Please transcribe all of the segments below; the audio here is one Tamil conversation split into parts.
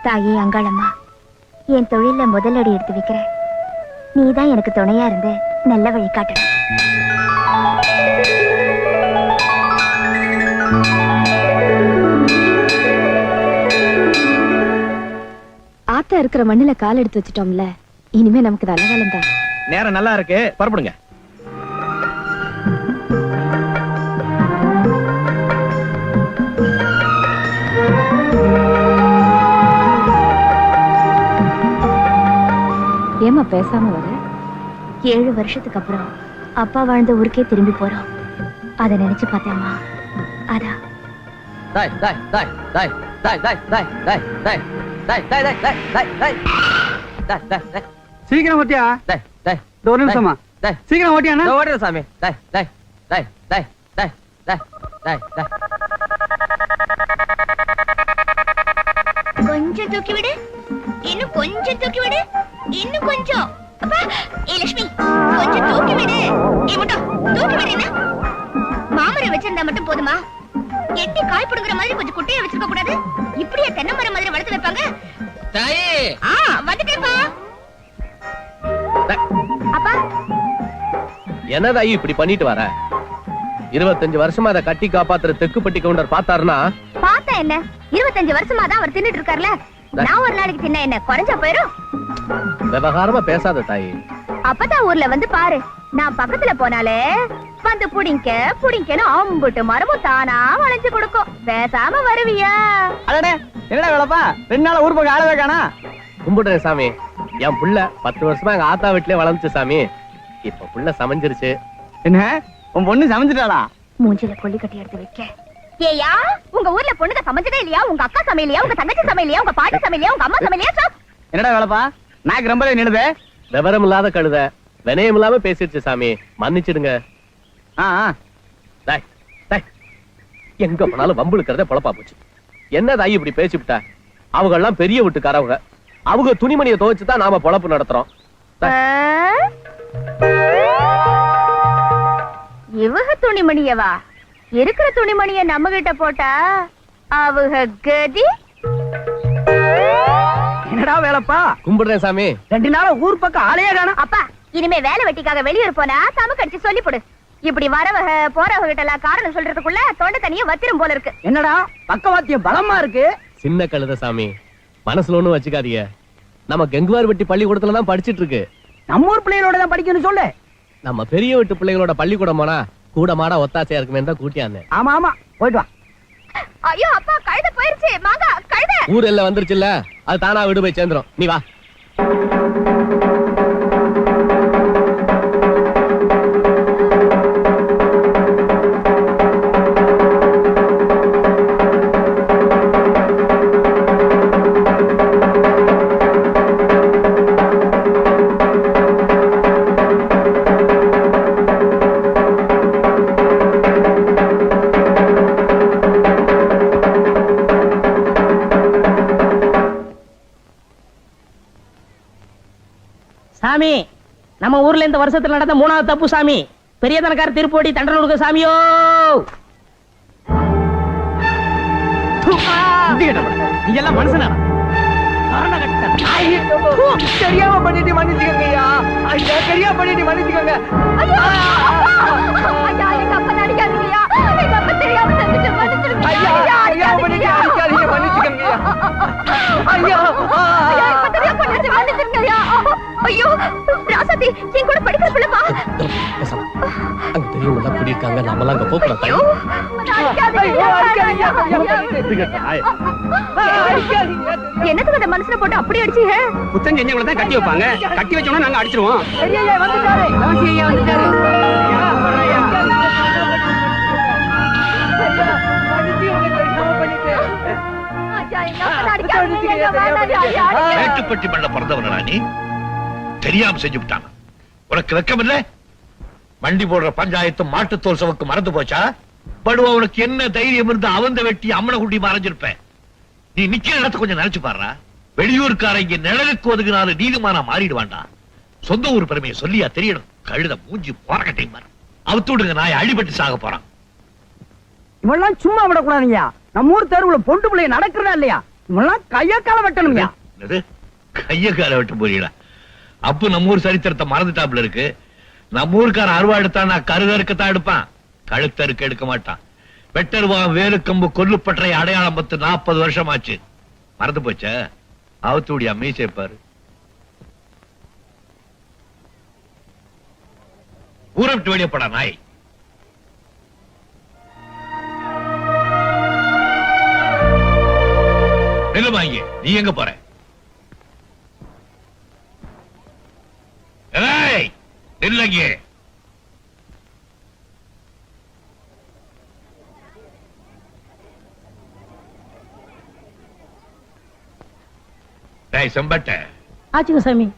தாயே அங்காளம்மா, என் தொழில முதலடி எடுத்து வைக்கிறேன். நீதான் எனக்கு துணையா இருந்து நல்ல வழி காட்டணும். ஆத்தா இருக்கிற மண்ணுல கால் எடுத்து வச்சுட்டோம்ல, இனிமே நமக்கு நல்ல காலம் தான். நேரம் நல்லா இருக்கு, புறப்படுங்க. ஏமா பேசாம வர? 7 வருஷத்துக்கு அப்புறம் அப்பா வாழ்ந்த ஊருக்கே திரும்பி போறோம். அதை நினைச்சு பார்த்தேம்மா. அதான் சீக்கிரம் ஓட்டியா? ஒரு நிமிஷமா, சீக்கிரம் ஓட்டியா? ஓடுற சாமி. கொஞ்சம் தூக்கி விடு, இன்னும் கொஞ்சம் தூக்கி விடு, இன்னும் கொஞ்சம். அப்பா, ஏ லட்சுமி, கொஞ்சம் தூக்கி விடு. ஏ முட்டோ, தூக்கி விடுனா. மாமரை வச்சிருந்தா மட்டும் போதுமா? எட்டி காய் புடுங்குற மாதிரி கொஞ்சம் குட்டையை வச்சிருக்க கூடாது? இப்படியே தென்னை மரம் மாதிரி வளர்த்து வைப்பாங்க? தாயே, வந்துட்டேப்பா. அப்பா, என்னதாயி இப்படி பண்ணிட்டு வர? 25 வருஷமா அதை கட்டி காப்பாத்துற தெக்குப்பட்டி கவுண்டர் பார்த்தாருன்னா? பார்த்தா என்ன, 25 வருஷமா தான் அவர் தின்னுட்டு இருக்காருல. நான் ஒரு நாளைக்கு தின்ன என்ன குறைஞ்சா போயிரும்? விவகாரமா பேசாத தாயி. அப்பதான் ஊர்ல வந்து பாரு, நான் பக்கத்துல போனாலே வந்து புடிங்கன்னு அம்புட்டு மரமும் தானா வளைஞ்சு கொடுக்கும். பேசாம வருவியா? அடடே, என்னடா வேலைப்பா, 2 நாள் ஊர் பக்கம் ஆளவே காணா. கும்பிடுறேன் சாமி. என் புள்ள 10 வருஷமா எங்க ஆத்தா வீட்லயே வளர்ந்துச்சு சாமி. இப்ப புள்ள சமைஞ்சிருச்சு. என்ன, உன் பொண்ணு சமைஞ்சிட்டாளா? மூஞ்சில கொல்லி கட்டி எடுத்து வைக்க. ஏயா, உங்க ஊர்ல பொண்ணுங்க சமைச்சதே இல்லையா? உங்க அக்கா சமையலையா? உங்க தங்கச்சி சமையலையா? உங்க பாட்டி சமையலையா? உங்க அம்மா சமையலையா? என்னடா வேலைப்பா, நாக்கு ரொம்ப நின்னுது. விவரம் இல்லாத கழுத வினயம் இல்லாம பேசிடுச்சு சாமி, மன்னிச்சிடுங்க. எங்க போனாலும் வம்புழுக்கிறத பொழப்பா போச்சு. என்ன தாயி இப்படி பேசிவிட்ட? அவங்க எல்லாம் பெரிய வீட்டுக்காரவங்க. அவங்க துணிமணியை துவைச்சுதான் நாம பொழப்பு நடத்துறோம். இவக துணிமணியவா? இருக்கிற துணிமணிய நம்ம கிட்ட போட்டா அவங்க கதி. என்னடா வேலைப்பா? கும்பிடுறேன் சாமி. 2 நாள் ஊர் பக்கம் ஆளையே காணோம். அப்பா, இனிமே வேலை வெட்டிக்காக வெளியூர் போனா தமக்கடிச்சு சொல்லி போடு. இப்படி வரவக போறவங்க கிட்ட எல்லாம் காரணம் சொல்றதுக்குள்ள தொண்டை தனியா வத்திரும் போல இருக்கு. என்னடா பக்கவாத்தியம் பலமா இருக்கு? சின்ன கழுத சாமி, மனசுல ஒண்ணும் வச்சுக்காதீங்க. நம்ம கெங்குவார் வெட்டி பள்ளிக்கூடத்துல தான் படிச்சிட்டு இருக்கு. நம்ம ஊர் பிள்ளைகளோட தான் படிக்கணும்னு சொல்லு. நம்ம பெரிய வீட்டு பிள்ளைகளோட பள்ளிக்கூடம் போனா கூட மாடா ஒத்தாசையா இருக்குமே தான் கூட்டியாந்தேன். ஆமா ஆமா, போயிட்டு வா. ஐயோ அப்பா, கழுத போயிருச்சு. மாங்கா கழுத ஊர் எல்லாம் வந்துருச்சுல்ல, அது தானா வீடு போய் சேர்ந்துரும். நீ வா. சாமி, நம்ம ஊர்ல இந்த வருஷத்துல நடந்த 3வது தப்பு சாமி. பெரிய தனக்கார திருப்போடி தண்டனை கொடுக்க சாமியோ. நீ எல்லாம் மனுஷனா? தெரியாம பண்ணிட்டு மன்னிச்சுக்கங்கய்யா. ஐயா, தெரியாம பண்ணிட்டு மன்னிச்சுக்கங்க. ஐயா, எங்க அப்பா நடிக்காதீங்கய்யா. எங்க அப்பா தெரியாம செஞ்சுட்டு மன்னிச்சிருங்க. ஐயா, தெரியாம பண்ணிட்டு அடிக்காதீங்க, மன்னிச்சுக்கங்கய்யா. ஐயா, இப்ப தெரியாம பண்ணிட்டு மன்னிச்சிருங்கய்யா. ஐயோ, ராசாத்தி, என் கூட படிக்கிற பிள்ளைமா. அங்க பெரியவங்க எல்லாம் கூடி இருக்காங்க, நம்மளாம் அங்க போகலாம். என்னத்துக்கு அந்த மனுஷனை போட்டு அப்படி அடிச்சீங்க? குத்தம் செஞ்சவங்களை தான் கட்டி வைப்பாங்க. கட்டி வச்சோம்னா நாங்க அடிச்சிருவோம். மேட்டுப்பட்டி மண்ட பிறந்தவனா நீ? தெரியாம செஞ்சு விட்டான். உனக்கு வெக்கம் இல்ல? வண்டி போடுற பஞ்சாயத்து மாட்டுத்தோல் சவக்கு மறந்து போச்சா? படுவா உனக்கு என்ன தைரியம் இருந்து அவந்த வெட்டி அம்மனை குட்டி மறைஞ்சிருப்ப. நீ நிக்கிற இடத்த கொஞ்சம் நினைச்சு பாடுறா. வெளியூர்கார இங்க நிழலுக்கு ஒதுக்குனாலும் நீதிமானா மாறிடுவான்டா. சொந்த ஊர் பெருமையை சொல்லியா தெரியணும். கழுத மூஞ்சி போறக்கட்டை மாற அவுத்து விடுங்க. நாய் அடிபட்டு சாக போறான். இவெல்லாம் சும்மா விடக்கூடாதுங்கய்யா. நம்ம ஊர் தெருவுல பொண்டு பிள்ளைய நடக்கிறதா இல்லையா? இவெல்லாம் கைய கால வெட்டணுங்கய்யா. கைய கால வெட்ட போறீங்களா? அப்ப நம்ம ஊர் சரித்திரத்தை மறந்துட்டாப்புல இருக்கு. நம்ம ஊருக்கார அருவா எடுத்தான்னா கருகருக்கத்தான் எடுப்பான், கழுத்தருக்கு எடுக்க மாட்டான். வெட்டருவான் வேலுக்கம்பு கொல்லுப்பற்றை அடையாளம் 40 வருஷம் ஆச்சு. மறந்து போச்ச? அவுத்துடியா மீசேப்பாரு. ஊரை விட்டு வெளியே போடா நாய். நெல்லுமாங்க, நீ எங்க போற? நெல்லங்க. செம்பட்ட ஆச்சுங்க சாமி.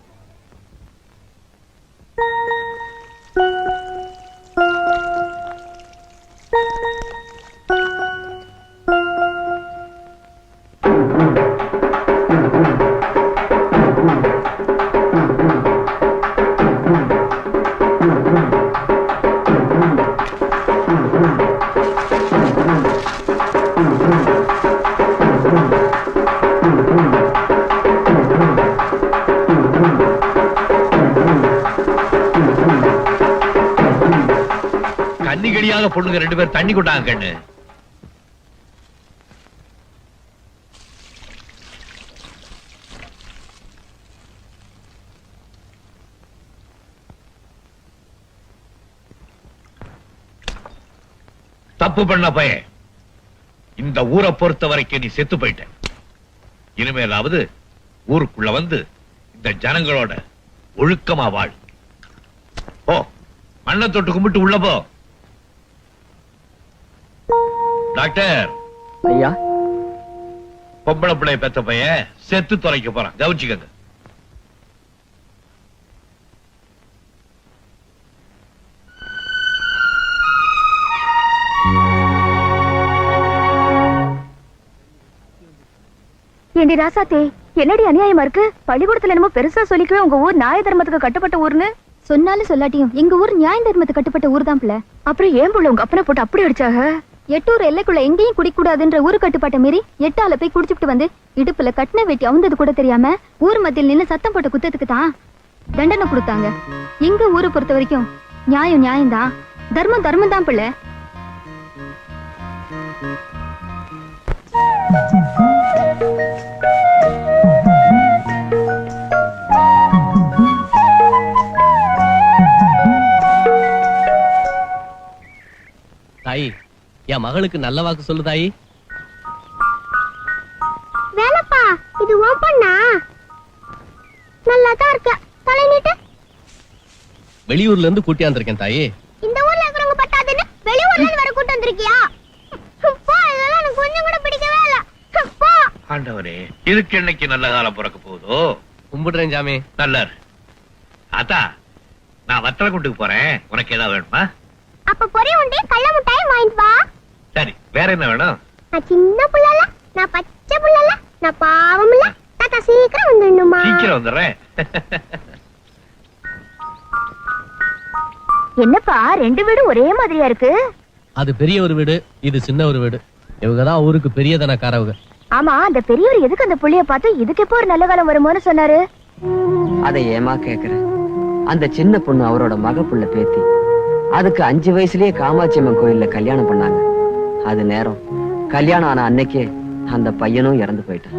கன்னிகடியாக பொண்ணுங்க 2 பேர் தண்ணி கொண்டாங்க கண்ணு. தப்பு பண்ண பையன், இந்த ஊரை பொறுத்த வரைக்கும் நீ செத்து போயிட்ட. இனிமேலாவது ஊருக்குள்ள வந்து இந்த ஜனங்களோட ஒழுக்கமா வாழ். போ, மண்ணை தொட்டு கும்பிட்டு உள்ள போ. டாக்டர் ஐயா, பொம்பளை பிள்ளை பெத்த பையன் செத்து தொலைக்க போறான், கவனிச்சுக்கங்க. ஏண்டி ராசாத்தே, என்னடி அநியாயமா இருக்கு? பள்ளிக்கூடத்துல என்னமோ பெருசா சொல்லிக்கவே உங்க ஊர் நியாய தர்மத்துக்கு கட்டுப்பட்ட ஊர்னு சொன்னாலும் சொல்லாட்டியும் எங்க ஊர் நியாய தர்மத்துக்கு கட்டுப்பட்ட ஊர் தான் பிள்ளை. அப்புறம் ஏன் புள்ள உங்க அப்பனை போட்டு அப்படி அடிச்சாக? 8 ஊர் எல்லைக்குள்ள எங்கேயும் குடிக்கூடாதுன்ற ஊரு கட்டுப்பாட்டை மீறி 8 ஆள போய் குடிச்சுட்டு வந்து இடுப்புல கட்டின வெட்டி அவுந்தது கூட தெரியாம ஊர் மத்தியில் நின்னு சத்தம் போட்ட குத்தத்துக்கு தான் தண்டனை கொடுத்தாங்க. எங்க ஊரை பொறுத்த வரைக்கும் நியாயம் நியாயம்தான், தர்மம் தர்மம் தான் பிள்ளை. தாயி, என் மகளுக்கு நல்ல வாக்கு சொல்லு தாயி. வேலப்பா, இது ஓ பண்ணா? நல்லா தான் இருக்க. தலை நீட்டு. வெளியூர்ல இருந்து கூட்டியாந்திருக்கேன் தாயி. இந்த ஊர்ல இருக்கிறவங்க பட்டாதுன்னு வெளியூர்ல இருந்து வர கூட்டி வந்திருக்கியா? போ, இதெல்லாம் எனக்கு கொஞ்சம் கூட பிடிக்கவே இல்ல. போ. ஆண்டவரே, இதுக்கு என்னைக்கு நல்ல காலம் பிறக்க போகுதோ? கும்பிடுறேன் சாமி. நல்லா ஆத்தா, நான் வத்தல கொண்டுக்கு போறேன். உனக்கு ஏதாவது வேணுமா? அப்ப பொரி உண்டே கள்ள முட்டாய் வாங்கிட்டு வா. சரி, வேற என்ன வேணும்? நான் சின்ன புள்ளல, நான் பச்சை புள்ளல, நான் பாவம் இல்ல. தாத்தா சீக்கிரம் வந்துடணுமா? சீக்கிரம் வந்துடுறேன். என்னப்பா, 2 வீடு ஒரே மாதிரியா இருக்கு? அது பெரிய ஒரு வீடு, இது சின்ன ஒரு வீடு. இவங்கதான் ஊருக்கு பெரிய தனக்காரவங்க. ஆமா, அந்த பெரியவர் எதுக்கு அந்த புள்ளைய பார்த்து இதுக்கு எப்போ ஒரு நல்ல காலம் வருமோன்னு சொன்னாரு? அதை ஏமா கேக்குற? அந்த சின்ன பொண்ணு அவரோட மக புள்ள பேத்தி. அதுக்கு 5 வயசுலயே காமாட்சி அம்மன் கோயில்ல கல்யாணம் பண்ணாங்க. அது நேரம் கல்யாணம் ஆன அன்னைக்கே அந்த பையனும் இறந்து போயிட்டான்.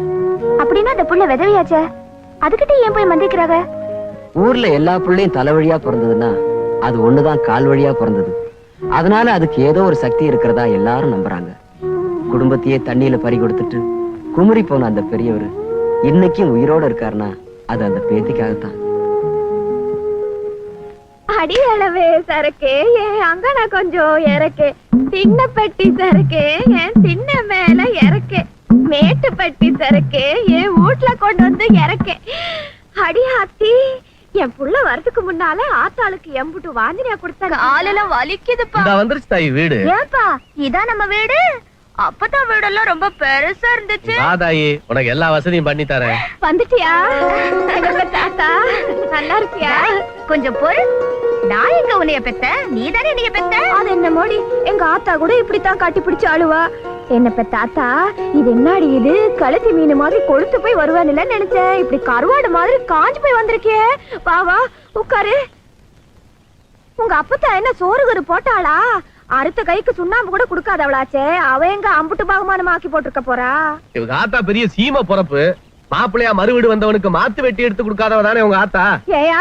அப்படின்னா அந்த புள்ள விதவையாச்சே, அதுக்கிட்ட ஏன் போய் மந்திக்கிறாங்க? ஊர்ல எல்லா புள்ளையும் தலை வழியா பிறந்ததுன்னா அது ஒண்ணுதான் கால் வழியா பிறந்தது. அதனால அதுக்கு ஏதோ ஒரு சக்தி இருக்கிறதா எல்லாரும் நம்புறாங்க. குடும்பத்தையே தண்ணியில பறி கொடுத்துட்டு குமரி போன அந்த பெரியவர் இன்னைக்கும் உயிரோட இருக்காருன்னா அது அந்த பேத்திக்காகத்தான். அடி அளவே சரக்கு ஏன் அங்கன கொஞ்சம் இறக்கு, சின்ன பெட்டி சரக்கு என் சின்ன மேல இறக்கு, மேட்டுப்பட்டி சரக்கு என் வீட்டுல கொண்டு வந்து இறக்க. அடி ஆத்தி, என் புள்ள வரதுக்கு முன்னால ஆத்தாளுக்கு எம்புட்டு வாந்தினியா கொடுத்தாங்க. ஆளெல்லாம் வலிக்குதுப்பா. வந்துருச்சு தாயி வீடு. ஏப்பா இதான் நம்ம வீடு? அப்பதான் வீடெல்லாம் ரொம்ப பெருசா இருந்துச்சு. தாயி உனக்கு எல்லா வசதியும் பண்ணி தரேன். வந்துட்டியா தாத்தா? நல்லா இருக்கியா? கொஞ்சம் பொறு. நான் எங்க உன்னைய பெத்த, நீதானே என்னைய பெத்த. அது என்ன மோடி, எங்க ஆத்தா கூட இப்படித்தான் கட்டி பிடிச்சு அழுவா. என்ன பெத்தாத்தா, இது என்னடி இது? கழுத்து மீன் மாதிரி கொழுத்து போய் வருவான்னு நினைச்சேன். இப்படி கருவாடு மாதிரி காஞ்சு போய் வந்திருக்கியே. வா வா உட்காரு. உங்க அப்பத்தா என்ன சோறு கரு போட்டாளா? அறுத்த கைக்கு சுண்ணாம்பு கூட குடுக்காதவளாச்சே. அவ எங்க அம்புட்டு பாகமானமா ஆக்கி போட்டிருக்க போறா? இவங்க ஆத்தா பெரிய சீம பொறப்பு. மாப்பிள்ளையா மறுவீடு வந்தவனுக்கு மாத்து வெட்டி எடுத்து கொடுக்காதவ தானே உங்க ஆத்தா. ஏயா,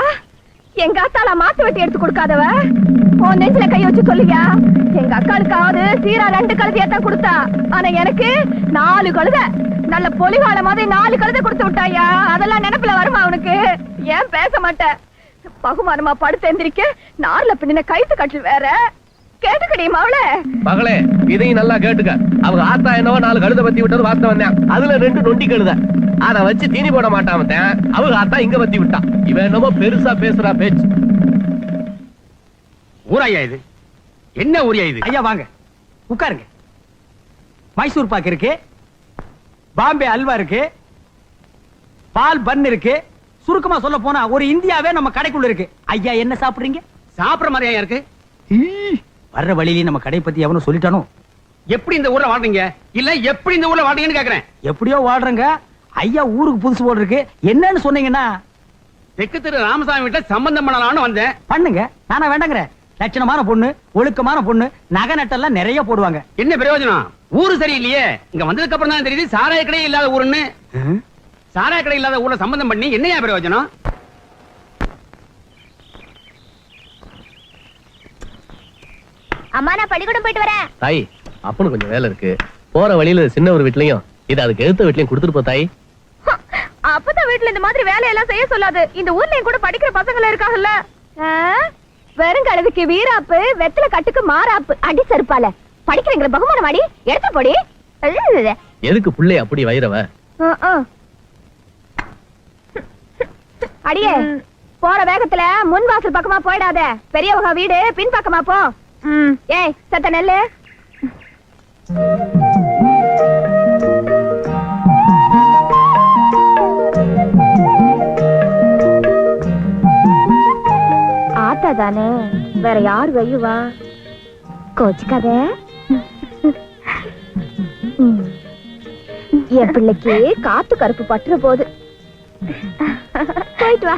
எங்க ஆத்தால மாத்து வெட்டி எடுத்து கொடுக்காதவ? உன் நெஞ்சில கை வச்சு சொல்லியா? எங்க அக்காளுக்காவது சீரா 2 கழுதையத்தான் கொடுத்தா. ஆனா எனக்கு 4 கழுதை, நல்ல பொலிகால மாதிரி 4 கழுதை கொடுத்து விட்டாயா. அதெல்லாம் நினைப்புல வருமா அவனுக்கு? ஏன் பேச மாட்டேன்? பகுமானமா படுத்து எந்திரிக்க நார்ல பின்ன கைத்து கட்டில் வேற. கேட்டுக்கடி மவளே. மகளே, இதையும் நல்லா கேட்டுக்க. அவங்க ஆத்தா என்னவோ 4 கழுத பத்தி விட்டது வாஸ்தவம் வந்தேன். அதுல 2 நொண்டி கழுத. அத வச்சு தீனி போட மாட்டான். அவங்க ஆத்தா இங்க பத்தி விட்டான். இவன் என்னமோ பெருசா பேசுறா பேச்சு. ஊராயா இது? என்ன ஊரியா இது? ஐயா வாங்க உட்காருங்க. மைசூர் பாக்கு இருக்கு, பாம்பே அல்வா இருக்கு, பால் பன் இருக்கு. சுருக்கமா சொல்ல போனா ஒரு இந்தியாவே நம்ம கடைக்குள்ள இருக்கு. ஐயா என்ன சாப்பிடுறீங்க? சாப்பிடுற மாதிரியா இருக்கு? வர்ற வழியிலேயே நம்ம கடை பத்தி எவனும் சொல்லிட்டானோ? எப்படி இந்த ஊர்ல வாழ்றீங்க? இல்ல எப்படி இந்த ஊர்ல வாழ்றீங்கன்னு கேக்குறேன். எப்படியோ வாழ்றங்க. ஐயா ஊருக்கு புதுசு போல் இருக்கு. என்னன்னு சொன்னீங்கன்னா தெற்கு திரு ராமசாமி வீட்டுல சம்பந்தம் பண்ணலாம்னு வந்தேன். பண்ணுங்க, நானா வேண்டாங்கிறேன். லட்சணமான பொண்ணு, ஒழுக்கமான பொண்ணு, நகை நட்டெல்லாம் நிறைய போடுவாங்க. என்ன பிரயோஜனம்? ஊரு சரியில்லையே. இங்க வந்ததுக்கு அப்புறம் தான் தெரியுது சாராய கடை இல்லாத ஊருன்னு. சாராய கடை இல்லாத ஊர்ல சம்பந்தம் பண்ணி என்னையா பிரயோஜனம்? அம்மா நான் பள்ளிக்கூடம் போயிட்டு வரேன். தாய், அப்பனு கொஞ்சம் வேலை இருக்கு. போற வழியில சின்ன ஒரு வீட்லயும் இது அதுக்கு எழுத்த வீட்லயும் கொடுத்துட்டு போ தாய். அப்பதான் வீட்டுல இந்த மாதிரி வேலையெல்லாம் செய்ய சொல்லாது. இந்த ஊர்லயும் கூட படிக்கிற பசங்க இருக்காங்கல்ல. வெறும் கழுதுக்கு வீராப்பு, வெத்தலை கட்டுக்கு மாறாப்பு. அடி செருப்பால படிக்கிறீங்க பகுமானம் அடி எடுத்து போடி. எதுக்கு புள்ளை அப்படி வைரவ? அடியே, போற வேகத்துல முன் வாசல் பக்கமா போயிடாத. பெரியவங்க வீடு பின் பக்கமா போ. ஏய் சத்த நெல்லு. ஆத்தா தானே, வேற யார் வையுவா? கோச்சுக்காத. என் பிள்ளைக்கு காத்து கருப்பு பட்டுற போது. போயிட்டு வா.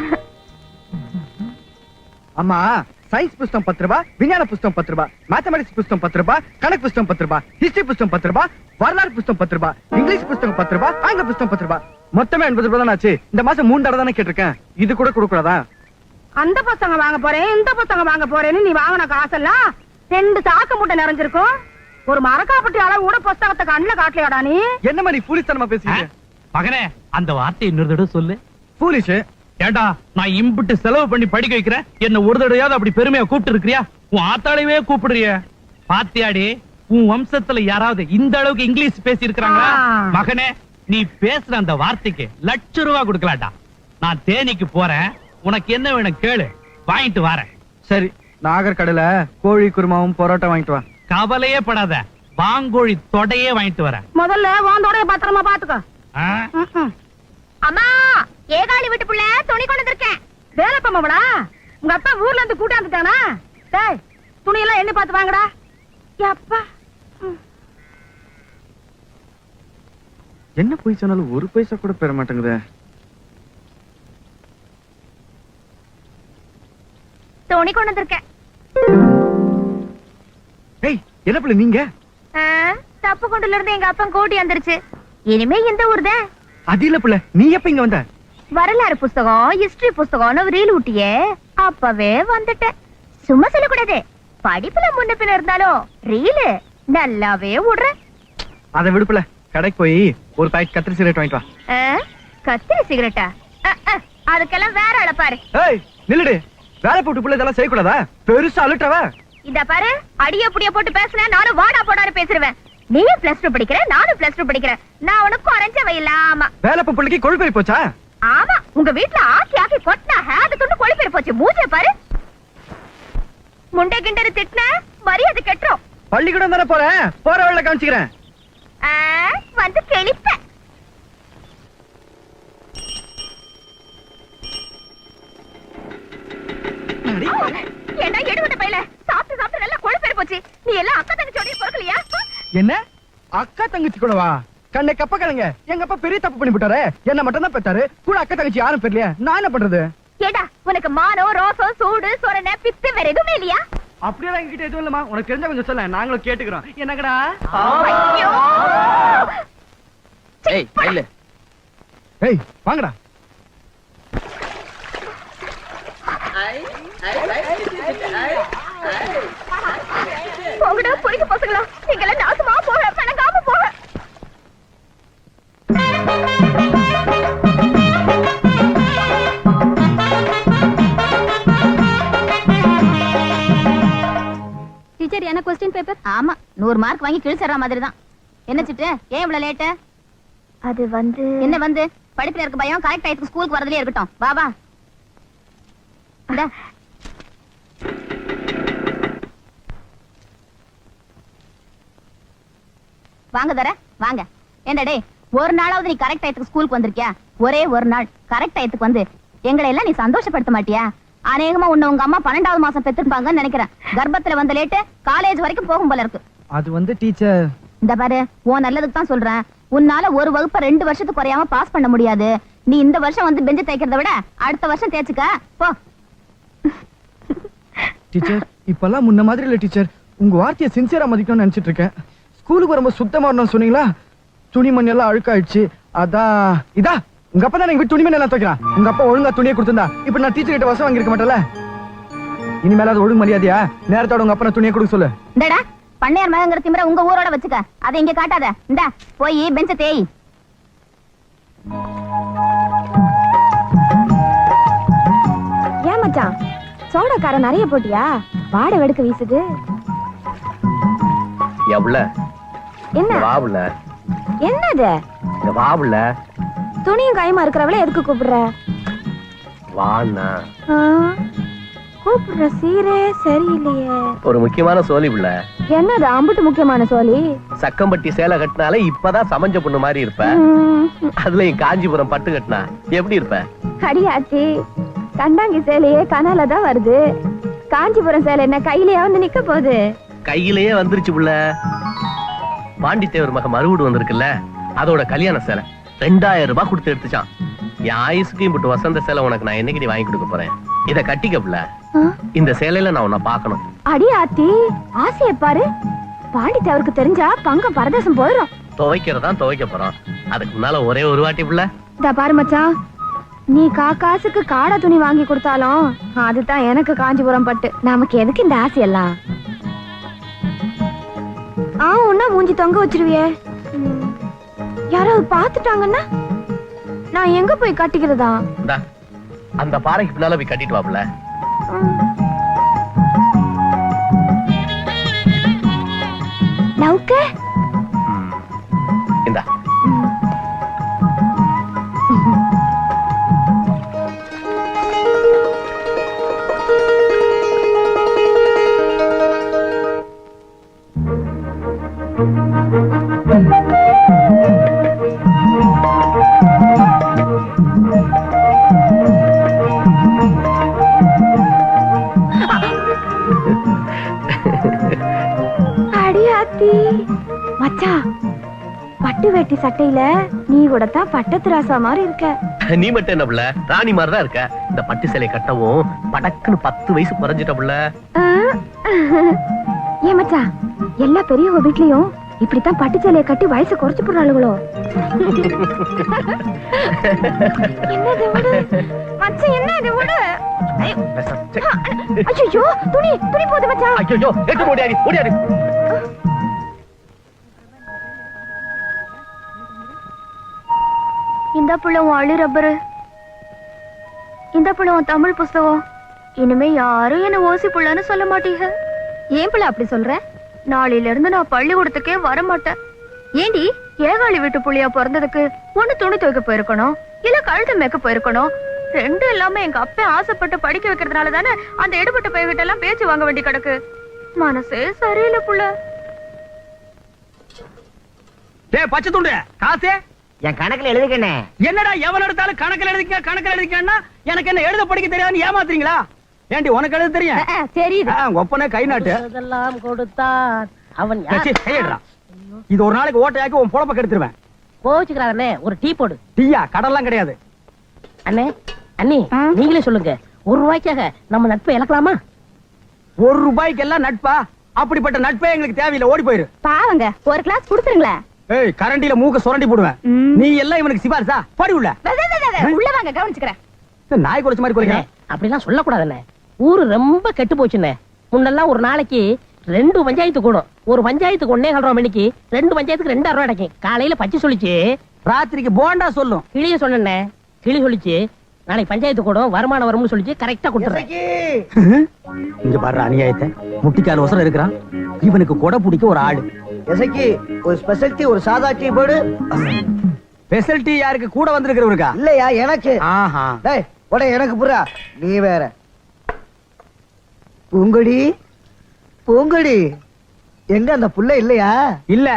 அம்மா, சயின்ஸ் புஸ்தகம் 10 ரூபாய், விஞ்ஞான புஸ்தகம் 10 ரூபாய், மேத்தமெட்டிக்ஸ் புஸ்தகம் 10 ரூபாய், கணக்கு புஸ்தகம் 10 ரூபாய், ஹிஸ்டரி புஸ்தகம் 10 ரூபாய், வரலாறு புஸ்தகம் 10 ரூபாய், இங்கிலீஷ் புஸ்தகம் 10 ரூபாய், ஆங்கில புஸ்தகம் 10 ரூபாய். மொத்தமே 80 ரூபாய் தான் ஆச்சு. இந்த மாசம் 3 தடவை தானே கேட்டிருக்கேன். இது கூட கொடுக்கூடாதா? அந்த புத்தகம் வாங்க போறேன், இந்த புத்தகம் வாங்க போறேன்னு நீ வாங்கின காசெல்லாம் 2 சாக்கு மூட்டை நிறைஞ்சிருக்கும். ஒரு மரக்காப்பட்டி அளவு கூட புஸ்தகத்தை கண்ணுல காட்டலையாடா நீ? என்ன மாதிரி ஃபூலிஷ்தனமா பேசுறீங்க? மகனே, அந்த வார்த்தை இன்னொரு தடவை சொல்லு. ஃபூலிஷ்? ஏண்டா, நான் இம்புட்டு செலவு பண்ணி படிக்க வைக்கிறேன், என்ன ஒரு தடவையாவது அப்படி பெருமையா கூப்பிட்டு இருக்கிறியா? உன் ஆத்தாளையே கூப்பிடுறிய பாத்தியாடி? உன் வம்சத்துல யாராவது இந்த அளவுக்கு இங்கிலீஷ் பேசி இருக்கிறாங்களா? மகனே, நீ பேசுற அந்த வார்த்தைக்கு ₹1,00,000 கொடுக்கலாம்டா. நான் தேனிக்கு போறேன், உனக்கு என்ன வேணும் கேளு, வாங்கிட்டு வரேன். சரி, நாகர்கடல கோழி குருமாவும் பரோட்டா வாங்கிட்டு வா. கவலையே படாத, வாங்கோழி தொடையே வாங்கிட்டு வரேன். முதல்ல வாந்தோடைய பத்திரமா பாத்துக்கோ. அம்மா, ஏகாலி வீட்டு புள்ள துணி கொண்டு வந்திருக்கேன். வேலை பண்ணவளா? உங்க அப்பா ஊர்ல இருந்து கூட்டாந்துட்டானா? டேய், துணி எல்லாம் எண்ணி பார்த்து வாங்கடா. அப்பா, என்ன போய் சொன்னாலும் ஒரு பைசா கூட பெற மாட்டேங்குதே. துணி கொண்டு வந்திருக்கேன். ஏய், என்ன பிள்ளை நீங்க? தப்பு கொண்டுல இருந்து எங்க அப்பா கூட்டி வந்துருச்சு. இனிமே இந்த ஊர் தான். அது இல்ல பிள்ளை, நீ எப்ப இங்க வந்த? வரலாறு புஸ்தகம், ஹிஸ்டரி புஸ்தகம்னு ரீல் ஊட்டியே, அப்பவே வந்துட்டேன். சும்மா சொல்லக்கூடாது, படிப்புல முன்ன பின்ன இருந்தாலும் ரீலு நல்லாவே விடுறேன். அதை விடுப்புல, கடைக்கு போய் ஒரு பாக்கெட் கத்திரி சிகரெட் வாங்கிட்டு வா. கத்திரி சிகரெட்டா? அதுக்கெல்லாம் வேற ஆள பாரு. ஏய் நில்லுடு, வேலை போட்டு பிள்ளை இதெல்லாம் செய்யக்கூடாதா? பெருசா அழுட்டவ. இத பாரு, அடிய புடிய போட்டு பேசுன நானும் வாடா போடான்னு பேசுறேன். நீயும் பிளஸ் 2 படிக்கிற, நானும் பிளஸ் 2 படிக்கிறேன். நான் உனக்கு குறைஞ்சவ இல்லாம. வேலைப்ப பிள்ளைக்கு கொழுப்பேறி போச்சா? ஆமா, உங்க வீட்டுல ஆக்கி ஆக்கி கொட்டினா அது துண்டு கொழுப்பேறி போச்சு. மூஞ்ச பாரு. முண்டை கிண்டரு திட்டின மரியாதை கெட்டுரும். பள்ளிக்கூடம் தானே போறேன், போற வழியில காமிச்சுக்கிறேன். வந்து கெளிப்ப. ஏண்டா எடுபட்ட பையல, சாப்பிட்டு சாப்பிட்டு நல்லா கொழுப்பேறி போச்சு. நீ எல்லாம் அக்கா தங்கச்சியோட பொறுக்கலையா? என்ன அக்கா தங்கச்சி கூடவா? கண்ணை கப்ப கலங்க. எங்க அப்பா பெரிய தப்பு பண்ணி விட்டாரு. என்ன மட்டும் தான் பெத்தாரு, கூட அக்கா தங்கச்சி யாரும் பெறலையா? நான் என்ன பண்றது? ஏடா உனக்கு மானம், ரோசம், சூடு, சொரணை, பித்து வேற எதுவுமே இல்லையா? அப்படியே என்கிட்ட எதுவும் இல்லமா. உனக்கு தெரிஞ்சா கொஞ்சம் சொல்ல, நாங்களும் கேட்டுக்கிறோம். என்னங்கடா? ஐயோ! ஏய் இல்ல ஏய் வாங்கடா. போங்கடா பொறுக்கு பசங்களா, நீங்களாம் நாசமா போக, பணங்காம போக. டீச்சர் என்ன क्वेश्चन பேப்பர்? ஆமா, 100 மார்க் வாங்கி கிழிச்சற மாதிரி தான். என்ன சிட்டு, ஏன் இவ்வளவு லேட்? அது வந்து என்ன வந்து படிப்புல இருக்க பயம் கரெக்ட் டைத்துக்கு ஸ்கூலுக்கு வரதுலயே இருக்கட்டும். வா வா. இந்தா. வாங்க தர வாங்க. ஏண்டா டேய், ஒரு நாளாவது நீ கரெக்ட் டைத்துக்கு ஸ்கூலுக்கு வந்திருக்கியா? ஒரே ஒரு நாள் கரெக்ட் டைத்துக்கு வந்து எங்களை எல்லாம் நீ சந்தோஷப்படுத்த மாட்டியா? அநேகமா உன்னை உங்க அம்மா 12வது மாசம் பெற்றிருப்பாங்கன்னு நினைக்கிறேன். கர்ப்பத்துல வந்த லேட்டு காலேஜ் வரைக்கும் போகும் போல இருக்கு. அது வந்து டீச்சர், இந்த பாரு, உன் நல்லதுக்கு தான் சொல்றேன். உன்னால ஒரு வகுப்பை 2 வருஷத்துக்கு குறையாம பாஸ் பண்ண முடியாது. நீ இந்த வருஷம் வந்து பெஞ்சு தேய்க்கிறத விட அடுத்த வருஷம் தேய்ச்சுக்க போ. டீச்சர் இப்பெல்லாம் முன்ன மாதிரி இல்ல டீச்சர். உங்க வார்த்தையை சின்சியரா மதிக்கணும்னு நினைச்சிட்டு இருக்கேன். ஸ்கூலுக்கு வரும்போது சுத்தமா வரணும் சொன்னீங்களா? துணிமணி எல்லாம் அழுக்காயிடுச்சு. அதான் இதா உங்க அப்பா தான் எங்க துணிமணி எல்லாம் துவைக்கிறான். உங்க அப்பா ஒழுங்கா துணியை கொடுத்திருந்தா இப்ப நான் டீச்சர் கிட்ட வசம் வாங்கிருக்க மாட்டேன்ல. இனிமேல அது ஒழுங்கு மரியாதையா? நேரத்தோட உங்க அப்பா துணியை கொடுக்க சொல்லு. இந்தடா பண்ணையார் மகங்கிற திமிர உங்க ஊரோட வச்சுக்க, அதை இங்க காட்டாத. இந்தா போய் பெஞ்ச தேய். ஏன் மச்சான் சோடாக்கார நிறைய போட்டியா? வாட வெடுக்க வீசுது. எவ்வள என்ன வாவுல என்னது? இந்த வாவுல துணியும் கைமா இருக்கிறவள எதுக்கு கூப்பிடுற? வாண்ணா கூப்பிடுற சீரே சரியில்லையே. ஒரு முக்கியமான சோழி புள்ள. என்னது அம்புட்டு முக்கியமான சோழி? சக்கம்பட்டி சேலை கட்டினாலே இப்பதான் சமஞ்ச பொண்ணு மாதிரி இருப்ப. அதுல காஞ்சிபுரம் பட்டு கட்டினா எப்படி இருப்ப? அடியாச்சி, கண்டாங்கி சேலையே கனால தான் வருது. காஞ்சிபுரம் சேலை என்ன கையிலேயே வந்து நிக்க போகுது? கையிலேயே வந்துருச்சு புள்ள. பாண்டித்தேவர் மக மறுவீடு வந்திருக்குல்ல, அதோட கல்யாண சேலை 2000 ரூபாய் கொடுத்து எடுத்துச்சான். என் ஆயுசுக்கு இப்பட்டு வசந்த சேலை உனக்கு நான் என்னைக்கு வாங்கி கொடுக்க போறேன். இத கட்டிக்க புள்ள. இந்த சேலையில நான் உன்னை பாக்கணும். அடியாத்தி, ஆசையை பாரு. பாண்டித்தேவருக்கு தெரிஞ்சா பங்கம் பரதேசம் போயிடும். துவைக்கிறதான் துவைக்க போறோம். அதுக்கு முன்னால ஒரே ஒரு வாட்டி புள்ள. இத பாரு மச்சான், நீ காசுக்கு காடை துணி வாங்கி கொடுத்தாலும் அதுதான் எனக்கு காஞ்சிபுரம் பட்டு. நமக்கு எதுக்கு இந்த ஆசையெல்லாம்? உன்ன மூஞ்சி தொங்க வச்சிருவியே. யாராவது பாத்துட்டாங்கன்னா நான் எங்க போய் கட்டிக்கிறதா? அந்த பாறைக்கு பின்னால போய் கட்டிட்டு வாப்புல. நவுக்க இந்தா. அடியாத்தி மச்சா, பட்டு வேட்டி சட்டையில நீ கூட தான் பட்டத்து ராசா மாதிரி இருக்க. நீ மட்டும் என்ன புள்ள, ராணி மாதிரி தான் இருக்க. இந்த பட்டு சேலை கட்டவும் படக்குன்னு 10 வயசு குறைஞ்சிட்ட புள்ள. ஏன் மச்சா, எல்லா பெரியவங்க வீட்லயும் இப்படித்தான் பட்டு சேலையை கட்டி வயசு குறைச்சு போடுறாளுங்களோ? என்னது விடு மச்சான், என்னது விடு. ஐயோ, துணி துணி போகுது மச்சான். ஐயோ, எட்டு ஓடியாடி ஓடியாடி. இந்த புள்ள உன் அழு ரப்பரு, இந்த புள்ள உன் தமிழ் புஸ்தகம். இனிமே யாரும் என்ன ஓசி புள்ளன்னு சொல்ல மாட்டீங்க. ஏன் புள்ள அப்படி சொல்ற? நாளையில இருந்து நான் பள்ளிக்கூடத்துக்கே வர மாட்டேன். ஏண்டி ஏகாலி வீட்டு புள்ளியா பிறந்ததுக்கு ஒண்ணு துணி துவைக்க போயிருக்கணும், இல்ல கழுத்து மேய்க்க போயிருக்கணும். ரெண்டும் இல்லாம எங்க அப்பா ஆசைப்பட்டு படிக்க வைக்கிறதுனால தானே அந்த எடுபட்ட பையன்கிட்ட எல்லாம் பேச்சு வாங்க வேண்டி கிடக்கு. மனசே சரியில்லை புள்ள. டேய் பச்சை துண்டு காசு என் கணக்குல எழுதுக்கண்ணே. என்னடா எவன் எடுத்தாலும் கணக்குல எழுதிக்கன்னா எனக்கு என்ன எழுத படிக்க தெரியாதுன்னு ஏமாத்துறீங்களா? ஏண்டி உனக்கு எழுத தெரியும்? தெரியுது. ஒப்பனே கை நாட்டு அதெல்லாம் கொடுத்தான் அவன் கையடுறா. இது ஒரு நாளைக்கு ஓட்டையாக்கி உன் பொழப்ப கெடுத்துருவேன். கோச்சுக்கிறானே, ஒரு டீ போடு. டீயா? கடல்லாம் கிடையாது. அண்ணே அண்ணி நீங்களே சொல்லுங்க, ₹1 நம்ம நட்பை இழக்கலாமா? ₹1 எல்லாம் நட்பா? அப்படிப்பட்ட நட்பே எங்களுக்கு தேவையில்லை, ஓடி போயிரு. பாவங்க, ஒரு கிளாஸ் குடுத்துருங்களேன். ஏய் கரண்டில மூக்க சுரண்டி போடுவேன். நீ எல்லாம் இவனுக்கு சிபாரிசா? படி உள்ள. உள்ள வாங்க, கவனிச்சுக்கிறேன். நாய் குலைச்ச மாதிரி குலைக்கிறேன். அப்படிலாம் சொல்லக்கூடாதுண்ணே, ஊரு ரொம்ப கெட்டு போச்சுண்ணே. முன்னெல்லாம் ஒரு நாளைக்கு 2 பஞ்சாயத்து கூடும். ஒரு பஞ்சாயத்துக்கு 1.25 மணிக்கு 2 பஞ்சாயத்துக்கு ₹2.5 கிடைக்கும். காலையில பச்சை சொல்லிச்சு, ராத்திரிக்கு போண்டா சொல்லும். கிளிய சொன்னேன், கிளி சொல்லிச்சு நாளைக்கு பஞ்சாயத்து கூடும், வருமானம் வரும்னு சொல்லிச்சு, கரெக்டா கொடுத்துறேன். இங்க பாரு அநியாயத்தை, முட்டிக்கால் ஒசரம் இருக்கிறான். இவனுக்கு கொடை பிடிக்க ஒரு ஆளு. ஒரு ஸ்பெஷல் டீ, ஒரு சாதா டீ போடு. ஸ்பெஷல் டீ யாருக்கு? கூட வந்திருக்கிறவருக்கா? இல்லையா எனக்கு. ஆஹா. டேய் உடனே எனக்கு புறா, நீ வேற. பூங்கொடி பூங்கொடி எங்க அந்த புள்ள இல்லையா? இல்ல,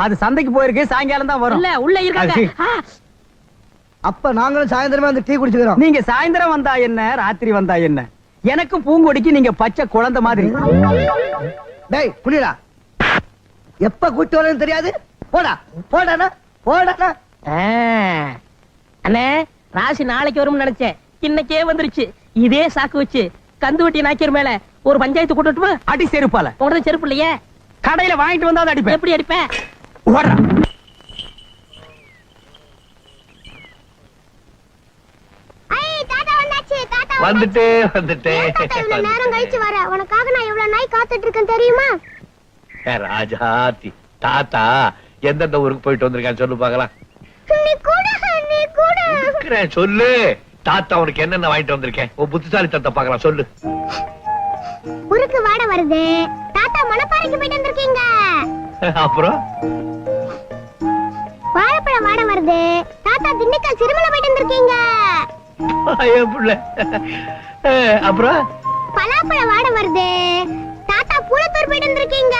அது சந்தைக்கு போயிருக்கு, சாயங்காலம் தான் வரும். இல்ல உள்ள இருக்காங்க. அப்ப நாங்களும் சாயந்தரமே அந்த டீ குடிச்சுக்கிறோம். நீங்க சாயந்தரம் வந்தா என்ன, ராத்திரி வந்தா என்ன, எனக்கு பூங்கொடிக்கு நீங்க பச்சை குழந்தை மாதிரி. டேய் புரியலா, எப்ப கூட்டி வரேன்னு தெரியாது. போடா போடானா போடானா. அண்ணே ராசி நாளைக்கு வரும்னு நினைச்சேன், இன்னைக்கே வந்துருச்சு. இதே சாக்கு வச்சு கந்து வட்டி நாக்கிற மேல ஒரு பஞ்சாயத்து கூட்டட்டுமா? அடி செருப்பால. உடனே செருப்பு இல்லையே, கடையில வாங்கிட்டு வந்தா அதை அடிப்பேன். எப்படி அடிப்பேன்? ஓடுறா. வந்துட்டே நேரம் கழிச்சு வர உனக்காக நான் எவ்வளவு நாய் காத்துட்டு இருக்கேன் தெரியுமா? ராஜாத்தி தாத்தா எந்தெந்த ஊருக்கு போயிட்டு வந்திருக்கான்னு சொல்லு பாக்கலாம். சொல்லு தாத்தா, உனக்கு என்னென்ன வாங்கிட்டு வந்திருக்கேன்? உன் புத்திசாலி தாத்தா பாக்கலாம், சொல்லு. ஊருக்கு வாட வருது, தாத்தா மணப்பாறைக்கு போயிட்டு வந்திருக்கீங்க. அப்புறம் வாழைப்பழம் வாட வருது, தாத்தா திண்டுக்கல் சிறுமலை போயிட்டு வந்திருக்கீங்க. அப்புறம் பலாப்பழம் வாட வருது, தாத்தா பூலத்தூர் போயிட்டு வந்திருக்கீங்க.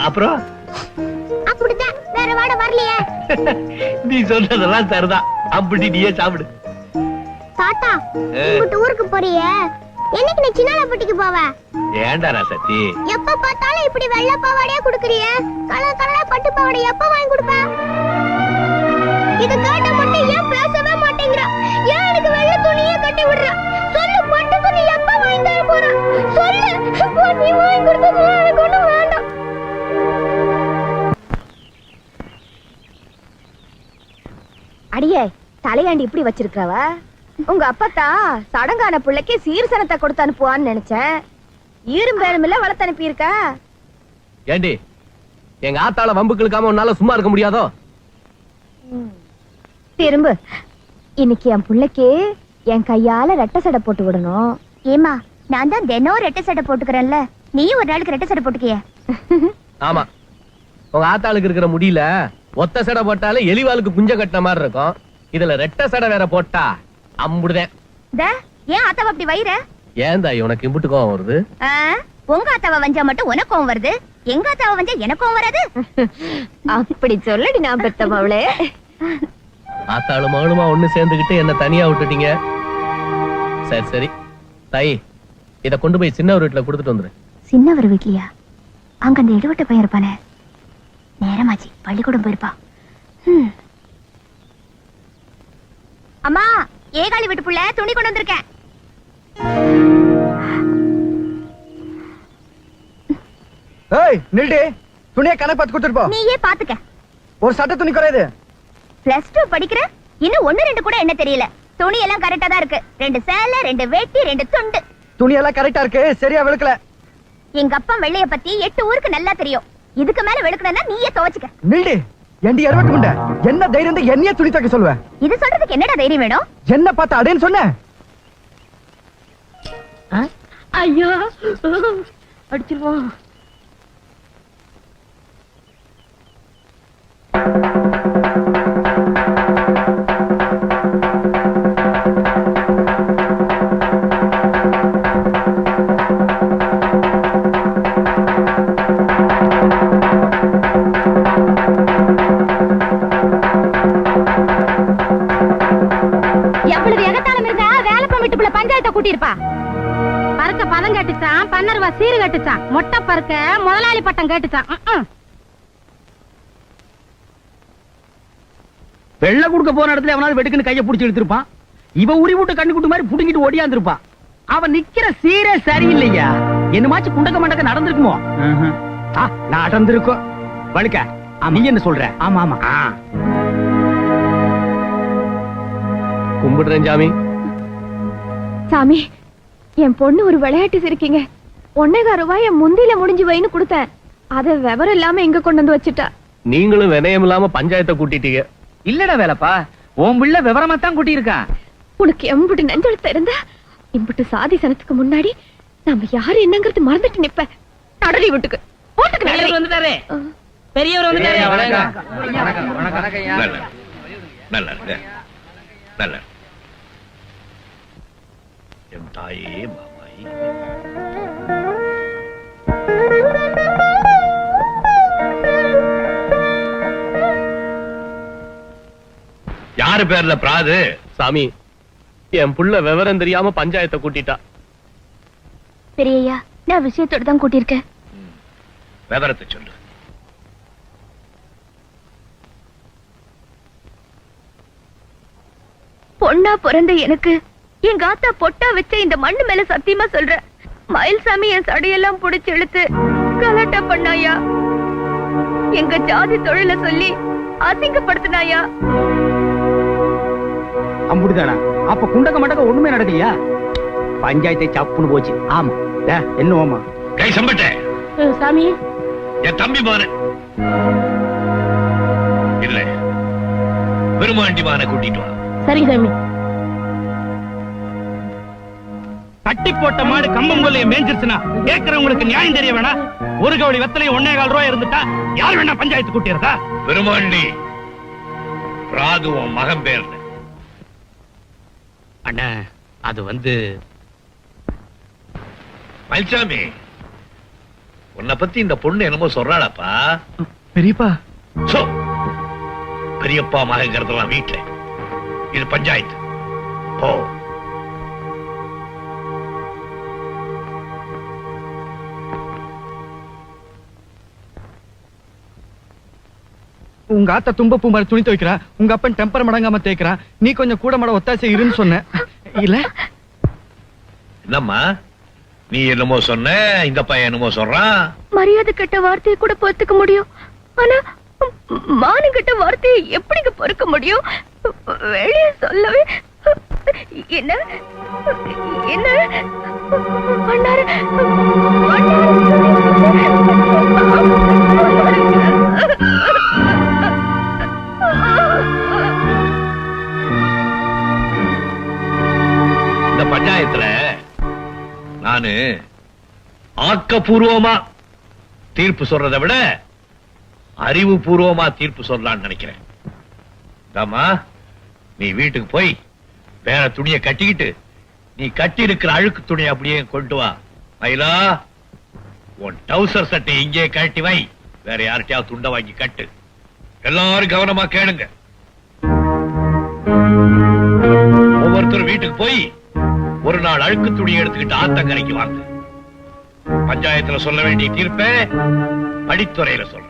அப்புறம் அப்படிதான், வேற வாட வரலையே. நீ சொல்றதெல்லாம் சரிதான், அப்படி நீயே சாப்பிடு. தாத்தா உங்க ஊருக்கு போறிய, என்னைக்கு நீ சின்னாலப்பட்டிக்கு போவ? ஏண்டா ராசத்தி எப்ப பார்த்தாலும் இப்படி வெள்ளை பாவாடையா குடுக்குறிய, கலர் கலரா பட்டு பாவாடை எப்ப வாங்கி கொடுப்ப? இது கேட்ட மட்டும் ஏன் பேசவே மாட்டேங்கிறா? ஏன் எனக்கு வெள்ளை துணியே கட்டி விடுற? சொல்லு, பட்டு துணி எப்ப வாங்கி தர போற? சொல்லு, நீ வாங்கி கொடுத்தது எனக்கு ஒண்ணும் வேண்டாம். அடியே தலையாண்டி இப்படி வச்சிருக்கவ, உங்க அப்பத்தா சடங்கான பிள்ளைக்கு சீர்சனத்தை கொடுத்து அனுப்புவான்னு நினைச்சேன். ஈரும் பேரும் இல்ல வளர்த்து அனுப்பி இருக்க. ஏண்டி எங்க ஆத்தால வம்புக்கு இழுக்காம உன்னால சும்மா இருக்க முடியாதோ? திரும்ப இன்னைக்கு என் பிள்ளைக்கு என் கையால ரெட்டை சடை போட்டு விடணும். ஏமா, நான் தான் தினம் ரெட்டை சடை போட்டுக்கிறேன்ல, நீயும் ஒரு நாளுக்கு ரெட்டை சடை போட்டுக்கிய. ஆமா, உங்க ஆத்தாளுக்கு இருக்கிற முடியல ஒத்த சடை போட்டாலே எலிவாளுக்கு குஞ்ச கட்டின மாதிரி இருக்கும். இதுல ரெட்டை சடை வேற போட்டா அம்புடுதேன். ஏன் ஆத்தாவ அப்படி வயிற? ஏன் தாய் உனக்கு இம்புட்டு கோவம் வருது? உங்க ஆத்தாவ வஞ்சா மட்டும் உனக்கும் வருது, எங்க ஆத்தாவ வஞ்சா எனக்கும் வராது. அப்படி சொல்லடி நான் பெத்தவளே. ஆத்தாளும் மகளுமா ஒண்ணு சேர்ந்துகிட்டு என்ன தனியா விட்டுட்டீங்க. சரி சரி தாய், இத கொண்டு போய் சின்னவர் வீட்டுல கொடுத்துட்டு வந்துரு. சின்னவர் வீட்லயா? அங்க அந்த எடுவட்ட பையன் இருப்பானே, நேரமாச்சு, பள்ளிக்கூடம் போயிருப்பா. அம்மா, ஏகாலி வீட்டு புள்ள துணி கொண்டு வந்திருக்கேன். ஏய் நில்டி, துணியை கணக்கு பார்த்து கொடுத்துட்டு போ. நீயே பாத்துக்க. ஒரு சட்டை துணி குறையுது. +2 படிக்கிற, இன்னும் 1-2 கூட என்ன தெரியல. துணி எல்லாம் கரெக்டா தான் இருக்கு. 2 சேலை, 2 வேட்டி, 2 துண்டு. துணி எல்லாம் கரெக்டா இருக்கு, சரியா வெளுக்கல. எங்க அப்பா வெள்ளைய பத்தி 8 ஊருக்கு நல்லா தெரியும். இதுக்கு மேல வெளுக்கணும்னா நீயே துவைச்சுக்க. நில்டி, எண்டி அறுவட்டு முண்ட, என்ன தைரியம் தான் என்னைய துணி துவைக்க சொல்லுவேன்? இது சொல்றதுக்கு என்னடா தைரியம் வேணும்? என்ன பார்த்து அடேன்னு சொன்ன? ஐயோ அடிச்சிருவோம். எவ்வளவு எகத்தாளம் இருந்தா வேலைப்ப வீட்டுக்குள்ள பஞ்சாயத்தை கூட்டியிருப்பா. பறக்க பதம் கேட்டுச்சான், பன்னருவா சீரு கேட்டுச்சான், மொட்டை பறக்க முதலாளி பட்டம் கேட்டுச்சான். வெள்ள குடுக்க போன இடத்துல எவனாவது வெட்டுக்குன்னு கையை புடிச்சு எடுத்திருப்பான். இவன் உரி விட்டு கண்ணு குட்டு மாதிரி புடுங்கிட்டு ஓடியாந்துருப்பான். அவன் நிக்கிற சீரே சரியில்லையா. என்னமாச்சு குண்டக்க மண்டக்க நடந்திருக்குமோ? நடந்திருக்கும். வழுக்க நீ என்ன சொல்ற? ஆமா ஆமா. கும்பிடுறேன் சாமி. சாமி, என் பொண்ணு ஒரு விளையாட்டு சிரிக்கீங்க. 1.25 ரூபாய் என் முந்தியில முடிஞ்சு வைன்னு கொடுத்தேன். அத விவரம் இல்லாம எங்க கொண்டு வந்து வச்சுட்டா. நீங்களும் வினயம் இல்லாம பஞ்சாயத்தை கூட்டிட்டீங்க. இல்லடா வேலைப்பா, உன் பிள்ளை விவரமா தான் கூட்டி இருக்கான். உனக்கு எம்புட்டு நெஞ்செழுத்த இருந்தா இம்புட்டு சாதி சனத்துக்கு முன்னாடி நாம யாரு என்னங்கிறது மறந்துட்டு நிப்ப. நடலி வீட்டுக்கு போட்டுக்கு பெரியவர் வந்துட்டாரே. பெரியவர் வந்துட்டாரே. நல்ல நல்ல என் தாயே மாமாயி. யாரு பேர்ல பிராது? சாமி, என் புள்ள விவரம் தெரியாம பஞ்சாயத்தை கூட்டிட்டா. பெரியய்யா, நான் விஷயத்தோட தான் கூட்டியிருக்கேன். விவரத்தை சொல்லு. பொண்ணா பிறந்த எனக்கு எங்க ஆத்தா பொட்டா வச்ச இந்த மண்ணு மேல சத்தியமா சொல்ற, மயில்சாமி என் சடையெல்லாம் புடிச்சு இழுத்து கலாட்டா பண்ணாயா. எங்க ஜாதி தொழில சொல்லி அசிங்கப்படுத்தினாயா. அம்புடுதானா? அப்ப குண்டக்க மண்டக்க ஒண்ணுமே நடக்கலையா? பஞ்சாயத்தை சப்புன்னு போச்சு. ஆமா. என்னவாமா? கை சம்பட்ட சாமி, என் தம்பி மானு இல்ல, பெருமாண்டி மான கூட்டிட்டு வா. சரிங்க சாமி. கட்டி போட்ட மாடு கம்பம் கொள்ளைய மேஞ்சிருச்சுனா கேட்கிறவங்களுக்கு நியாயம் தெரிய வேணா? ஒரு கவடி வெத்தலையும் 1.25 ரூபாய் இருந்துட்டா யார் வேணா பஞ்சாயத்து கூட்டியிருந்தா? பெருமாண்டி, பிராது உன் மகன் பேர். அண்ணா, அது வந்து மயில்சாமி, உன்னை பத்தி இந்த பொண்ணு என்னமோ சொல்றாளப்பா. பெரியப்பா, சோ, பெரியப்பா மகங்கிறதெல்லாம் வீட்டுல, இது பஞ்சாயத்து. போ. உங்க ஆத்தா தும்பப்பூ மாதிரி துணி துவைக்கிறா, உங்க அப்பன் டெம்பர் மடங்காம தேய்க்கிறா, நீ கொஞ்சம் கூட மட ஒத்தாசை இருன்னு சொன்ன இல்ல? என்னம்மா நீ என்னமோ சொன்ன, இந்த பையன் என்னமோ சொல்றான். மரியாதை கெட்ட வார்த்தையை கூட பொறுத்துக்க முடியும், ஆனா மானம் கெட்ட வார்த்தையை எப்படிங்க பொறுக்க முடியும்? வெளியே சொல்லவே என்ன என்ன பண்ணாரு? இந்த பஞ்சாயத்துல நானு ஆக்கப்பூர்வமா தீர்ப்பு சொல்றதை விட அறிவுபூர்வமா தீர்ப்பு சொல்லலாம்னு நினைக்கிறேன். தாமா, நீ வீட்டுக்கு போய் வேற துணியை கட்டிக்கிட்டு நீ கட்டி இருக்கிற அழுக்கு துணியை அப்படியே கொண்டு வா. மயிலா, உன் டவுசர் சட்டை இங்கே கட்டி வை, வேற யார்கிட்டயாவது துண்டை வாங்கி கட்டு. எல்லாரும் கவனமா கேளுங்க. ஒவ்வொருத்தரும் வீட்டுக்கு போய் ஒரு நாள் அழுக்கு துணியை எடுத்துக்கிட்டு ஆத்தங்கரைக்கு வாங்க. பஞ்சாயத்துல சொல்ல வேண்டிய தீர்ப்பை படித்துறையில சொல்றேன்.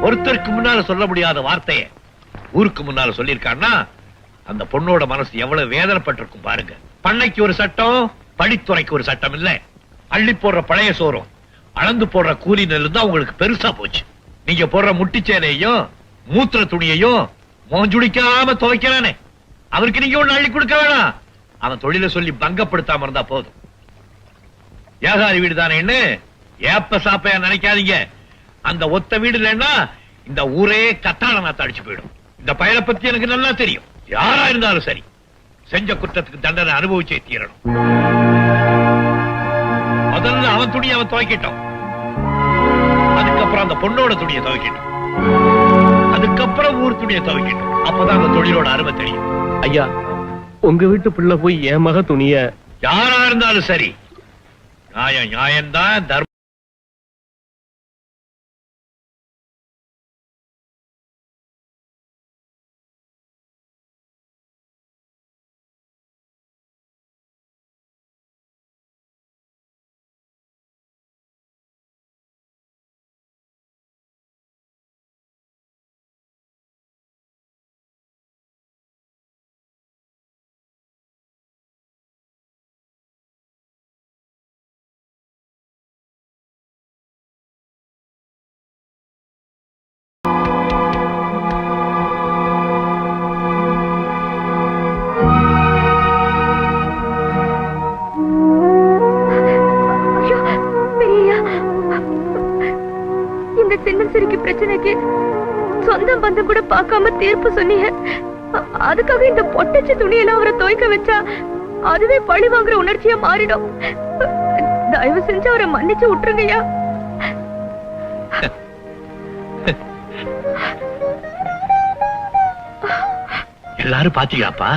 ஒருத்தருக்கு முன்னால சொல்ல முடியாத வார்த்தைய ஊருக்கு முன்னால சொல்லியிருக்கான்னா அந்த பொண்ணோட மனசு எவ்வளவு வேதனைப்பட்டிருக்கும் பாருங்க. பண்ணைக்கு ஒரு சட்டம், படித்துறைக்கு ஒரு சட்டம் இல்ல. அள்ளி போடுற பழைய சோறும் அளந்து போடுற கூலி நெல்லு தான் உங்களுக்கு பெருசா போச்சு. நீங்க போடுற முட்டிச்சேனையும் மூத்திர துணியையும் மோஞ்சுடிக்காம துவைக்கிறானே, அவருக்கு நீங்க ஒண்ணு அள்ளி கொடுக்க வேணாம். அவன் தொழில சொல்லி பங்கப்படுத்தாம இருந்தா போதும். ஏகாரி வீடு தானேன்னு ஏப்ப சாப்பையா நினைக்காதீங்க. அந்த ஒத்த வீடு இல்லைன்னா இந்த ஊரே கத்தாழ நாத்த அடிச்சு போயிடும். இந்த பயலை பத்தி எனக்கு நல்லா தெரியும். யாரா இருந்தாலும் சரி, செஞ்ச குற்றத்துக்கு தண்டனை அனுபவிச்சே தீரணும். முதல்ல அவன் துணியை அவன் துவைக்கட்டும், அதுக்கப்புறம் அந்த பொண்ணோட துணியை துவைக்கட்டும், அதுக்கப்புறம் ஊர் துணியை துவைக்கட்டும். அப்பதான் அந்த தொழிலோட அருமை தெரியும். ஐயா, உங்க வீட்டு பிள்ளை போய் என் மக துணிய யாரா இருந்தாலும் சரி, நியாயம் நியாயம்தான், தர்மம். ஐயோ, பெரியய்யா, இந்த சின்ன சிரிக்கு பிரச்சனைக்கு சொந்தம் பந்தம் கூட பார்க்காம தீர்ப்பு சொன்னீங்க. அதுக்காக இந்த பொட்டச்ச துணியெல்லாம் அவரை துவைக்க வச்சா அதுவே பழி வாங்குற உணர்ச்சியா மாறிடும். தயவு செஞ்சு அவரை மன்னிச்சு விட்டுருங்கய்யா. எல்லாரும் பாத்தீங்களாப்பா?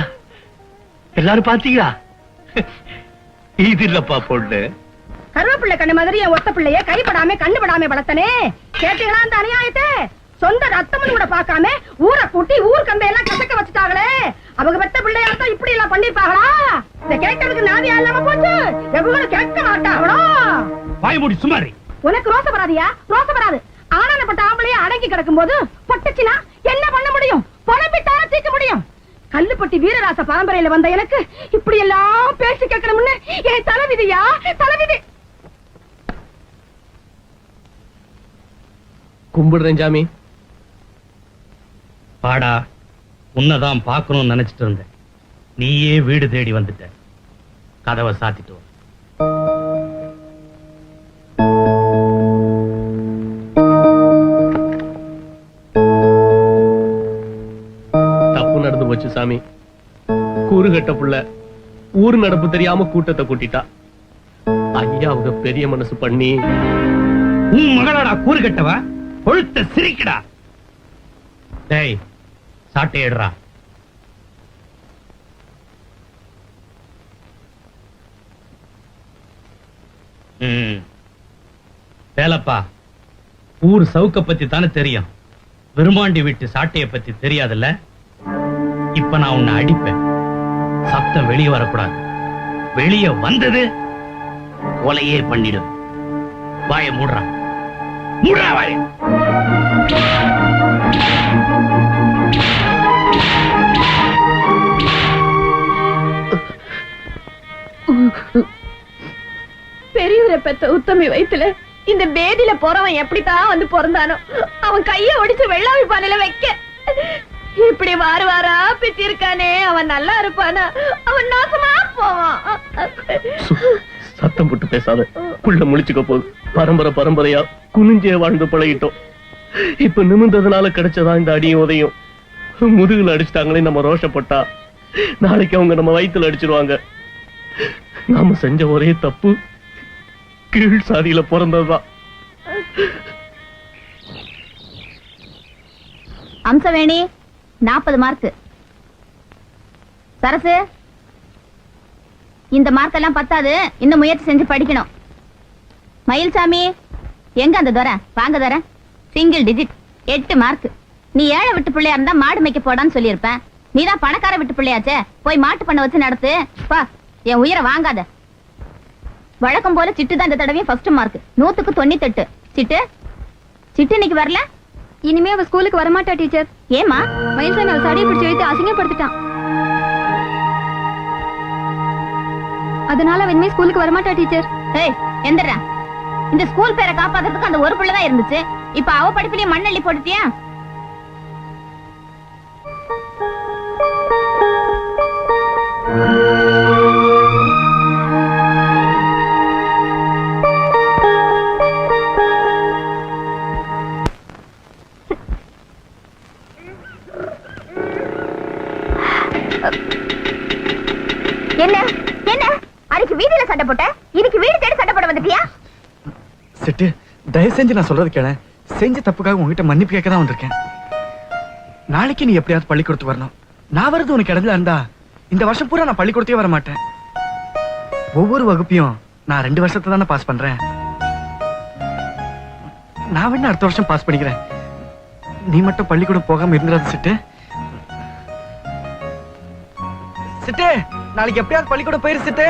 எல்லாரும் பாத்தீங்களா? இது இல்லப்பா பொண்ணு. கருவேப்பிள்ளை கண்ணு மாதிரி என் ஒத்த பிள்ளைய கைப்படாம கண்ணுபடாம வளர்த்தனே. கேட்டீங்களா அந்த அநியாயத்தை? சொந்த ரத்தம்னு கூட பார்க்காம ஊரை கூட்டி ஊர் கம்பையெல்லாம் கசக்க வச்சுட்டாங்களே. அவங்க பெத்த பிள்ளையா தான் இப்படி எல்லாம் பண்ணிருப்பாங்களா? இத கேட்கறதுக்கு நாதியா இல்லாம போச்சு. எவ்வளவு கேட்க மாட்டாங்களோ? வாய் மூடி சுமாரி. உனக்கு ரோச வராதியா? ரோச வராது. ஆனானப்பட்ட ஆம்பளையே அடங்கி கிடக்கும் போது பொட்டுச்சுனா என்ன பண்ண முடியும்? பொழப்பிட்டார தீக்க முடியும். கல்லுப்பட்டி வீரராச பரம்பரையில வந்த எனக்கு இப்படி எல்லாம் பேசி கேட்கணும்னு என் தலைவிதியா? தலைவிதி. கும்பிடுறேன் சாமி. பாடா, உன்னதான் பார்க்கணும்னு நினைச்சிட்டு இருந்தேன். நீயே வீடு தேடி வந்துட்ட. கதவை சாத்திட்டு வா. தப்பு நடந்து போச்சு சாமி. கூறு கட்ட புள்ள ஊர் நடப்பு தெரியாம கூட்டத்தை கூட்டிட்டா. ஐயா அவங்க பெரிய மனசு பண்ணி உன் மகளாடா கூறு கட்டவ, கொழுத்த சிரிக்கடா. டேய், சாட்டை எடுறா. வேலப்பா, ஊர் சவுக்க பத்தி தானே தெரியும், விருமாண்டி வீட்டு சாட்டைய பத்தி தெரியாதுல்ல? இப்ப நான் உன்னை அடிப்பேன். சத்தம் வெளியே வரக்கூடாது. வெளியே வந்தது கொலையே பண்ணிடும். வாய மூடுறா, மூடுறா வாய. பெரியவரை பெத்த உத்தமி வயித்துல இந்த பேதியில போறவன் எப்படித்தான் வந்து பிறந்தானோ? அவன் கைய ஒடிச்சு வெள்ளாவி பானையில வைக்க இப்படி வார வாரா பிச்சு இருக்கானே. அவன் நல்லா இருப்பானா? அவன் நாசமா போவான். சத்தம் போட்டு பேசாத, புள்ள முழிச்சுக்க போகுது. பரம்பரை பரம்பரையா குனிஞ்சே வாழ்ந்து பழகிட்டோம். இப்ப நிமிர்ந்ததுனால கிடைச்சதா இந்த அடியும் உதையும். முதுகுல அடிச்சிட்டாங்களே நம்ம ரோஷப்பட்டா நாளைக்கு அவங்க நம்ம வயித்துல அடிச்சிருவாங்க. நாம செஞ்ச ஒரே தப்பு கீழ் சாதியில பிறந்ததுதான். அம்சவேணி 40 மார்க். சரசு, இந்த மார்க் எல்லாம் பத்தாது, இன்னும் முயற்சி செஞ்சு படிக்கணும். மயில்சாமி, எங்க அந்த துரை? வாங்க துரை. Single digit 8 mark. நீ ஏழை விட்டு பிள்ளையா இருந்தா மாடு மேய்க்க போடான்னு சொல்லியிருப்பேன். நீதான் பணக்கார விட்டு பிள்ளையாச்சே, போய் மாட்டு பண்ண வச்சு நடத்து. பா, என் உயிரை வாங்காத. வழக்கம் போல சிட்டு தான் இந்த தடவையும் ஃபர்ஸ்ட் மார்க், 100க்கு 98. சிட்டு சிட்டு இன்னைக்கு வரல. இனிமே அவ ஸ்கூலுக்கு வரமாட்டா டீச்சர். ஏமா? மயில்சாமி அவ சடையை பிடிச்சு எழுத்து அசிங்கப்படுத்திட்டான். அதனால அவ இனிமே ஸ்கூலுக்கு வரமாட்டா டீச்சர். ஏய், எந்திரா. இந்த ஸ்கூல் பேரை காப்பாத்துறதுக்கு அந்த ஒரு பிள்ளைதான் இருந்துச்சு. இப்ப அவ படிப்புலயே மண்ணள்ளி போட்டுட்டியா? சண்டை போட்ட? இன்னைக்கு வீடு தேடி சண்டை போட வந்துட்டியா? சிட்டு தயவு செஞ்சு நான் சொல்றது கேள. செஞ்ச தப்புக்காக உங்ககிட்ட மன்னிப்பு கேட்க தான் வந்திருக்கேன். நாளைக்கு நீ எப்படியாவது பள்ளிக்கூடத்துக்கு வரணும். நான் வரது உனக்கு இடத்துல இருந்தா இந்த வருஷம் பூரா நான் பள்ளிக்கூடத்தையே வர மாட்டேன். ஒவ்வொரு வகுப்பையும் நான் 2 வருஷத்தை தானே பாஸ் பண்றேன். நான் வேணா அடுத்த வருஷம் பாஸ் பண்ணிக்கிறேன். நீ மட்டும் பள்ளிக்கூடம் போகாம இருந்துடாது சிட்டு. சிட்டு நாளைக்கு எப்படியாவது பள்ளிக்கூடம் போயிரு சிட்டு.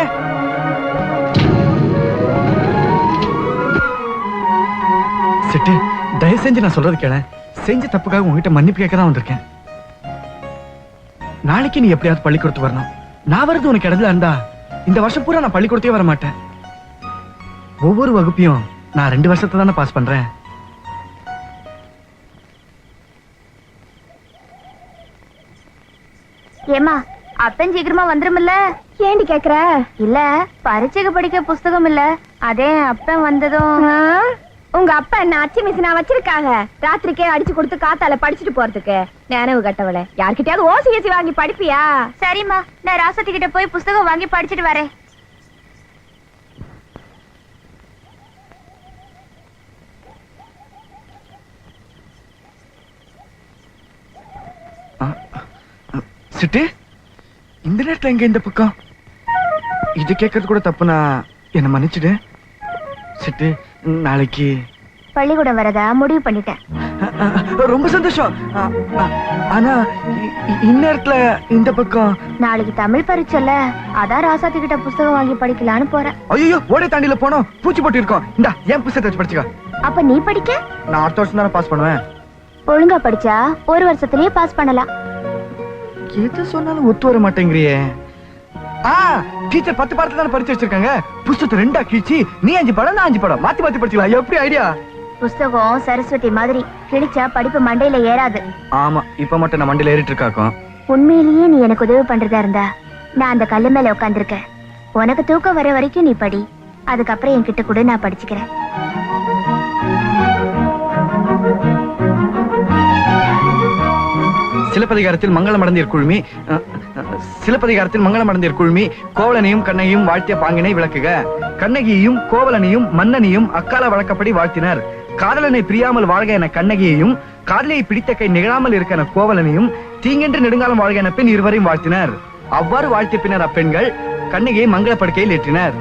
சிட்டு தயவு செஞ்சு நான் சொல்றது கேள. செஞ்ச தப்புக்காக உங்ககிட்ட மன்னிப்பு கேட்க தான் வந்திருக்கேன். நாளைக்கு நீ எப்படியாவது பள்ளிக்கூடத்துக்கு வரணும். நான் வரது உனக்கு இடத்துல இருந்தா இந்த வருஷம் பூரா நான் பள்ளிக்கூடத்தையே வர மாட்டேன். ஒவ்வொரு வகுப்பையும் நான் 2 வருஷத்தை தானே பாஸ் பண்றேன். ஏமா அப்பன் சீக்கிரமா வந்துருமில்ல? ஏண்டி கேக்குற? இல்ல பரீட்சைக்கு படிக்க புஸ்தகம் இல்ல, அதே அப்பன் வந்ததும். உங்க அப்பா என்ன அச்சு மிஷினா வச்சிருக்காங்க? ராத்திரிக்கே அடிச்சு கொடுத்து காத்தால படிச்சுட்டு போறதுக்கு. நினைவு கட்டவளே, யார்கிட்டயாவது ஓசி வாங்கி படிப்பியா? சரிம்மா, நான் ராசத்தி கிட்ட போய் புஸ்தகம் வாங்கி படிச்சுட்டு வரேன். சிட்டு இந்த நேரத்துல எங்க இந்த பக்கம்? இது கேட்கறது கூட தப்புனா என்ன மன்னிச்சுடு சிட்டு. நாளைக்கு பள்ளிக்கூடம் வரதா முடிவு பண்ணிட்டேன். ரொம்ப சந்தோஷம். ஆனா இந்நேரத்துல இந்த பக்கம் நாளைக்கு தமிழ் பரீட்சைல, அதான் ராசாத்தி கிட்ட புஸ்தகம் வாங்கி படிக்கலான்னு போறேன். ஐயோ ஓடை தாண்டில போனோம், பூச்சி போட்டு இருக்கோம். இந்தா என் புத்தகத்தை வச்சு படிச்சுக்க. அப்ப நீ படிக்க? நான் அடுத்த வருஷம் தானே பாஸ் பண்ணுவேன். ஒழுங்கா படிச்சா 1 வருஷத்துலயே பாஸ் பண்ணலாம். எது சொன்னாலும் ஒத்து வர மாட்டேங்கிறியே. டீச்சர் 10 பாடத்துல தானே படிச்சு வச்சிருக்காங்க. புத்தகத்தை 2ஆ கிழிச்சு நீ 5 படம் நான் 5 படம் மாத்தி மாத்தி படிச்சுக்கலாம். எப்படி ஐடியா? புஸ்தகம் சரஸ்வதி மாதிரி கிழிச்சா படிப்பு மண்டையில ஏறாது. ஆமா, இப்ப மட்டும் நான் மண்டையில ஏறிட்டு இருக்காக்கும். உண்மையிலேயே நீ எனக்கு உதவி பண்றதா இருந்தா நான் அந்த கல்லு மேல உட்காந்துருக்கேன். உனக்கு தூக்கம் வர வரைக்கும் நீ படி, அதுக்கப்புறம் என்கிட்ட கூட நான் படிச்சுக்கிறேன். சிலப்பதிகாரத்தில் மங்களமடந்தீர் குழுமி கோவலனையும் கண்ணகியும் வாழ்த்திய பாங்கினை விளக்குக. கண்ணகியையும் கோவலனையும் மன்னனையும் அக்கால வழக்கப்படி வாழ்த்தினர். காதலனை பிரியாமல் வாழ்க என கண்ணகியையும், காதலியை பிடித்த கை நிகழாமல் இருக்க என கோவலனையும், தீங்கென்று நெடுங்காலம் வாழ்க என பெண் இருவரையும் வாழ்த்தினர். அவ்வாறு வாழ்த்திய பின்னர் அப்பெண்கள் கண்ணகியை மங்கள படுக்கையில் ஏற்றினர்.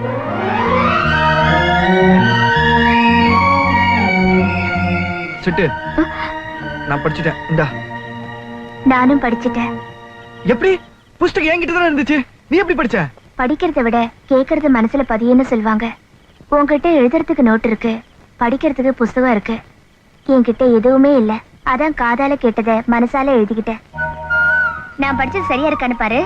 சிட்டு நான் படிச்சுட்டேன். இந்தா. நானும் படிச்சுட்டேன். எப்படி? புஸ்தகம் என்கிட்ட தான் இருந்துச்சு, நீ எப்படி படிச்ச? படிக்கிறத விட கேட்கறது மனசுல பதியுன்னு சொல்லுவாங்க. உன்கிட்ட எழுதுறதுக்கு நோட் இருக்கு, படிக்கிறதுக்கு புஸ்தகம் இருக்கு. என்கிட்ட எதுவுமே இல்ல, அதான் காதால கேட்டத மனசால எழுதிக்கிட்டேன். நான் படிச்சது சரியா இருக்கான்னு பாரு.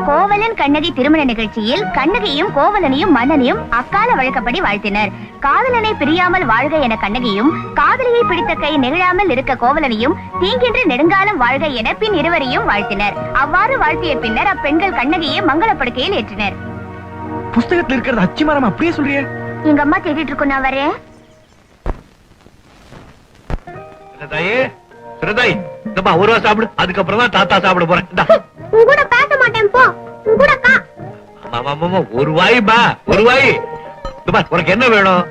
கோவலன் கண்ணகி திருமண நிகழ்ச்சியில் கண்ணகியும் கோவலனையும் மன்னனையும் அக்கால வழக்கப்படி வாழ்த்தினர். காதலனை பிரியாமல் வாழ்க என கண்ணகியும், காதலியை பிடித்த கை நெகிழாமல் இருக்க கோவலனையும், தீங்கின்றி நெடுங்காலம் வாழ்க என பின் இருவரையும் வாழ்த்தினர். அவ்வாறு வாழ்த்திய பின்னர் அப்பெண்கள் கண்ணகியை மங்களப்படுக்கையில் ஏற்றினர். புஸ்தகத்தில் இருக்கிறது அச்சிமரம் அப்படியே சொல்றியே? எங்க அம்மா தேடிட்டு இருக்கோம், நான் வரேன். ஒரு வாரம் சாப்பிடு, அதுக்கப்புறம் தான் தாத்தா சாப்பிட போறேன். கூட பேச மாட்டேன் போ. ஒரு வாய்ப்பா, ஒரு வாய். உனக்கு என்ன வேணும்?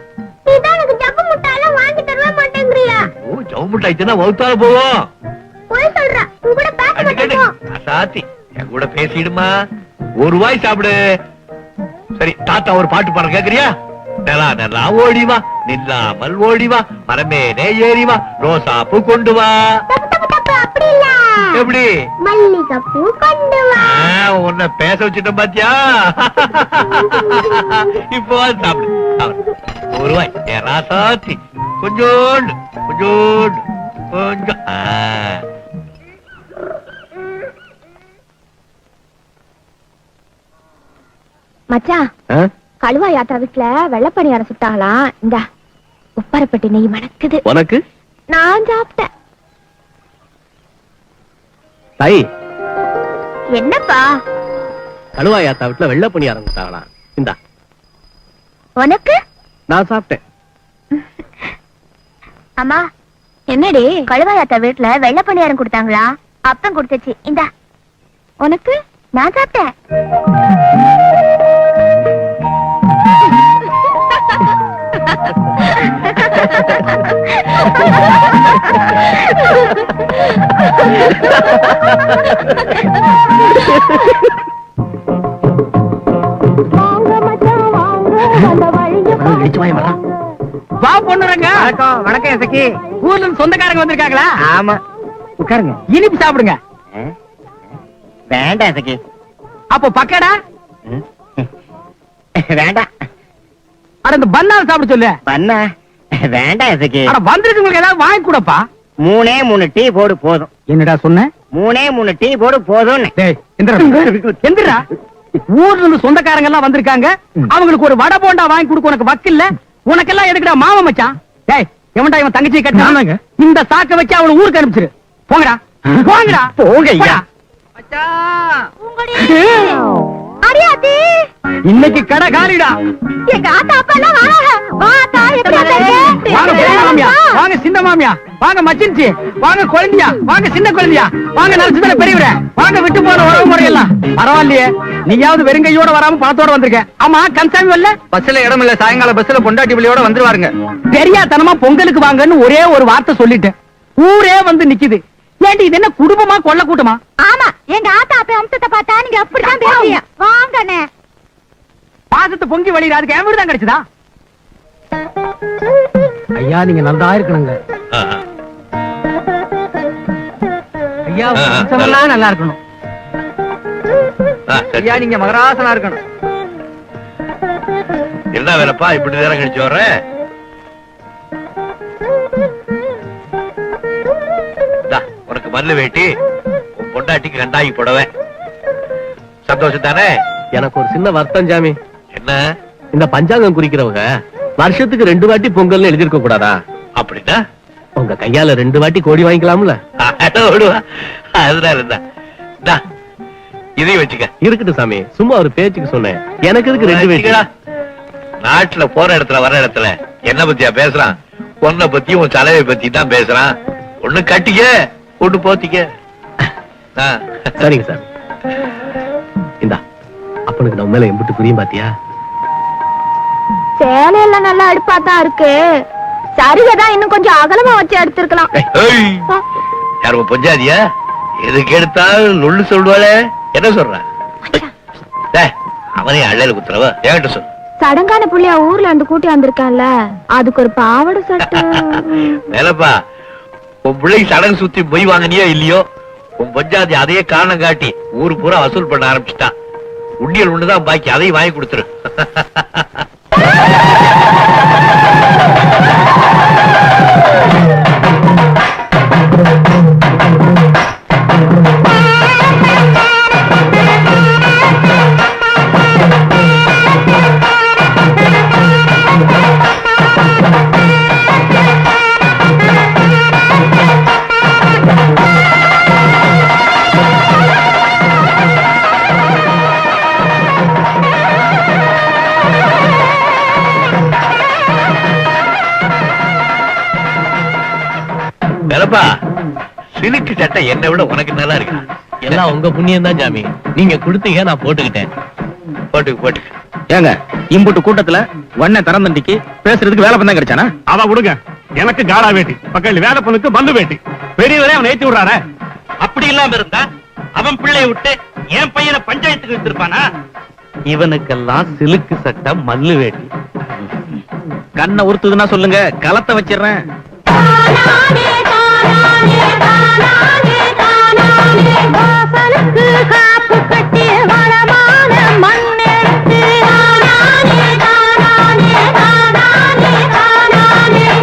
எனக்கு ஜப்பு முட்டாயெல்லாம் வாங்கி தரவே மாட்டேங்கறியா? ஓ, ஜவு முட்டாய்னா வவுத்தால போவோம். போய் சொல்ற, கூட பேச மாட்டேன். சாத்தி என் கூட பேசிடுமா. ஒரு வாய் சாப்பிடு. சரி, தாத்தா ஒரு பாட்டு பாட கேக்குறியா? நெலா நெலா ஓடிவா, நில்லாமல் ஓடிவா, மரமேனே ஏறிவா, ரோசா பூ கொண்டு வா. அப்படி இல்ல. எப்படி? மல்லிகை பூ கொண்டு வா. உன்னை பேச வச்சுட்டேன் பாத்தியா? இப்போ சாப்பிடு. ஒரு வாய் ஏறா சாத்தி, கொஞ்சோண்டு கொஞ்சோண்டு கொஞ்சம். மச்சான், கழுவா யாத்தா வீட்டுல வெள்ளப்பணியாரம் சுட்டாங்களாம். இந்த உப்பரப்பட்டி நெய் மணக்குது. உனக்கு? நான் சாப்பிட்டேன். தாய், என்னப்பா? கழுவாயாத்தா வீட்டுல வெள்ள பண்ணி ஆரம்பிச்சாங்களா? இந்தா. உனக்கு? நான் சாப்பிட்டேன். அம்மா, என்னடி? கழுவாயாத்தா வீட்டுல வெள்ள பணியாரம் கொடுத்தாங்களா? அப்பம் கொடுத்துச்சு, இந்தா. உனக்கு? நான் சாப்பிட்டேன். வா பொண்ணுறங்க. வணக்கம் இசக்கி. ஊர்ல இருந்து சொந்தக்காரங்க வந்திருக்காங்களா? ஆமா, உட்காருங்க. இனிப்பு சாப்பிடுங்க. வேண்டாம் இசக்கி. அப்போ பக்கடா வேண்டாம். அட இந்த பன்னால சாப்பிட சொல்லு. பண்ண வேண்டாம் இசக்கி. அட வந்திருக்கவங்களுக்கு ஏதாவது வாங்கி கூடப்பா. 3 டீ போடு போதும். என்னடா சொன்ன? 3 டீ போடு போதும். டேய் எந்திரா. ஊர்ல இருந்து சொந்தக்காரங்க எல்லாம் வந்திருக்காங்க. அவங்களுக்கு ஒரு வடை போண்டா வாங்கி கொடுக்க உனக்கு வக்கில்ல. உனக்கெல்லாம் எதுக்குடா மாமா மச்சான்? டேய் எவன்டா இவன் தங்கச்சி கட்டினாங்க? இந்த சாக்க வச்சு அவளை ஊருக்கு அனுப்பிச்சிரு. போங்கடா போங்கடா போங்க ஐயா. அடியாத்தி இன்னைக்கு கடை காலிடா. எங்க ஆத்தா அப்பா எல்லாம் வராங்க. வா ஆத்தா எப்படி இருக்க? வாங்க பெரிய மாமியா, வாங்க சின்ன மாமியா, வாங்க மச்சின்ச்சி, வாங்க குழந்தையா, வாங்க சின்ன குழந்தையா, வாங்க நலசுதல பெரியவரே, வாங்க விட்டு போற உறவு முறையெல்லாம். பரவாயில்லையே, நீயாவது வெறுங்கையோட வராம பணத்தோட வந்திருக்க. ஆமா கன்சாமி வரல? பஸ்ல இடம் இல்ல, சாயங்கால பஸ்ல பொண்டாட்டி பிள்ளையோட வந்துருவாருங்க. தெரியாதனமா பொங்கலுக்கு வாங்கன்னு ஒரே ஒரு வார்த்தை சொல்லிட்டேன். ஊரே வந்து நிக்குது. ஏண்டி இது என்ன குடும்பமா கொள்ள கூட்டமா? ஆமா, எங்க ஆத்தா அப்பா அம்சத்தை பார்த்தா நீங்க அப்படிதான் பேசுவீங்க. வாங்கண்ணே. பாசத்தை பொங்கி வழியில அதுக்கு என் வீடு தான் கிடைச்சதா? ஐயா நீங்க நல்லா இருக்கணுங்க. ஐயா வம்சமெல்லாம் நல்லா இருக்கணும். ஐயா நீங்க மகராசனா இருக்கணும். என்ன வேலைப்பா இப்படி நேரம் கழிச்சு வர்ற? உனக்கு மல்லு வேட்டி, உன் பொண்டாட்டிக்கு கண்டாகி போடவே. சந்தோஷம் தானே? எனக்கு ஒரு சின்ன வருத்தம் சாமி. என்ன? இந்த பஞ்சாங்கம் குறிக்கிறவங்க வருஷத்துக்கு 2 வாட்டி பொங்கல்னு எழுதிருக்க கூடாதா? அப்படின்னா உங்க கையால 2 வாட்டி கோடி வாங்கிக்கலாம்ல? அதனால இருந்தா இதையும் வச்சுக்க. இருக்கட்டும் சாமி, சும்மா ஒரு பேச்சுக்கு சொன்னேன். எனக்கு இதுக்கு 2 வேட்டி. நாட்டுல போற இடத்துல வர இடத்துல என்ன பத்தியா பேசுறான்? பொண்ணை பத்தி உன் தலைவை பத்தி தான் பேசுறான். ஒண்ணு கட்டிக்க, ஒண்ணு போத்திக்க. சரிங்க சார். இந்தா அப்பனுக்கு நம்ம மேல எம்பிட்டு புரியும் பாத்தியா? சேலையெல்லாம் நல்லா அடுப்பாதான் இருக்கு. சரிகதான் இன்னும் கொஞ்சம் அகலமா வச்சு எடுத்திருக்கலாம். யாரும் பொஞ்சாதியா? எதுக்கு எடுத்தாலும் நுள்ளு சொல்லுவாளே. என்ன சொல்ற? அவனே அள்ளையில குத்துறவ என்கிட்ட சொல். சடங்கான புள்ளியா ஊர்ல இருந்து கூட்டி வந்திருக்கான்ல, அதுக்கு ஒரு பாவாடை சட்டை. வேலைப்பா, உன் பிள்ளைக்கு சடங்கு சுத்தி போய் வாங்கினியோ இல்லையோ, உன் பொஞ்சாதி அதையே காரணம் காட்டி ஊரு பூரா வசூல் பண்ண ஆரம்பிச்சுட்டான். உண்டியல் ஒண்ணுதான் பாக்கி, அதையும் வாங்கி கொடுத்துரு. வேலைப்பா, சிலுக்கு சட்டை என்னை விட உனக்கு நல்லா இருக்கு. எல்லாம் உங்க புண்ணியம் தான் சாமி. நீங்க கொடுத்தீங்க, நான் போட்டுக்கிட்டேன். போட்டு ஏங்க இம்புட்டு கூட்டத்துல வண்ண தரந்தண்டிக்கு பேசுறதுக்கு வேலை பண்ண கிடைச்சானா? அவ விடுங்க, எனக்கு காடா வேட்டி, பக்கத்துல வேலை பொண்ணுக்கு பந்து வேட்டி. பெரியவரே அவன் ஏத்தி விடுறாரு. அப்படி இல்லாம இருந்தா அவன் பிள்ளைய விட்டு என் பையனை பஞ்சாயத்துக்கு எடுத்திருப்பானா? இவனுக்கெல்லாம் சிலுக்கு சட்டை, மல்லு வேட்டி. கண்ணை உறுத்துதுன்னா சொல்லுங்க, களத்தை வச்சிடுறேன். காப்பு கட்டி வளமான மண்ணெடுத்து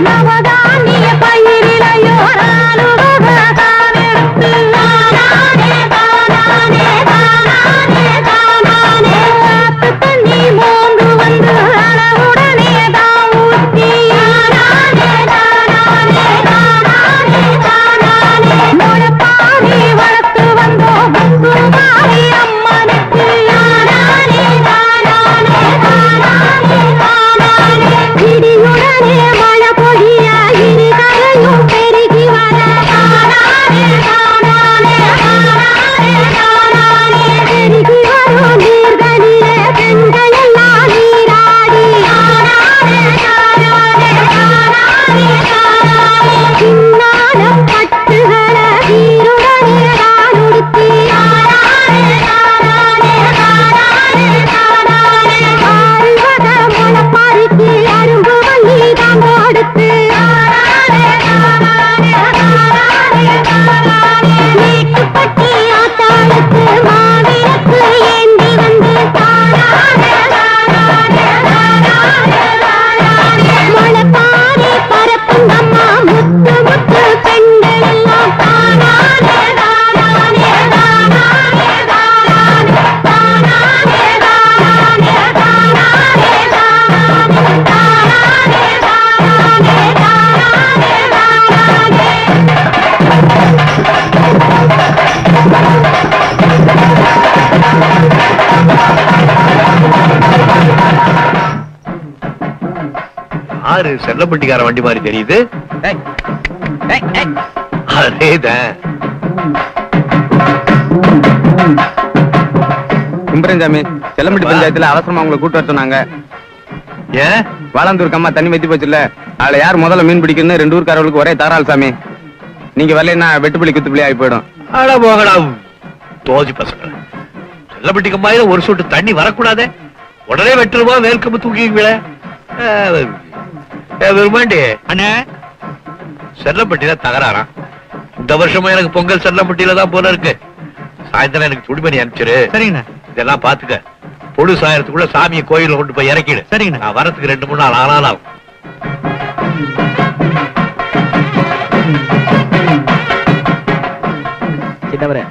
நவதானிய பயிரிலையோ தண்ணி மோந்து வந்து அளவுடனே தான் ஊற்றி யாரு செல்லப்பட்டிக்கார வண்டி மாதிரி தெரியுது? அதேதான். கும்பரஞ்சாமி, செல்லம்பட்டி பஞ்சாயத்துல அவசரமா உங்களை கூட்டு வர சொன்னாங்க. ஏன்? வாழந்தூர் அம்மா தண்ணி வத்தி போச்சுல்ல, அதுல யார் முதல்ல மீன் பிடிக்கணும்னு 2 ஊர்க்காரர்களுக்கு ஒரே தாராள் சாமி. நீங்க வரலைன்னா வெட்டுப்புலி குத்துப்புலி ஆகி போயிடும். அட போகடா தோஜி பசங்க. செல்லப்பட்டிக்கு மாதிரி ஒரு சொட்டு தண்ணி வரக்கூடாதே. உடனே வெட்டுருவா வேல்கம்பு தூக்கிக்குவீங்களே. விரும்பாண்டி அண்ணே, செல்லப்பட்டியில தகராறாம். இந்த வருஷமா எனக்கு பொங்கல் செல்லப்பட்டியில தான் போல இருக்கு. சாயந்தரம் எனக்கு துணிமணி அனுப்பிச்சிரு. சரிங்கண்ணே. இதெல்லாம் பாத்துக்க. பொழு சாயறதுக்குள்ள சாமியை கோயில கொண்டு போய் இறக்கிடு. சரிங்கண்ணே. நான் வரத்துக்கு 2-3 நாள் ஆனாலும் சின்னவரே,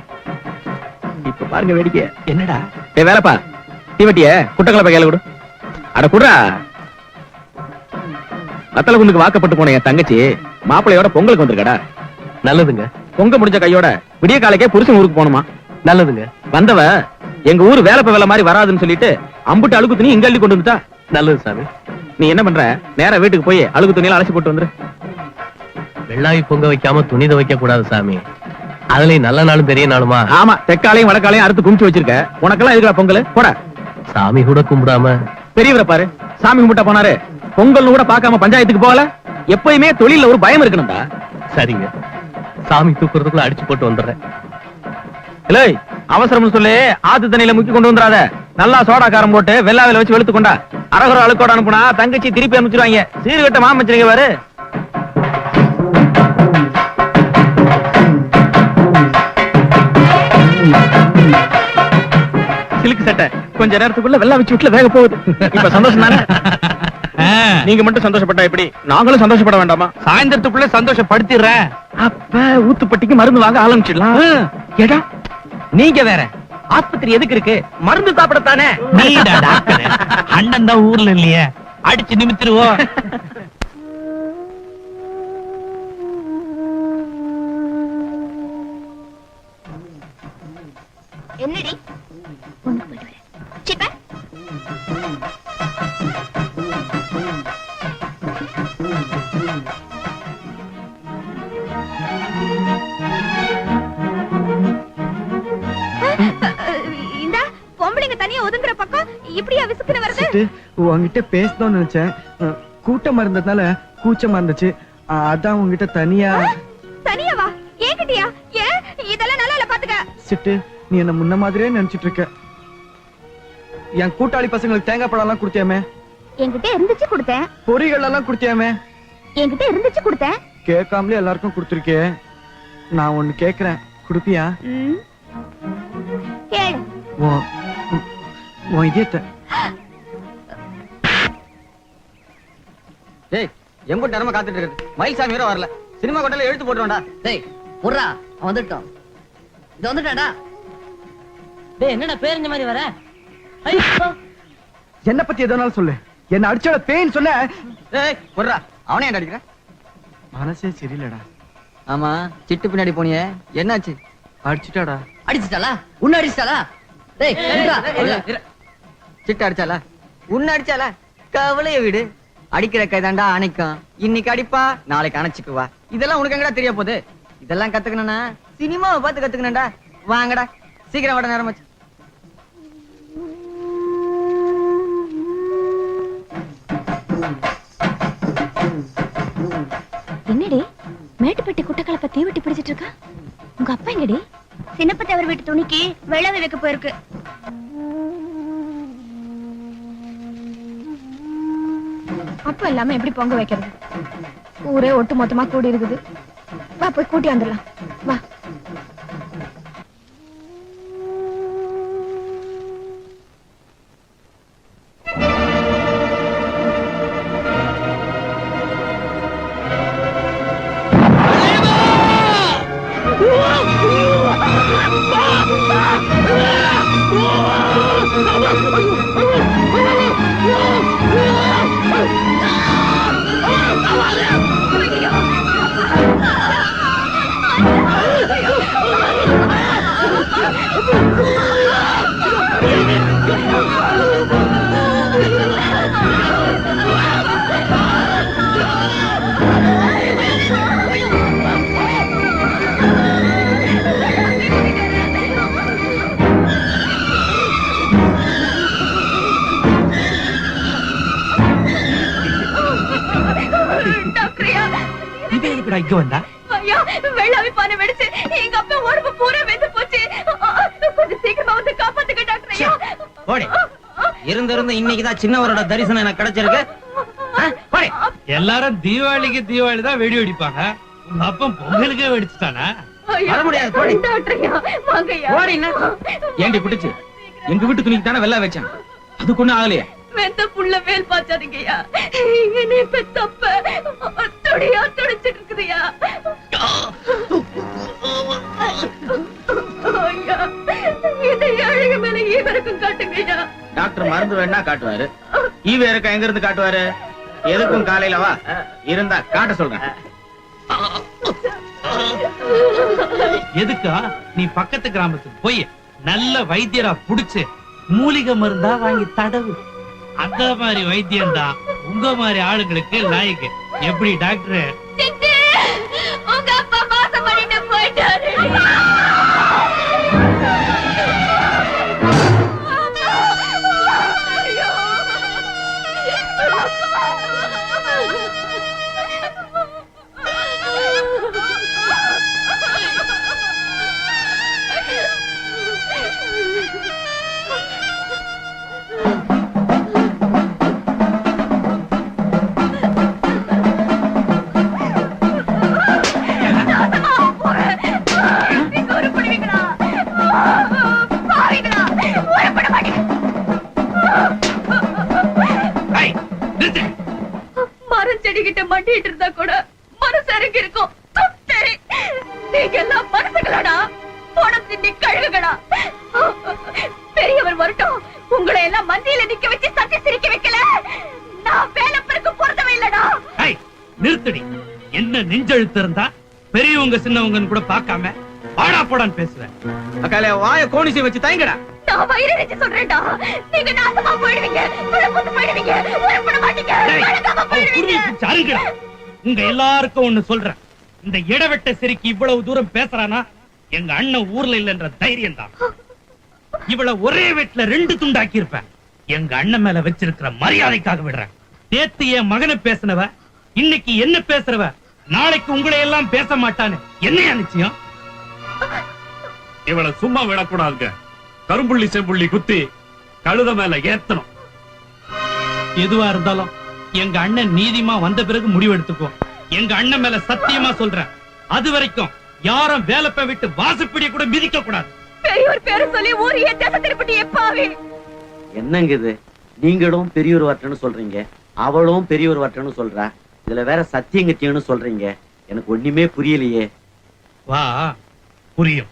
இப்ப பாருங்க வேடிக்கை. என்னடா? வேலைப்பா, தீவட்டிய குட்டக்கலப்ப கையில கொடு. அட குடுறா. வத்தல குண்டுக்கு வாக்கப்பட்டு போன என் தங்கச்சி மாப்பிள்ளையோட பொங்கலுக்கு வந்திருக்கடா. நல்லதுங்க, பொங்க முடிஞ்ச கையோட விடிய காலைக்கே புருஷன் ஊருக்கு போகணுமா. நல்லதுங்க. வந்தவ எங்க ஊர் வேலைப்ப வேலை மாதிரி வராதுன்னு சொல்லிட்டு அம்புட்டு அழுக்கு துணி இங்க அள்ளி கொண்டு வந்துட்டா. நல்லது சாமி. நீ என்ன பண்ற, நேரா வீட்டுக்கு போய் அழுக்கு துணியில அலசி போட்டு வந்துரு. வெள்ளாவி பொங்க வைக்காம துணி துவைக்க கூடாது சாமி. அதுலயும் நல்ல நாளும் பெரிய நாளுமா? ஆமா, தெக்காலையும் வடக்காலையும் அறுத்து குமிச்சு வச்சிருக்க. உனக்கெல்லாம் எதுக்குடா பொங்கல்? போட. சாமி கூட கும்பிடாம பெரியவரை பாரு, சாமி கும்பிட்டா போனாரு. பொங்கல் கூட பார்க்காம பஞ்சாயத்துக்கு போகல. எப்பயுமே தொழில ஒரு பயம் இருக்கணும்டா. சரிங்க, சாமி தூக்குறதுக்குள்ள அடிச்சு போட்டு வந்துடுறேன். இல்லை, அவசரம் சொல்லி ஆத்து தண்ணியில முக்கி கொண்டு வந்துடாத. நல்லா சோடா காரம் போட்டு வெள்ளாவில வச்சு வெளுத்து கொண்டா. அரகுற அழுக்கோட அனுப்புனா தங்கச்சி திருப்பி அனுப்பிச்சிருவாங்க. சீர்கட்ட மாமச்சிருங்க பாரு. சிலுக்கு சட்டை கொஞ்ச நேரத்துக்குள்ள வெள்ளா வச்சு வீட்டுல வேக போகுது. இப்ப சந்தோஷம் தானே? நீங்க மட்டும் சந்தோஷப்பட்டா எப்படி? நாங்களும் சந்தோஷப்பட வேண்டாமா? சாயந்தரத்துக்குள்ள சந்தோஷப்படுத்திடுறேன். அப்ப ஊத்துப்பட்டிக்கு மருந்து வாங்க ஆரம்பிச்சிடலாம். ஏடா, நீங்க வேற ஆஸ்பத்திரி எதுக்கு இருக்கு? மருந்து சாப்பிடத்தானே. நீடா டாக்டர், அண்ணன் தான் ஊர்ல இல்லையே, அடிச்சு நிமித்திருவோம். என்னடி ஒண்ணு போயிட்டு வரேன். சிப்ப இந்த பொம்பளைங்க தனியா ஒதுங்குற பக்கம் இப்படியா விசுக்குன வருது? உங்ககிட்ட பேசணும்னு நினைச்சேன். கூட்டமா இருந்ததுனால கூச்சமா இருந்துச்சு. அதான் உங்ககிட்ட தனியா. தனியாவா? ஏகிட்டியா? ஏன் இதெல்லாம் நல்லா இல்ல பாத்துக்க. சிட்டு, நீ என்ன முன்ன மாதிரியே நினைச்சிட்டு இருக்க. என் கூட்டாளி பசங்களுக்கு தேங்காய் பழம் எல்லாம் கொடுத்தியாமே. என்கிட்ட இருந்துச்சு கொடுத்தேன். பொரிகள் எல்லாம் கொடுத்தியாமே. என்கிட்ட இருந்துச்சு கொடுத்தேன். கேட்காமலே எல்லாருக்கும் கொடுத்துருக்கே. நான் ஒண்ணு கேக்குறேன், கொடுப்பியா? கேளு. உன் இதயத்தை. டேய், எம்பு நேரமா காத்துட்டு இருக்கு. மயில்சாமி வேற வரல. சினிமா கொட்டையில எழுத்து போட்டுருவான்டா. டேய் புர்ரா, அவன் வந்துட்டான். இது வந்துட்டான்டா. டேய், என்னடா பேரஞ்ச மாதிரி வர? என்ன பத்தி எதனாலும் சொல்லு. என்ன அடிச்சோட பேன் சொன்ன. டேய் புர்ரா, அவனே ஏன் அடிக்கிற? மனசே சரியில்லடா. ஆமா, சிட்டு பின்னாடி போனியே, என்னாச்சு? அடிச்சுட்டாடா. அடிச்சிட்டாளா? உன்ன அடிச்சிட்டாளா? டேய் புர்ரா, சிட்டு அடிச்சாளா? உன்ன அடிச்சாளா? கவலைய விடு. அடிக்கிற கைதாண்டா அணைக்கும். இன்னைக்கு அடிப்பா, நாளைக்கு அணைச்சுக்குவா. இதெல்லாம் உனக்கு எங்கடா தெரிய போகுது? இதெல்லாம் கத்துக்கணும்னா சினிமாவை பார்த்து கத்துக்கணும்டா. வாங்கடா, சீக்கிரம் வட நேரம். என்னடி மேட்டுப்பட்டி குட்டக்கலப்ப தீவட்டி பிடிச்சிட்டு இருக்கா? உங்க அப்பா எங்கடி? சின்னப்பத்தவர் வீட்டு துணிக்கு வெள்ளவை வைக்க போயிருக்கு. அப்பா இல்லாம எப்படி பொங்க வைக்கிறது? ஊரே ஒட்டு மொத்தமா கூடி இருக்குது. வா போய் கூட்டி வந்துடலாம். வா. எதுக்குடா இங்க வந்தா? ஐயா வெள்ளாவி பானை வெடிச்சு எங்க அப்பா உடம்பு பூரா வெந்து போச்சு. கொஞ்சம் சீக்கிரமா வந்து காப்பாத்துங்க டாக்டர் ஐயா. போடி. இருந்திருந்து இன்னைக்குதான் சின்னவரோட தரிசனம் எனக்கு கிடைச்சிருக்கு. போடி. எல்லாரும் தீபாவளிக்கு தீபாவளி தான் வெடி வெடிப்பாங்க. உங்க அப்பன் பொங்கலுக்கே வெடிச்சுட்டானா? வர முடியாது. போடி. டாக்டர் ஐயா வாங்கய்யா. போடின்னா ஏண்டி பிடிச்சு எங்க வீட்டு துணிக்கு தானே வெள்ளை வச்சேன். அதுக்கு ஒண்ணும் ஆகலையே. வெந்த புள்ள வேல் பாச்சாதீங்கய்யா. என்னை பெத்தப்ப தொடியா தொடிச்சிட்டு இருக்குதுயா. ஐயா இதை அழகு மேல ஈவருக்கும் காட்டுங்கய்யா. டாக்டர் மருந்து வேணா காட்டுவாரு. ஈவே இருக்க எங்க இருந்து காட்டுவாரு? எதுக்கும் காலையில வா. இருந்தா காட்ட சொல்றேன். எதுக்கா நீ பக்கத்து கிராமத்துக்கு போய் நல்ல வைத்தியரா புடிச்சு மூலிகை மருந்தா வாங்கி தடவு. அந்த மாதிரி வைத்தியம் தான் உங்க மாதிரி ஆளுங்களுக்கு லாய்க்கு. எப்படி டாக்டர்? சித்தி, உங்க அப்பா மாசம் பண்ணிட்டு போயிட்டாரு. ஐயோ. நீங்க உருப்படுவீங்களா? பாவீங்களா? உருப்பட மாட்டீங்க. மரம் செடி கிட்ட மாட்டிட்டு இருந்தா கூட மனசு இறங்கி இருக்கும். சரி, நீங்க எல்லாம் மனசுகளடா, போடம் தின்னி கழுகுகளா. பெரியவர் வரட்டும், உங்களை எல்லாம் மந்தியில நிக்க வச்சு சத்தி சிரிக்க வைக்கல. நான் வேலை பிறகு பொறுத்தவே இல்லடா. நிறுத்தடி. என்ன நெஞ்செழுத்து இருந்தா பெரியவங்க சின்னவங்கன்னு கூட பார்க்காம பாடா போடான்னு பேசுவேன். அக்கால வாய கோணிசி வச்சு தயங்கடா. நான் வயிறறிச்சு சொல்றேன்டா. நீங்க நாசமா போயிடுவீங்க, புறப்பட்டு போயிடுவீங்க, உருப்பட மாட்டீங்க, வழக்காம போயிடுவீங்க. அருங்கடா. உங்க எல்லாருக்கும் ஒண்ணு சொல்றேன். இந்த இடவெட்ட சிரிக்கு இவ்வளவு தூரம் பேசுறானா எங்க அண்ணன் ஊர்ல இல்லன்ற தைரியம் தான். இவ்வளவு ஒரே வீட்டுல 2 துண்டாக்கி இருப்பேன். எங்க அண்ணன் மேல வச்சிருக்கிற மரியாதைக்காக விடுறேன். நேத்து என் மகனை பேசினவ இன்னைக்கு என்ன பேசுறவ நாளைக்கு உங்களை எல்லாம் பேச மாட்டான்னு என்னையா நிச்சயம்? இவளை சும்மா விடக்கூடாதுங்க. கரும்புள்ளி செம்புள்ளி குத்தி கழுத மேல ஏத்தணும். எதுவா இருந்தாலும் எங்க அண்ணன் நீதிமா வந்த பிறகு முடிவெடுத்துக்கோ. எங்க அண்ணன் மேல சத்தியமா சொல்றேன். அது வரைக்கும் யாரும் வேலைப்ப விட்டு வாசப்படிய கூட மிதிக்க கூடாது. பெரியவர் பேரை சொல்லி ஊரையே தேச திருப்பி எப்பாவே. என்னங்க இது? நீங்களும் பெரியவர் வரட்டன்னு சொல்றீங்க, அவளும் பெரியவர் வரட்டன்னு சொல்றா. இதுல வேற சத்தியங்கத்தியன்னு சொல்றீங்க. எனக்கு ஒண்ணுமே புரியலையே. வா புரியும்.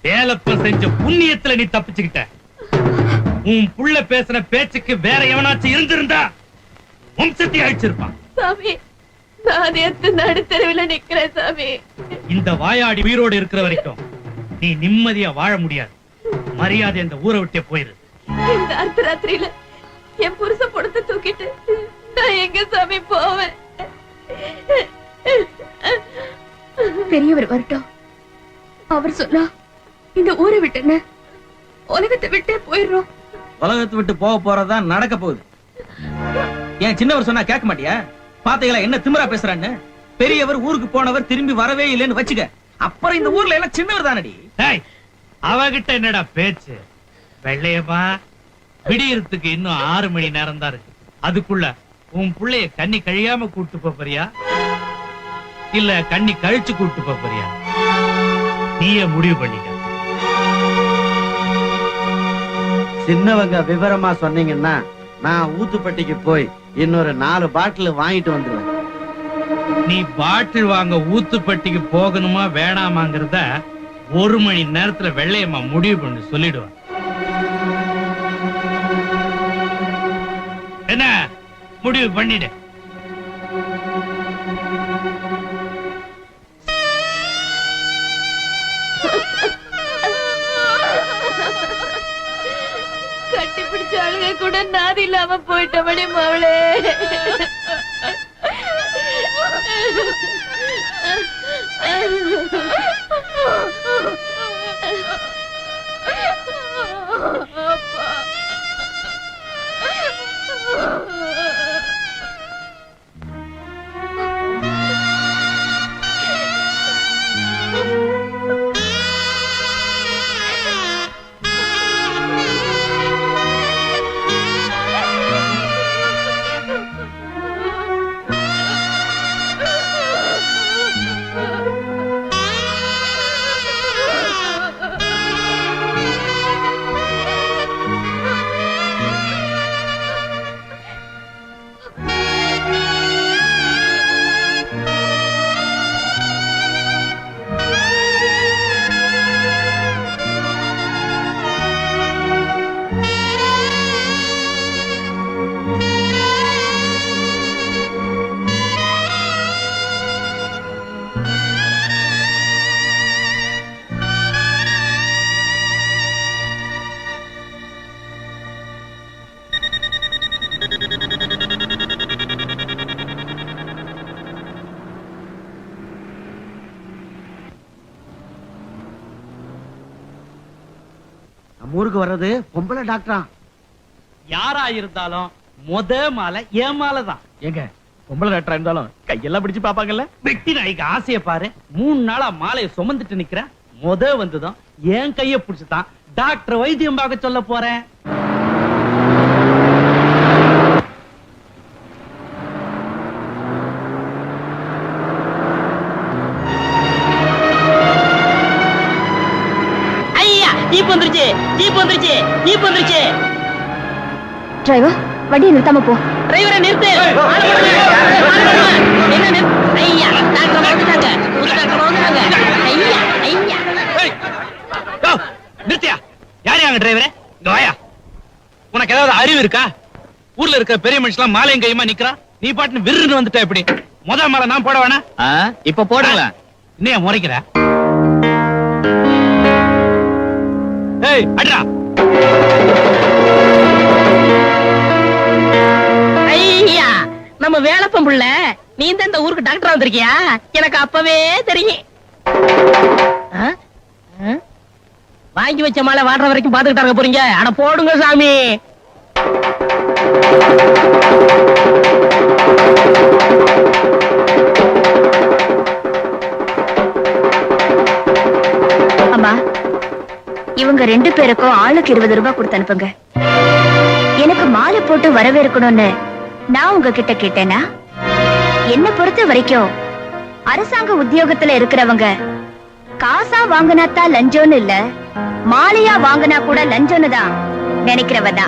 வேலைப்ப செஞ்ச புண்ணியத்துல நீ தப்பிச்சுக்கிட்ட. உன் புள்ள பேசின பேச்சுக்கு வேற எவனாச்சும் இருந்திருந்தா வம்சத்தை அழிச்சிருப்பான். சாமி, நான் நேத்து நடுத்தருவில் நிக்கிறேன் சாமி. இந்த வாயாடி உயிரோடு இருக்கிற வரைக்கும் நீ நிம்மதியா வாழ முடியாது. மரியாதை அந்த ஊரை விட்டே போயிரு. இந்த அர்த்தராத்திரியில என் புருஷ படத்தை தூக்கிட்டு நான் எங்க சாமி போவேன்? பெரியவர் வரட்டும். அவர் சொன்னா இந்த ஊரை விட்டு உலகத்தை விட்டே போயிடுறோம். உலகத்தை விட்டு போக போறதுதான் நடக்க போகுது. ஏன் சின்னவர் சொன்னா கேட்க மாட்டியா? பாத்தீங்களா என்ன திமிரா பேசுறான்னு? பெரியவர் ஊருக்கு போனவர் திரும்பி வரவே இல்லைன்னு வச்சுக்க. அப்புறம் இந்த ஊர்ல எல்லாம் சின்னவர் தானடி. அவகிட்ட என்னடா பேச்சு? வெள்ளையப்பா, விடியறதுக்கு இன்னும் 6 மணி நேரம் தான் இருக்கு. அதுக்குள்ள உன் புள்ளைய கண்ணி கழியாம கூட்டு போறியா இல்ல கண்ணி கழிச்சு கூட்டு போறியா? நீயே முடிவு பண்ணிக்க. சின்னவங்க விவரமா சொன்னீங்கன்னா நான் ஊத்துப்பட்டிக்கு போய் இன்னொரு 4 பாட்டில் வாங்கிட்டு வந்துருவேன். நீ பாட்டில் வாங்க ஊத்துப்பட்டிக்கு போகணுமா வேணாமாங்கிறத 1 மணி நேரத்துல வெள்ளையம்மா முடிவு பண்ணி சொல்லிடுவான். என்ன முடிவு பண்ணிடு. கட்டி பிடிச்ச அழுக கூட நாதி இல்லாம போயிட்டபடி மவளே. நம்ம ஊருக்கு வர்றது பொம்பளை டாக்டரா? யாரா இருந்தாலும் மாலை ஏன் மாலை தான். ஏங்க பொம்பளை டாக்டரா இருந்தாலும் கையெல்லாம் பிடிச்சு பாப்பாங்கல்ல? வெட்டி நாய்க்கு ஆசைய பாரு. 3 நாளா மாலையை சுமந்துட்டு நிக்கிறேன். வந்துதான் என் கைய பிடிச்சுதான் டாக்டர் வைத்தியம் பார்க்க சொல்ல போறேன். டிரைவர் வண்டியை நிறுத்தாம போ. டிரைவரை நிறுத்து. நிறுத்தியா? யாரு அங்க டிரைவரே? இங்க வாயா. உனக்கு ஏதாவது அறிவு இருக்கா? ஊர்ல இருக்க பெரிய மனுஷன் மாலையும் கையுமா நிக்கிறான். நீ பாட்டுன்னு விருன்னு வந்துட்ட எப்படி? மாலை நான் போட வேணா? இப்ப போடுங்களா? இன்னும் முறைக்கிற? ஏய் அட்ரா. ஐயா நம்ம வேலப்பம் புள்ள, நீ தான் இந்த ஊருக்கு டாக்டரா வந்திருக்கியா? எனக்கு அப்பவே தெரியும். வாங்கி வச்ச மாலை வாடுற வரைக்கும் பாத்துக்கிட்டாங்க போறீங்க. அட போடுங்க சாமி. அம்மா, இவங்க 2 பேருக்கும் ஆளுக்கு 20 ரூபாய் கொடுத்து அனுப்புங்க. எனக்கு மாலை போட்டு வரவேற்கணும்னு நான் உங்ககிட்ட கேட்டேனா? என்ன பொறுத்த வரைக்கும் அரசாங்க உத்தியோகத்துல இருக்கிறவங்க காசா வாங்கினாத்தான் லஞ்சம்னு இல்ல, மாலையா வாங்கினா கூட லஞ்சம்னு தான் நினைக்கிறவனா.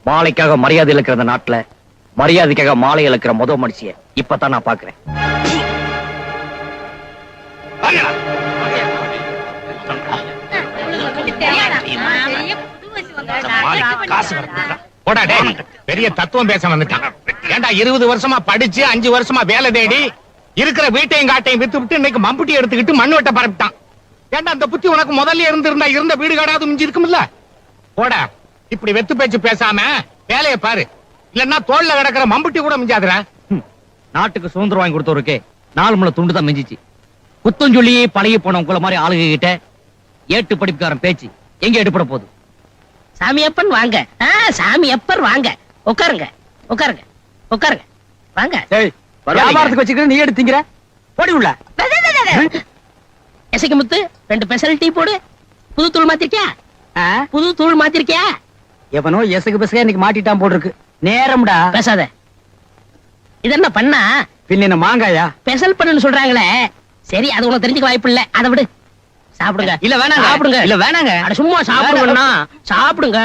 மாலைக்காக மரியாதை இழக்கிற இந்த நாட்டுல மரியாதைக்காக மாலை இழக்கிற முதல் மனுஷிய இப்பதான் நான் பாக்குறேன். பெரிய தத்துவம் பேச வந்துட்டான். ஏண்டா 20 வருஷமா படிச்சு 5 வருஷமா வேலை தேடி இருக்கிற வீட்டையும் காட்டையும் வித்து விட்டு இன்னைக்கு மம்புட்டி எடுத்துக்கிட்டு மண் வெட்ட பரப்பிட்டான். ஏண்டா அந்த புத்தி உனக்கு முதல்ல இருந்திருந்தா இருந்த வீடு காடாது மிஞ்சி இருக்கும்ல? போட, இப்படி வெத்து பேச்சு பேசாம வேலையை பாரு. இல்லன்னா தோல்ல கிடக்கிற மம்புட்டி கூட மிஞ்சாதுரா. நாட்டுக்கு சுதந்திரம் வாங்கி கொடுத்தவருக்கு 4 முளை துண்டு தான் மிஞ்சிச்சு. குத்தம் சொல்லி பழகி போன உங்களை மாதிரி ஆளுங்க கிட்ட ஏட்டு படிப்புக்காரன் பேச்சு எங்க எடுப்பட போகுது? சாமியப்பன் வாங்க. சாமியப்பர் வாங்க. உட்காருங்க உட்காருங்க உட்காருங்க வாங்க. வியாபாரத்துக்கு வச்சுக்கிட்டு நீ எடுத்தீங்க போடி உள்ள. எசைக்கு முத்து 2 ஸ்பெஷல் டீ போடு. புது தூள் மாத்திருக்கியா? புது தூள் மாத்திருக்கியா? எவனோ எசகு பெசக இன்னைக்கு மாட்டிட்டான் போல் இருக்கு. நேரம்டா. பேசாத. இது என்ன பண்ணா? பின்ன என்ன மாங்காயா? ஸ்பெஷல் பண்ணுன்னு சொல்றாங்களே. சரி, அது உனக்கு தெரிஞ்சுக்க வாய்ப்பு இல்ல. அதை விடு. சாப்பிடுங்க. இல்ல வேணாங்க. சாப்பிடுங்க. இல்ல வேணாங்க. அட சும்மா சாப்பிடுங்கண்ணா. சாப்பிடுங்க.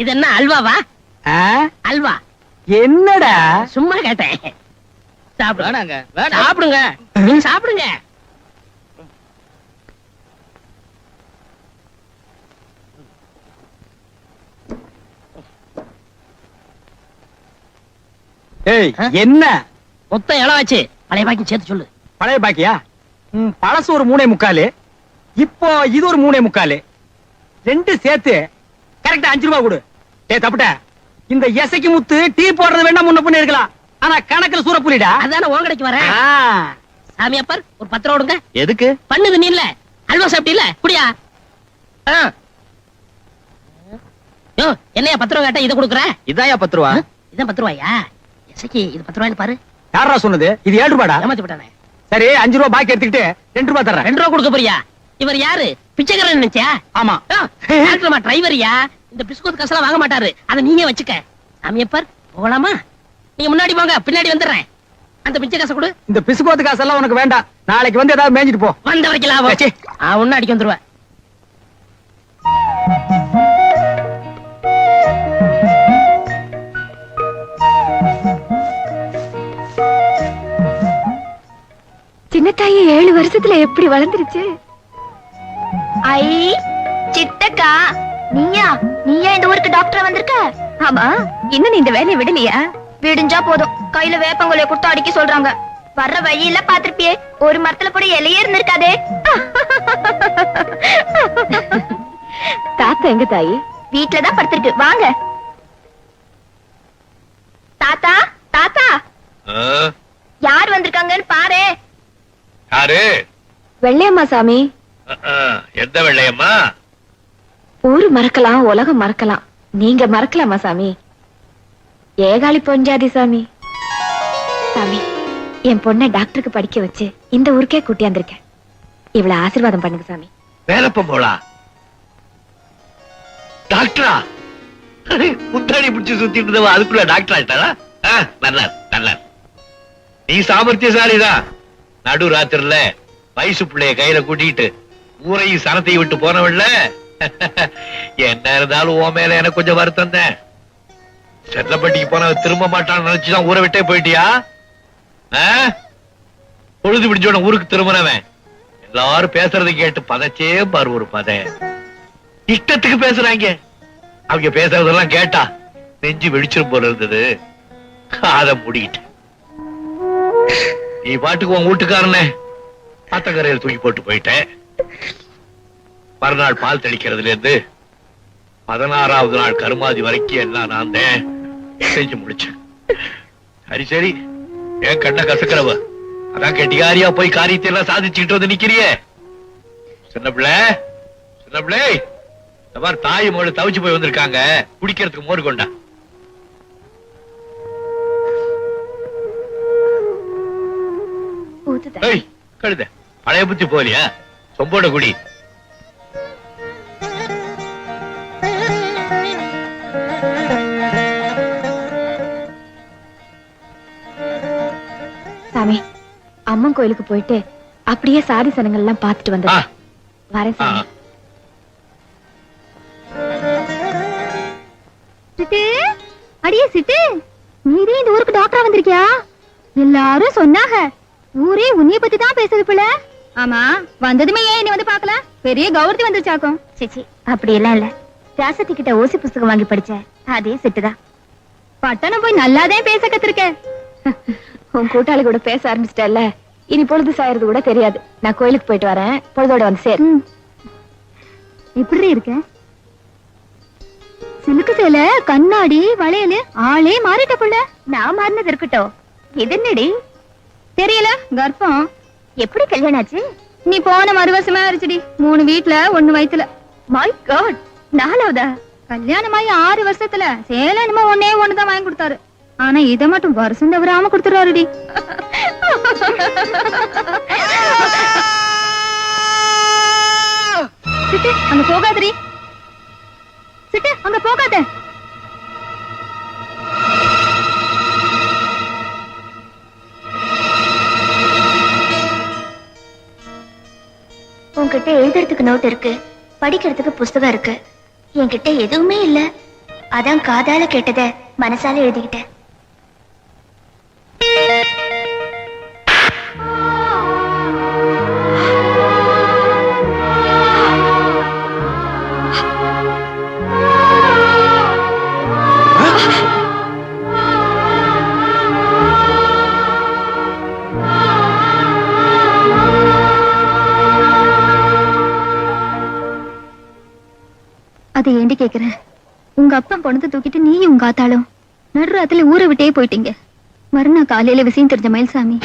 இது என்ன அல்வாவா? அல்வா. என்னடா? சும்மா கேட்டேன். சாப்பிடுங்க. சாப்பிடுங்க. சாப்பிடுங்க. ஏய் என்ன மொத்தம் எவ்வளவு ஆச்சு? பழைய பாக்கி சேர்த்து சொல்லு. பழைய பாக்கியா? பழசு ஒரு 3.25, இப்போ இது ஒரு 3.25, 2 சேர்த்து கரெக்டா 5 ரூபாய் கொடு. ஏ தப்புட்ட, இந்த எசைக்கு முத்து டீ போடுறது வேண்டாம், முன்ன பண்ணி இருக்கலாம். ஆனா கணக்குல சூறப்புலிடா. அதான உன் கடைக்கு வரேன். சாமியப்பர் ஒரு 10 ரூபா கொடுங்க. எதுக்கு? பண்ணுது நீ இல்ல அல்வா சாப்பிட்டீல்ல குடியா. யோ என்னையா 10 ரூபா கேட்டா இதை கொடுக்குற? இதாயா 10 ரூபா? இதான் 10 ரூபாயா? எசக்கி இது 10 ரூபான்னு பாரு. யாரா சொன்னது? இது 7 ரூபாடா. ஏமாத்தி விட்டானே. சரி 5 ரூபா பாக்கி எடுத்துக்கிட்டு 2 ரூபா தர்றேன். 2 ரூபா கொடுக்க போறியா? இவர் யாரு? பிச்சைக்காரன் நினைச்சியா? ஆமா. டிரைவரியா? இந்த பிஸ்கோத் காசெல்லாம் வாங்க மாட்டாரு. அதை நீங்க வச்சுக்க. சாமியப்பர் போகலாமா? நீங்க முன்னாடி போங்க, பின்னாடி வந்துடுறேன். அந்த பிச்சை காசை கொடு. இந்த பிஸ்கோத்து காசெல்லாம் உனக்கு வேண்டாம். நாளைக்கு வந்து ஏதாவது மேய்ஞ்சிட்டு போ. வந்த வரைக்கும் லாபம். ஒன்னு அடிக்க வந்துருவேன். சின்ன தாயி 7 வருஷத்துல எப்படி வளர்ந்துருச்சு. ஐ சித்தக்கா, நீயா இந்த ஊருக்கு டாக்டர் வந்திருக்க? ஆமா, இன்னும் நீ இந்த வேலையை விடலையா? விடிஞ்சா போதும், கையில வேப்பங்கொலைய கொடுத்து அடிக்க சொல்றாங்க. வர்ற வழியில பாத்திருப்பியே, ஒரு மரத்துல கூட இலையே இருந்திருக்காதே. தாத்தா எங்க தாயி? வீட்டுலதான் படுத்திருக்கு, வாங்க. தாத்தா தாத்தா, யார் வந்திருக்காங்கன்னு பாரு. யாரு? வெள்ளையம்மா சாமி. எந்த வெள்ளையம்மா? ஊரு மறக்கலாம், உலகம் மறக்கலாம், நீங்க மறக்கலாமா சாமி? ஏகாலி பொஞ்சாதி சாமி. சாமி, என் பொண்ணை டாக்டருக்கு படிக்க வச்சு இந்த ஊருக்கே கூட்டியாந்திருக்கேன். இவ்வளவு ஆசீர்வாதம் பண்ணுங்க சாமி. வேலப்பம் போலா டாக்டரா? முத்தாடி பிடிச்சு சுத்திட்டு இருந்தவ அதுக்குள்ள டாக்டர் ஆயிட்டாரா? நல்லா நல்லா. நீ சாமர்த்தியசாலிதான். நடு ராத்திரில வயசு பிள்ளைய கையில கூட்டிட்டு ஊரையும் சனத்தையும் விட்டு போனவள்ல. என்ன இருந்தாலும் உன் மேல எனக்கு கொஞ்சம் வருத்தம் தான். செல்லப்பட்டிக்கு போன திரும்ப மாட்டான்னு நினைச்சுதான் ஊரை விட்டே போயிட்டியா? பொழுது பிடிச்சோட ஊருக்கு திரும்பினவன் எல்லாரும் பேசுறதை கேட்டு பதச்சே பாரு. ஒரு பத இஷ்டத்துக்கு பேசுறாங்க. அவங்க பேசுறதெல்லாம் கேட்டா நெஞ்சு வெடிச்சிரும் போல இருந்தது. காதை மூடிட்டு நீ பாட்டுக்கு உன் வீட்டுக்காரனே ஆத்தங்கரையில் தூக்கி போட்டு போயிட்டேன். மறுநாள் பால் தெளிக்கிறதுல இருந்து 16வது நாள் கருமாதி வரைக்கும் எல்லாம் நான் தான் செஞ்சு முடிச்சேன். சரி சரி, ஏன் கண்ண கசக்கிறவ? அதான் கெட்டிகாரியா போய் காரியத்தை எல்லாம் சாதிச்சுக்கிட்டு வந்து நிக்கிறியே. சின்ன பிள்ளை இந்த மாதிரி தாய் மோள தவிச்சு போய் வந்திருக்காங்க, குடிக்கிறதுக்கு மோர் கொண்டா. கழுத பழைய புத்தி போலியா? சொம்போட குடி. சாமி, அம்மன் கோயிலுக்கு போயிட்டு அப்படியே சாதி சனங்கள் எல்லாம் பாத்துட்டு வந்து வரேன் சாமி. சிட்டு, அடியே சிட்டு, நீரே இந்த ஊருக்கு டாக்டரா வந்திருக்கியா? எல்லாரும் சொன்னாங்க, ஊரே உன்னைய பத்தி தான் பேசுது பிள்ளை. ஆமா, வந்ததுமே ஏன் நீ வந்து பாக்கல? பெரிய கௌரவம் வந்துருச்சாக்கும். சிச்சி, அப்படி எல்லாம் இல்ல. ராசத்தி கிட்ட ஓசி புஸ்தகம் வாங்கி படிச்ச அதே சிட்டுதான். பட்டணம் போய் நல்லாதே பேச கத்திருக்க. உன் கூட்டாளி கூட பேச ஆரம்பிச்சிட்டல, இனி பொழுது சாயறது கூட தெரியாது. நான் கோயிலுக்கு போயிட்டு வரேன், பொழுதோட வந்து சேர். எப்படி இருக்க? சிலுக்கு சேலை, கண்ணாடி, வளையல், ஆளே மாறிட்ட புள்ள. நான் மாறினது இருக்கட்டும், இது என்னடி தெரியல? கர்ப்பம். எப்படி கல்யாணம் ஆச்சு? நீ போன மறுவசமா இருச்சுடி. 3 வீட்டுல 1 வயித்துல. My God, 4வதா? கல்யாணமாயி 6 வருஷத்துல சேலை என்னமோ ஒண்ணே தான் வாங்கி கொடுத்தாரு. ஆனா இத மட்டும் வருஷம் தவறாம கொடுத்துறாருடி. சிட்டு, அங்க போகாதடி. சிட்டு, அங்க போகாத. உன்கிட்ட எழுதுறதுக்கு நோட் இருக்கு, படிக்கிறதுக்கு புஸ்தகம் இருக்கு. என்கிட்ட எதுவுமே இல்ல. அதான் காதால கேட்டத மனசால எழுதிக்கிட்டேன். அதை ஏண்டி கேக்குறேன்? உங்க அப்பா பொண்ணு தூக்கிட்டு நீ உங்க ஆத்தாலும் நடுராத்துல ஊரை விட்டே போயிட்டீங்க. மறுநாள் காலையில விஷயம் தெரிஞ்ச மயில்சாமி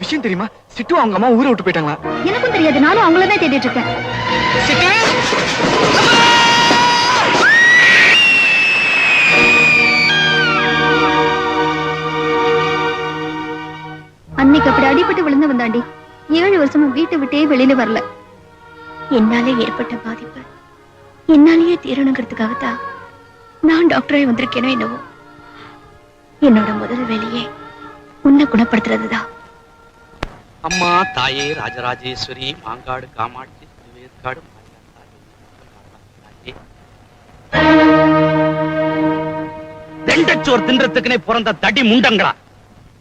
விஷயம் தெரியுமா? சிட்டு அவங்க அம்மா ஊரை விட்டு போயிட்டாங்களா? எனக்கும் தெரியாது, நானும் அவங்களதான் தேடிட்டு இருக்கேன். அன்னைக்கு அப்படி அடிபட்டு விழுந்து வந்தாண்டி 7 வருஷமா வீட்டை விட்டே வெளியில வரல. என்னாலே ஏற்பட்ட பாதிப்பு என்னாலேயே தீரணுங்கிறதுக்காகத்தான் நான் டாக்டரே வந்திருக்கேனோ என்னவோ. என்னோட முதல் வேலையே உன்னை குணப்படுத்துறதுதான். அம்மா தாயே ராஜராஜேஸ்வரி மாங்காடு காமாட்சி திருவேற்காடு தண்டச்சோர் தின்றதுக்குனே பிறந்த தடி முண்டங்களா,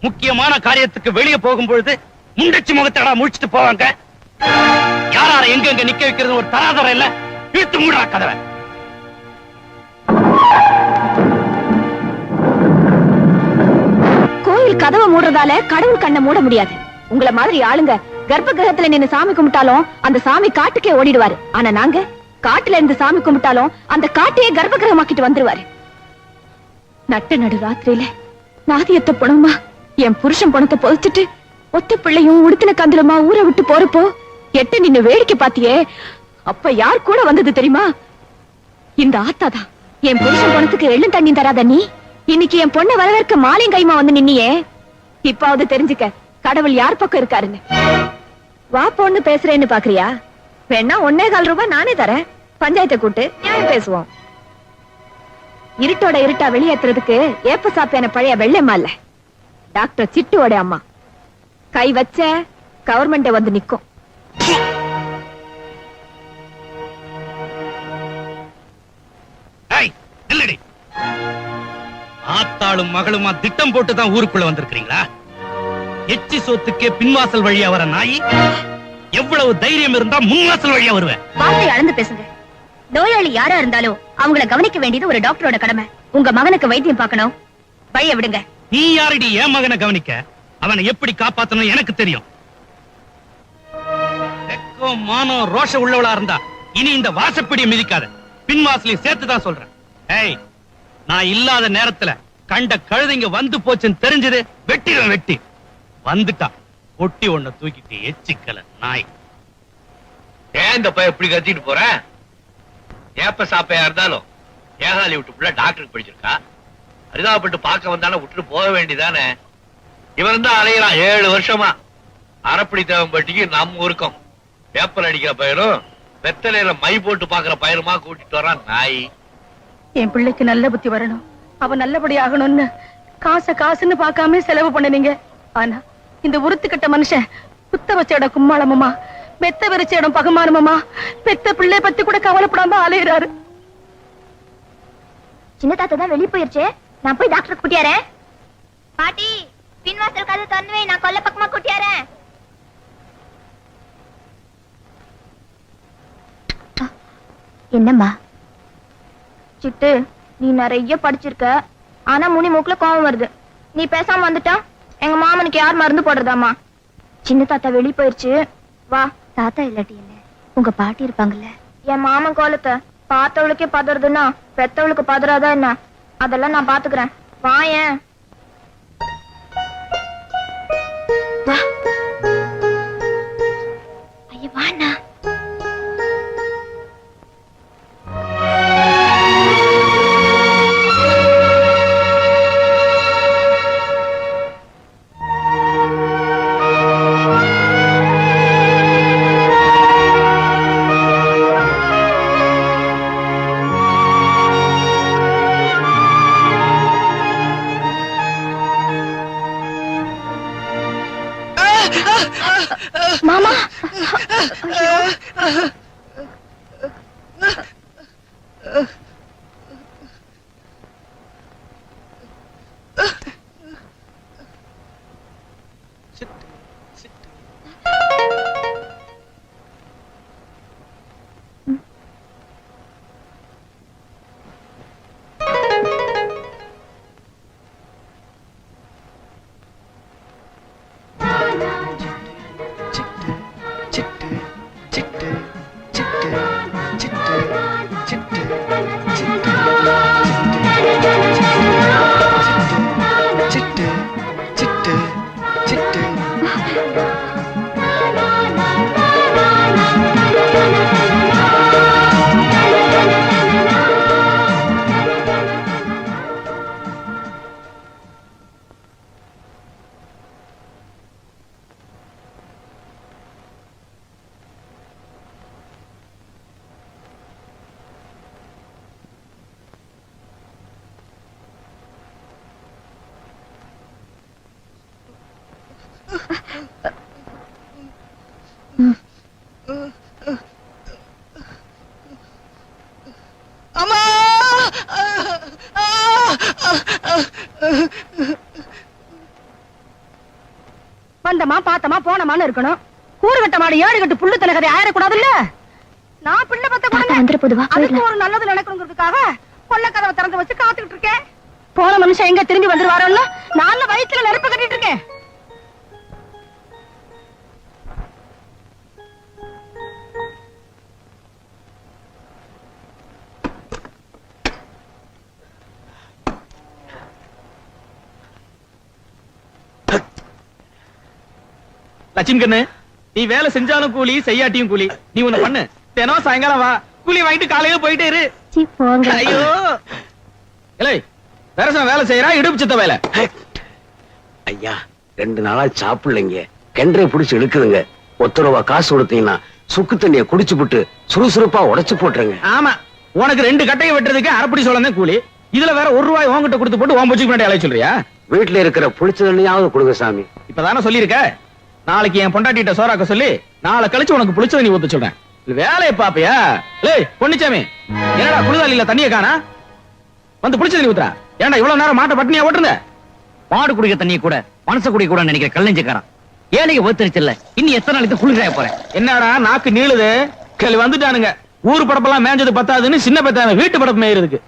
முக்கியமான காரியத்துக்கு வெளியே போகும் பொழுது முண்டச்சி முகத்தடா முடிச்சுட்டு போவாங்க. யாரார எங்க நிக்க வைக்கிறது ஒரு தராதரம் இல்ல. இழுத்து மூடா கதவை. கோயில் கதவை மூடுறதால கடவுள் கண்ணை மூட முடியாது. உங்களை மாதிரி ஆளுங்க கர்ப்ப கிரகத்துல நின்னு சாமி கும்பிட்டாலும் அந்த சாமி காட்டுக்கே ஓடிடுவாரு. ஆனா நாங்க காட்டுல இருந்து சாமி கும்பிட்டாலும் அந்த காட்டையே கர்ப்ப கிரகமாக்கிட்டு வந்துருவாரு. நட்ட நடு ராத்திரியில நாதியத்த பணமா என் புருஷன் பணத்தை பொதிச்சுட்டு ஒத்த பிள்ளையும் உடுத்தின கந்தலமா ஊரை விட்டு போறப்போ எட்ட நின்னு வேடிக்கை பாத்தியே, அப்ப யார் கூட வந்தது தெரியுமா? இந்த ஆத்தாதான். என் புருஷன் பணத்துக்கு எள்ளும் தண்ணி தராத நீ இன்னைக்கு என் பொண்ணை வரவேற்க மாலையும் கைமா வந்து நின்னியே. இப்பாவது தெரிஞ்சுக்க கடவுள் யார் பக்கம் இருக்காருன்னு. வா பொண்ணு பேசுறேன்னு பாக்குறியா? வேணா 1.25 ரூபாய் நானே தரேன். பஞ்சாயத்தை கூட்டு நியாயம் பேசுவோம். இருட்டோட இருட்டா வெளியேற்றுறதுக்கு ஏப்ப சாப்பியான பழைய வெள்ளம்மா இல்ல, டாக்டர் சிட்டுவோட அம்மா. கை வச்ச கவர்மெண்ட் வந்து நிக்கும். ஆத்தாளும் மகளுமா திட்டம் போட்டுதான் ஊருக்குள்ள வந்திருக்கீங்களா? எச்சி சோத்துக்கே பின்வாசல் வழியா வர நாய், எவ்வளவு தைரியம் இருந்தா முன்வாசல் வழியா வருவேன். வார்த்தை அளந்து பேசுங்க. நோயாளி யாரா இருந்தாலும் அவங்கள கவனிக்க வேண்டியது ஒரு டாக்டரோட கடமை. உங்க மகனுக்கு வைத்தியம் பார்க்கணும், வழிய விடுங்க. நீ யாரடி என் மகனை கவனிக்க? அவனை எப்படி காப்பாத்தணும் எனக்கு தெரியும். வெக்கம் மானம் ரோஷ உள்ளவளா இருந்தா இனி இந்த வாசப்படியை மிதிக்காத. பின்வாசலையும் சேர்த்துதான் சொல்றேன். ஏய், நான் இல்லாத நேரத்துல கண்ட கழுதைங்க வந்து போச்சுன்னு தெரிஞ்சது வெட்டிடுவேன். வெட்டி வந்துட்டா ஒட்டி ஒன்ன தூக்கிட்டு எச்சிக்கல நாய். ஏன் இந்த பையன் எப்படி கத்திட்டு போற? ஏப்ப சாப்பையா இருந்தாலும் ஏகாலி விட்டு புள்ள டாக்டருக்கு படிச்சிருக்கா. அரிதாபப்பட்டு பார்க்க வந்தாலும் விட்டுட்டு போக வேண்டியதானே. இவன் தான் அலையிறான் 7 வருஷமா. அரப்படி தேவம்பட்டிக்கு நம்ம ஊருக்கும் பேப்பர் அடிக்கிற பயிரும் வெத்தலையில மை போட்டு பாக்குற பயிருமா கூட்டிட்டு வரான் நாய். என் பிள்ளைக்கு நல்ல புத்தி வரணும், அவன் நல்லபடி ஆகணும்னு காசுன்னு பார்க்காம செலவு பண்ணுனீங்க. ஆனா இந்த உருத்துக்கிட்ட மனுஷன் குத்த வச்ச இடம் கும்மாளமமா, மெத்த விரிச்ச இடம் பகமானமமா, பெத்த பிள்ளை பத்தி கூட கவலைப்படாம அலையிறாரு. சின்ன தாத்தா தான் வெளியே போயிருச்சு, நான் போய் டாக்டர் கூட்டியாரேன். பாட்டி, பின்வாசல் கதை தன்னுவே, நான் கொல்ல பக்கமா கூட்டியாரேன். என்னம்மா? சிட்டு, நீ நிறைய படிச்சிருக்க, ஆனா முனி மூக்குல கோவம் வருது. நீ பேசாம வந்துட்டா எங்க மாமனுக்கு யார் மருந்து போடுறதாமா? சின்ன தாத்தா வெளியே போயிருச்சு, வா. தாத்தா இல்லாட்டி என்ன, உங்க பாட்டி இருப்பாங்கல்ல. என் மாமன் கோலத்தை பார்த்தவளுக்கே பதறதுன்னா பெத்தவளுக்கு பதறாதா என்ன? அதெல்லாம் நான் பாத்துக்கிறேன். வாயேன். வா. ஐயா வாண்ணா. மாமா, சிட்டு சிட்டு சிட்டு சிட்டு பார்த்தமா போனமான்னு இருக்கணும். கூறு கட்ட மாடு 7 கட்டு புல்லு தலகதை ஆயிடக்கூடாதுல்ல. நான் பிள்ளை பத்த வந்துரு பொதுவா அதுக்கு ஒரு நல்லது நடக்கணுங்கிறதுக்காக கொல்ல கதவை திறந்து வச்சு காத்துக்கிட்டு இருக்கேன். போன மனுஷன் எங்க திரும்பி வந்துருவாரோன்னு நாலு வயிற்றுல நெருப்பு கட்டிட்டு இருக்கேன். லட்சுமி கண்ணு, நீ வேலை செஞ்சாலும் கூலி செய்யாட்டியும் கூலி. நீ ஒண்ணு பண்ணு, தினம் சாயங்காலம் வா, கூலி வாங்கிட்டு காலையில போயிட்டே இரு. போங்க. ஐயோ இல்லை, வேலை செய்யறா இடுப்பு சித்த வேலை. ஐயா 2 நாளா சாப்பிடலைங்க, கெண்டரை புடிச்சு இழுக்குதுங்க. 1 ரூபா காசு கொடுத்தீங்கன்னா சுக்கு தண்ணிய குடிச்சு புட்டு சுறுசுறுப்பா உடைச்சு போட்டுருங்க. ஆமா, உனக்கு 2 கட்டையை வெட்டுறதுக்கு அரைப்படி சோளம் கூலி. இதுல வேற 1 ரூபாய் உன்கிட்ட கொடுத்து போட்டு உன் போச்சுக்கு முன்னாடி அலைய சொல்றியா? வீட்டுல இருக்கிற புளிச்ச தண்ணியாவது கொடுங்க சாமி. இப்பதானே சொல்லியிருக்க. நாளைக்கு என் பொண்டாட்டிட்ட சோறாக்க சொல்லி நாளை கழிச்சு உனக்கு புளிச்ச தண்ணி ஊத்த சொல்றேன். வேலையை பாப்பியா? லேய் பொன்னிச்சாமி, என்னடா குளிதாலில தண்ணிய காணா? வந்து புளிச்ச தண்ணி ஊத்துறா. ஏன்டா இவ்வளவு நேரம் மாட்டை பட்டினியா ஓட்டுருந்த? மாடு குடிக்க தண்ணிய கூட மனச குடிக்க கூட நினைக்கிற கல்லஞ்சக்காரன் ஏழைக்கு ஒத்துருச்சுல்ல. இன்னும் எத்தனை நாளைக்கு குளிராய போறேன்? என்னடா நாக்கு நீளுது? கேள்வி வந்துட்டானுங்க. ஊர் படப்பெல்லாம் மேஞ்சது பத்தாதுன்னு சின்ன பத்தான வீட்டு படப்பு மேயிருக்கு.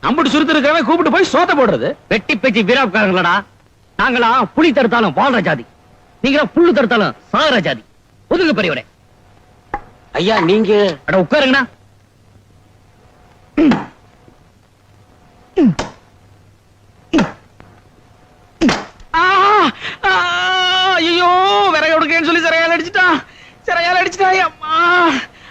அம்புட்டு சுருத்து இருக்கிறவன் கூப்பிட்டு போய் சோத்த போடுறது. வெட்டி பேச்சு வீராப்காரங்களடா. நாங்களா புலி தடுத்தாலும் வாழ்ற ஜாதி, நீங்களா புல்லு தடுத்தாலும் சாகுற ஜாதி. ஒதுங்க பெரியவரே. ஐயா நீங்க அட உட்காருங்கண்ணா. ஐயோ, விறகு உடைக்கன்னு சொல்லி சிறையால் அடிச்சுட்டா. அம்மா,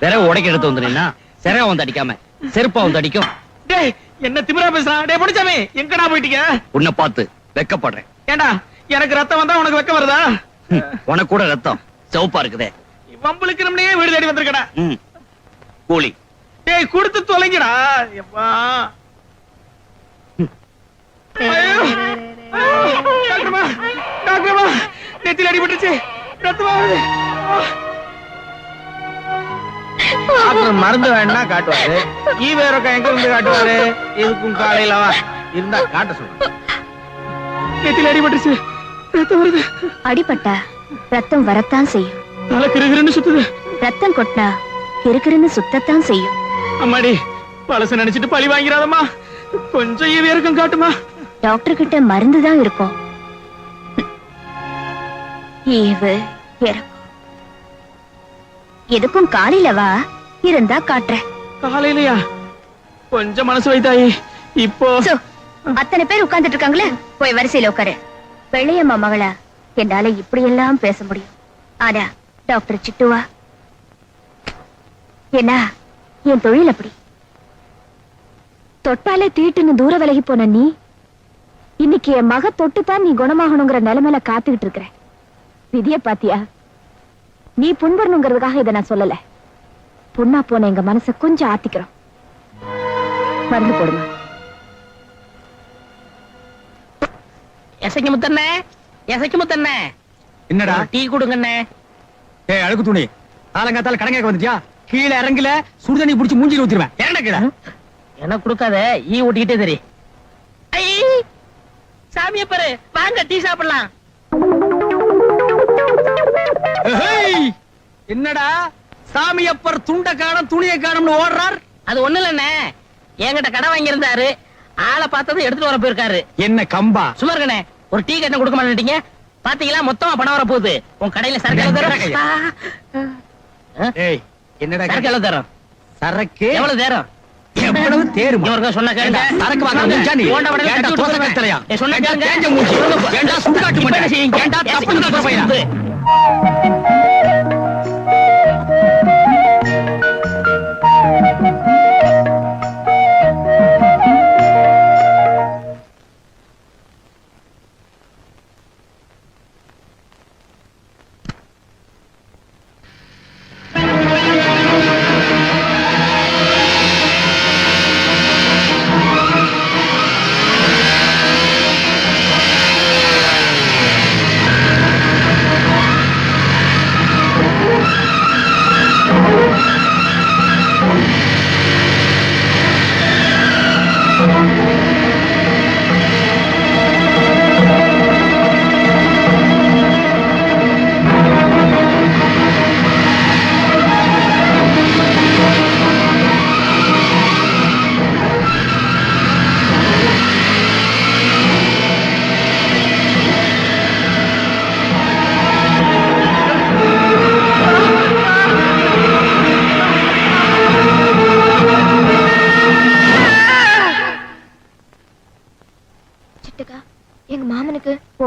விறகு உடைக்க எடுத்து வந்துட்டீங்கன்னா சிறையா வந்து அடிக்காம செருப்பா வந்து அடிக்கும். டேய், என்ன திமிரா பேசுறான்? டேய் பொடிச்சாமி, எங்கடா போயிட்டீங்க? உன்னை பார்த்து வெக்கப்படுறேன். ஏண்டா எனக்கு ரத்தம் வந்தா உனக்கு வெக்கம் வருதா? உனக்கு கூட ரத்தம் சிவப்பா இருக்குதே. வம்பளுக்கு நம்மளே வீடு தேடி வந்திருக்கடா. கூலி டேய் கொடுத்து தொலைங்கடா. எப்பா டாக்டர்மா, நெத்தில அடிபட்டுச்சு, ரத்தமா வருது. டாக்டர் மருந்து வேணா காட்டுவாரு. வேற எங்க இருந்து காட்டுவாரு? இதுக்கும் காலையில வா இருந்தா காட்ட சொல்லு. நெத்தில அடிபட்டுச்சு, ரத்தம் வருது. அடிபட்டா ரத்தம் வரத்தான் செய்யும். தலை கிருகிருன்னு சுத்துது. ரத்தம் கொட்டினா கிறுகிறுன்னு சுத்தத்தான் செய்யும். அம்மாடி, பழச நினைச்சிட்டு பழி வாங்கிறாதம்மா. கொஞ்சம் ஈவியருக்கும் காட்டுமா. டாக்டர் கிட்ட மருந்து தான் இருக்கும். ஈவு இறக்கும். எதுக்கும் காலையில வா, இருந்தா காட்டுறேன். காலையிலயா? கொஞ்சம் மனசு வைத்தாயி. இப்போ அத்தனை பேர் உட்கார்ந்துட்டு இருக்காங்களே, போய் வரிசையில உட்காரு. வெள்ளையம்மா மகளா, என்னால இப்படி எல்லாம் பேச முடியும். ஆனா டாக்டர் சிட்டுவா, என்ன என் தொழில் அப்படி. தொட்டாலே தீட்டுன்னு தூர விலகி போன நீ இன்னைக்கு என் மக தொட்டுத்தான் நீ குணமாகணுங்கிற நிலைமையில காத்துக்கிட்டு இருக்கிற. விதிய பாத்தியா? நீ புண்பரணுங்கிறதுக்காக இதை நான் சொல்லல. புண்ணா போன எங்க மனசை கொஞ்சம் ஆத்திக்கிறோம். மருந்து போடுமா. எசைக்கு முத்தண்ணே என்னடா டீ கொடுங்கண்ணே. ஏய் அழுக்கு துணி, காலங்காத்தால கடங்க வந்துட்டியா? கீழே இறங்கல சுடுதண்ணி புடிச்சு மூஞ்சில ஊத்திடுவேன். இறங்க கீழே. எனக்கு கொடுக்காத, ஈ ஓட்டிக்கிட்டே தெரி. சாமிய பாரு, வாங்க டீ சாப்பிடலாம். என்னடா சாமியப்பர் துண்ட காணம் துணியை காணம்னு ஓடுறார்? அது ஒண்ணு இல்லண்ணே, என்கிட்ட கடை வாங்கி இருந்தாரு. ஆளை பார்த்ததும் எடுத்துட்டு வர போயிருக்காரு. என்ன கம்பா? சும்மா இருக்கண்ணே, ஒரு டீ கட்ட கொடுக்க மாட்டேங்க. பாத்தீங்களா, மொத்தமா பணம் வர போகுது. உன் கடையில சரக்கு என்னடா சரக்கு எவ்வளவு தரும்? சரக்கு எவ்வளவு தேரும்? எவ்வளவு தேரும்? இவருக்கு சொன்ன கேளுங்க. சரக்கு வாங்க மூஞ்சானி. ஏண்டா தோசை கத்தலையா? சொன்ன கேளுங்க. தேஞ்ச மூஞ்சி. ஏண்டா சுடுகாட்டு மண்டை. ஏண்டா தப்புன்னு சொல்ற பையனா?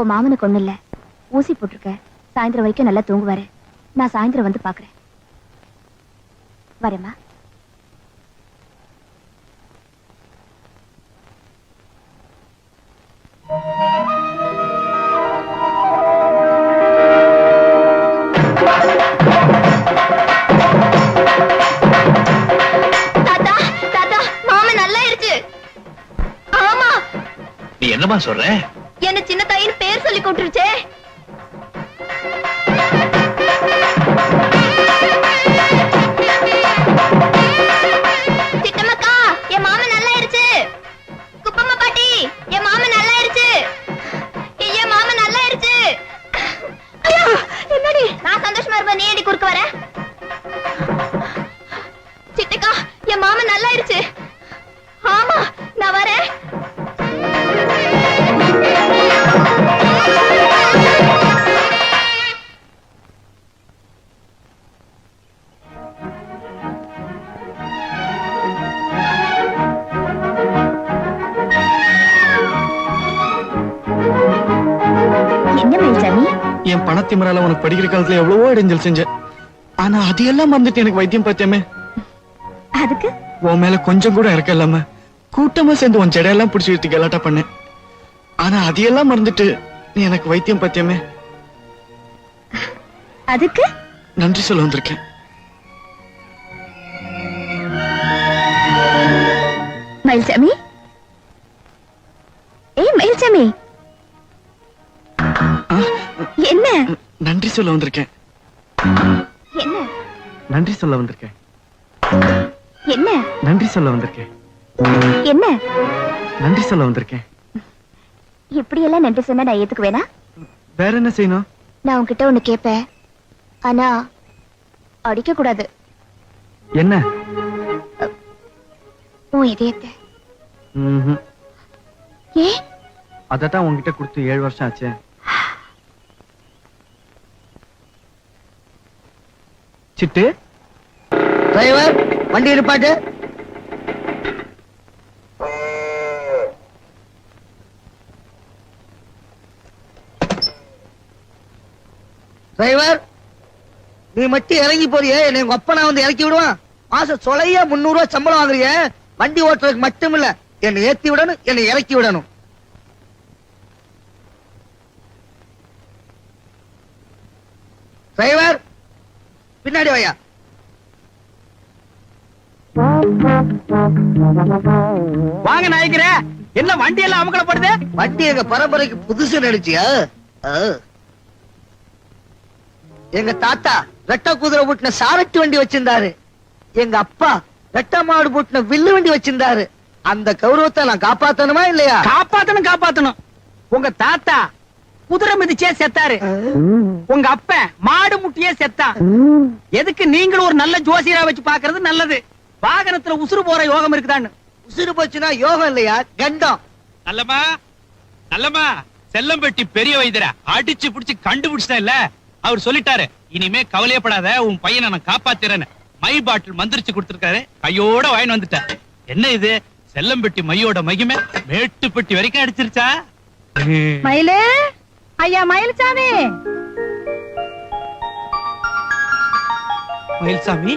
உன் மாமனுக்கு ஒண்ணு இல்ல, ஊசி போட்டிருக்க, சாயந்தரம் வரைக்கும் நல்லா தூங்குவாரு. நான் சாயந்தரம் வந்து பாக்குறேன். வரேம்மா. தாத்தா தாத்தா, மாமன் நல்லா இருச்சு. ஆமா, நீ என்னமா சொல்ற? என்ன சின்ன தாயின்னு பேர் சொல்லி கூப்பிட்டுருச்சே. சித்தம்மக்கா, என் மாமன் நல்லா இருச்சு. குப்பம்மா பாட்டி, என் மாமன் நல்லா இருச்சு. என் மாமன் நல்லா இருச்சு. ஐயோ, என்னடி? நான் சந்தோஷமா இருப்பேன், நீ ஏடி குறுக்க வர? சித்தக்கா, என் மாமன் நல்லா இருச்சு. ஆமா, நான் வரேன். என்ன மயில்சாமி? என் பணத்திமரால உனக்கு படிக்கிற காலத்துல எவ்வளவோ இடைஞ்சல் செஞ்சேன். ஆனா அதையெல்லாம் மறந்துட்டு எனக்கு வைத்தியம் பார்த்தியாமே. அதுக்கு உன் மேல கொஞ்சம் கூட இறக்க இல்லாம கூட்டமா சேர்ந்து உன் செடையெல்லாம் பிடிச்சி எடுத்து கலாட்டா பண்ணேன். ஆனா அதையெல்லாம் மறந்துட்டு நீ எனக்கு வைத்தியம் பார்த்தியாமே. அதுக்கு நன்றி சொல்ல வந்திருக்கேன். மயில்சாமி, ஏய் மயில்சாமி, என்ன? நன்றி சொல்ல வந்திருக்கேன். என்ன? நன்றி சொல்ல வந்திருக்கேன். என்ன? நன்றி சொல்ல வந்திருக்கேன். என்ன? நன்றி சொல்ல வந்திருக்கேன். இப்படி எல்லாம் நன்றி சொன்னா நான் ஏத்துக்குவேனா? வேற என்ன செய்யணும்? நான் உன்கிட்ட ஒண்ணு கேட்பேன், ஆனா அடிக்க கூடாது. என்ன? உன் இதயத்தை. ஏ, அதத்தான் உன்கிட்ட கொடுத்து 7 வருஷம் ஆச்சு. சிட்டு, டிரைவர் வண்டி நிப்பாட்டு. டிரைவர், நீ மட்டும் இறங்கி போறியே, என்னை உங்க அப்பா நான் வந்து இறக்கி விடுவான். மாசம் சொலையா 300 ரூபாய் சம்பளம் வாங்குறிய. வண்டி ஓட்டுறதுக்கு மட்டும் இல்ல, என்னை ஏத்தி விடணும், என்னை இறக்கி விடணும். டிரைவர் பின்னாடி வாயா. வாங்க நாயக்கர, என்ன வண்டி எல்லாம் அமக்கலப்படுது? வண்டி எங்க பரம்பரைக்கு புதுசு நினைச்சியா? எங்க தாத்தா ரெட்ட குதிரை பூட்டின சாரட்டு வண்டி வச்சிருந்தாரு. எங்க அப்பா ரெட்ட மாடு பூட்டின வில்லு வண்டி வச்சிருந்தாரு. அந்த கௌரவத்தை நான் காப்பாத்தணுமா இல்லையா? காப்பாத்தணும் காப்பாத்தணும். உங்க தாத்தா குதிரை மிதிச்சே செத்தாரு. உங்க அப்ப மாடு முட்டியே செத்தான். எதுக்கு நீங்களும் ஒரு நல்ல ஜோசியரா வச்சு பாக்குறது நல்லது. வாகனத்துல உசுறு போற யோகம் இருக்குதான்னு. உசுறு போச்சுன்னா யோகம் இல்லையா, கண்டம். நல்லமா நல்லமா, செல்லம்பட்டி பெரிய வைத்தியரை அடிச்சு புடிச்சு கண்டுபிடிச்சா இல்ல, அவர் சொல்லிட்டாரு, இனிமே கவலையப்படாத, உன் பையனை நான் காப்பாத்துறேன்னு. மை பாட்டில் மந்திரிச்சு கொடுத்திருக்காரு, கையோட வாங்கி வந்துட்டேன். என்ன இது, செல்லம்பட்டி மையோட மகிமை மேட்டுப்பட்டி வரைக்கும் அடிச்சிருச்சா? மயிலு, ஐயா மயில்சாமி. மயில்சாமி,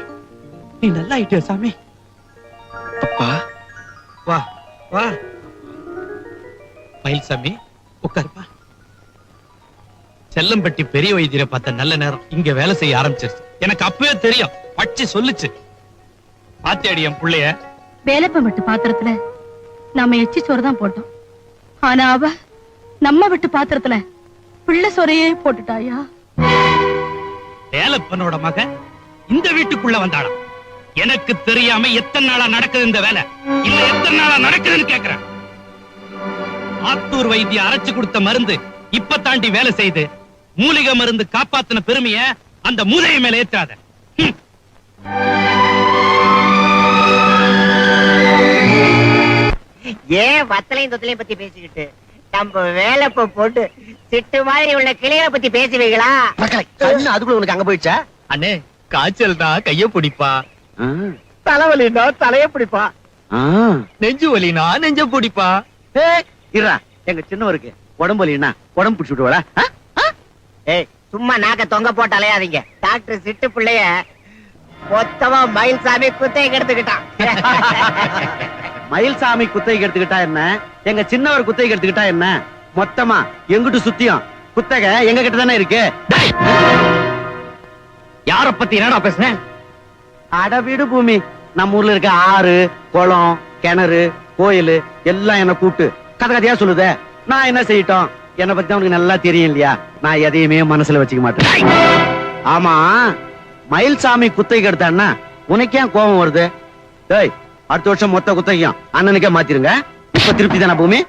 நீ நல்லா ஆயிட்டியா சாமி? அப்பா வா வா மயில்சாமி, உட்காருப்பா. செல்லம்பட்டி பெரிய வைத்தியரை பார்த்த நல்ல நேரம் இங்க வேலை செய்ய ஆரம்பிச்சிருச்சு. எனக்கு அப்பவே தெரியும், பட்சி சொல்லுச்சு. பாத்தியாடி என் புள்ளைய? வேலைப்ப விட்டு பாத்திரத்துல நாம எச்சி சோறு தான் போட்டோம். ஆனா அவ நம்ம விட்டு பாத்திரத்துல பிள்ளை சோறையே போட்டுட்டாயா. வேலைப்பனோட மகன் இந்த வீட்டுக்குள்ள வந்தாளாம். எனக்கு தெரியாம எத்தனை நாளா நடக்குது இந்த வேலை, இல்ல எத்தனை நாளா நடக்குதுன்னு கேக்குறேன். ஆத்தூர் வைத்திய அரைச்சு கொடுத்த மருந்து இப்ப தாண்டி வேலை செய்து மூலிகை மருந்து காப்பாத்தின பெருமைய அந்த மூதைய மேல ஏற்றாத. ஏன் வத்தலையும் தொத்தலையும் பத்தி பேசிக்கிட்டு நம்ம வேலைப்ப போட்டு சிட்டு மாதிரி உள்ள கிளிகளை பத்தி பேசுவீங்களா? கண்ணு அதுக்குள்ள உனக்கு அங்க போயிடுச்சா? அண்ணே, காய்ச்சல்னா கைய பிடிப்பா, தலைவலினா தலைய பிடிப்பா, நெஞ்சு வலினா நெஞ்ச பிடிப்பா. இருடா, எங்க சின்னவருக்கு உடம்பு வலின்னா உடம்பு பிடிச்சு விடுவாளா? ஏய் சும்மா நாக்க தொங்க போட்டு அலையாதீங்க. டாக்டர் சிட்டு பிள்ளைய மொத்தமா மயில்சாமி குத்தைக்கு எடுத்துக்கிட்டான். மயில்சாமி குத்தகைக்கு எடுத்துக்கிட்டா என்ன, எங்க சின்னவர் குத்தகைக்கு எடுத்துக்கிட்டா என்ன, மொத்தமா எங்கிட்டு சுத்தியும் குத்தகை எங்க கிட்ட தானே இருக்கு. யார பத்தி என்னடா பேசுனேன்? அட வீடு பூமி, நம்ம ஊர்ல இருக்க ஆறு, குளம், கிணறு, கோயில் எல்லாம் என்ன கூப்பிட்டு கதை கதையா சொல்லுதே. நான் என்ன செய்யட்டும்? என்னை பத்தி உனக்கு நல்லா தெரியும் இல்லையா? நான் எதையுமே மனசுல வச்சுக்க மாட்டேன். ஆமா, மயில்சாமி குத்தகைக்கு எடுத்தான்னா உனக்கு ஏன் கோபம் வருது? டேய், அடுத்த வருஷம் மொத்த குத்தகையும் அண்ணனுக்கே மாத்திருங்க. இப்ப திருப்தி தானே பூமி?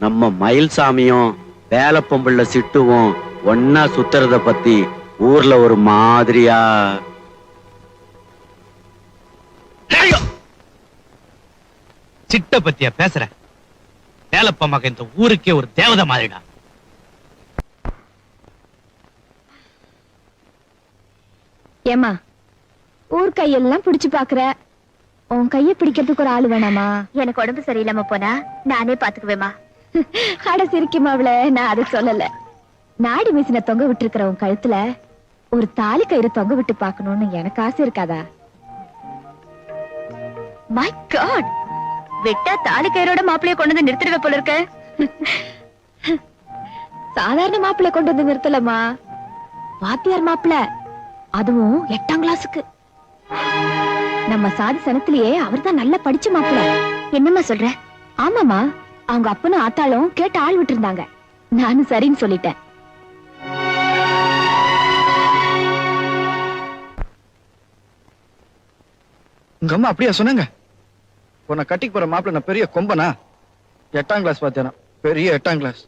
நம்ம மயில்சாமியும் வேலப்பொம்புள்ள சிட்டுவும் ஒன்னா சுத்துறத பத்தி ஊர்ல ஒரு மாதிரியா. சிட்ட பத்தியா பேசுற? வேலப்பம்மாக்கு இந்த ஊருக்கே ஒரு தேவதை மாதிரிடா. ஏமா ஊர் கையெல்லாம் பிடிச்சு பாக்குற, உன் கைய பிடிக்கிறதுக்கு ஒரு ஆளு வேணாமா? எனக்கு உடம்பு சரியில்லாம போனா நானே பாத்துக்குவேமா. அட சிரிக்குமா அவள, நான் அதை சொல்லல. நாடி மிஷினை தொங்க விட்டு இருக்கிற உன் கழுத்துல ஒரு தாலி கயிறு தொங்க விட்டு பாக்கணும்னு எனக்கு ஆசை இருக்காதா? மை காட், விட்டா தாலி கயிறோட மாப்பிளைய கொண்டு வந்து நிறுத்திடுவே போல இருக்க. சாதாரண மாப்பிளைய கொண்டு வந்து நிறுத்தலமா, வாத்தியார் மாப்பிள, அதுவும் 8ஆம் கிளாஸுக்கு. நம்ம சாதி சனத்திலேயே அவர்தான் நல்லா படிச்ச மாப்பிள. என்னம்மா சொல்ற? ஆமாமா, அவங்க அப்பனும் ஆத்தாலும் கேட்டு ஆள் விட்டு இருந்தாங்க. நானும் சரின்னு சொல்லிட்டேன். உங்க அம்மா அப்படியா சொன்னாங்க? உன்னை கட்டிக்கு போற மாப்பிள்ள நான் பெரிய கொம்பனா? 8ஆம் கிளாஸ் பார்த்தேனா? பெரிய 8ஆம் கிளாஸ்.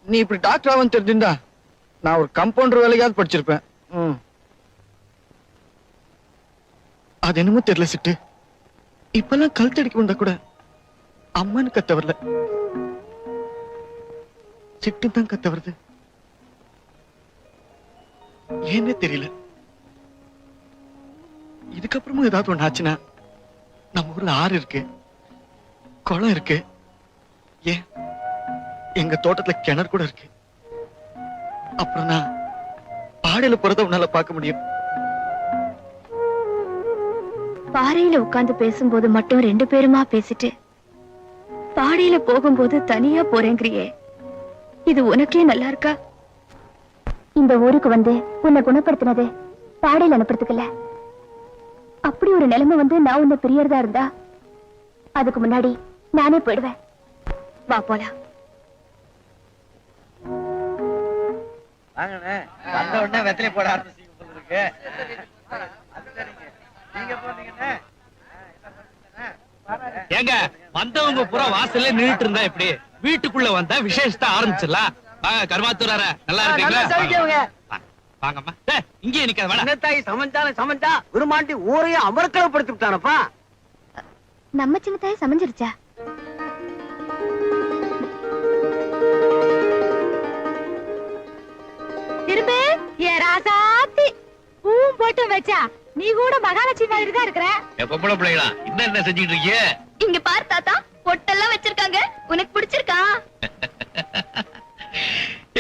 நீ இப்படி டாக்டர் ஆவன்னு தெரிஞ்சிருந்தா நான் ஒரு கம்பவுண்டர் வேலையாவது படிச்சிருப்பேன். அது என்னமோ தெரியல சிட்டு, இப்பெல்லாம் கழுத்தடிக்க வந்தா கூட அம்மனு கத்த வரல, சிட்டு தான் கத்த வருது. ஏன்னே தெரியல. இதுக்கப்புறமும் ஏதாவது ஒண்ணு ஆச்சுன்னா, நம்ம ஊர்ல ஆறு இருக்கு, குளம் இருக்கு, ஏன் எங்க தோட்டத்துல கிணறு கூட இருக்கு. அப்புறம் நான் பாடையில போறத உன்னால பார்க்க முடியும். பாறையில உட்கார்ந்து பேசும்போது மட்டும் 2 பேருமா பேசிட்டு, பாடையில போகும்போது தனியா போறேங்கிறியே, இது உனக்கே நல்லா இருக்கா? இந்த ஊருக்கு வந்து உன்னை குணப்படுத்தினது பாடையில அனுப்புறதுக்குல்ல. அப்படி ஒரு நிலைமை வந்து நான் உன்னை பிரியறதா இருந்தா அதுக்கு முன்னாடி நானே போயிடுவேன். வா போலாம். வந்த உடனே வெத்தலை போட ஆரம்பிச்சு. ஏங்க, வந்தவங்க பூரா வாசல்ல நின்னுட்டு இருந்தா எப்படி? வீட்டுக்குள்ள வந்தா விசேஷத்தை ஆரம்பிச்சிடலாம். வாங்க கருமாத்தூரார, நல்லா இருக்கீங்களா? வாங்கம்மா. இங்கே நிக்காத, வாடா. சின்னத்தாய் சமைஞ்சா விரும்மாண்டி ஊரையும் அமர்க்கலப்படுத்தி விட்டானப்பா. நம்ம சின்னத்தாய் சமைஞ்சிருச்சா? திரும்ப ஏ ராசாத்தி பூவும் போட்டு வச்சா நீ கூட மகாலட்சுமி மாதிரி தான் இருக்கிற. பொம்பளை பிள்ளைகளா என்ன செஞ்சுட்டு இருக்கீங்க? இங்க பாரு தாத்தா, பொட்டெல்லாம் வச்சிருக்காங்க. உனக்கு பிடிச்சிருக்கா?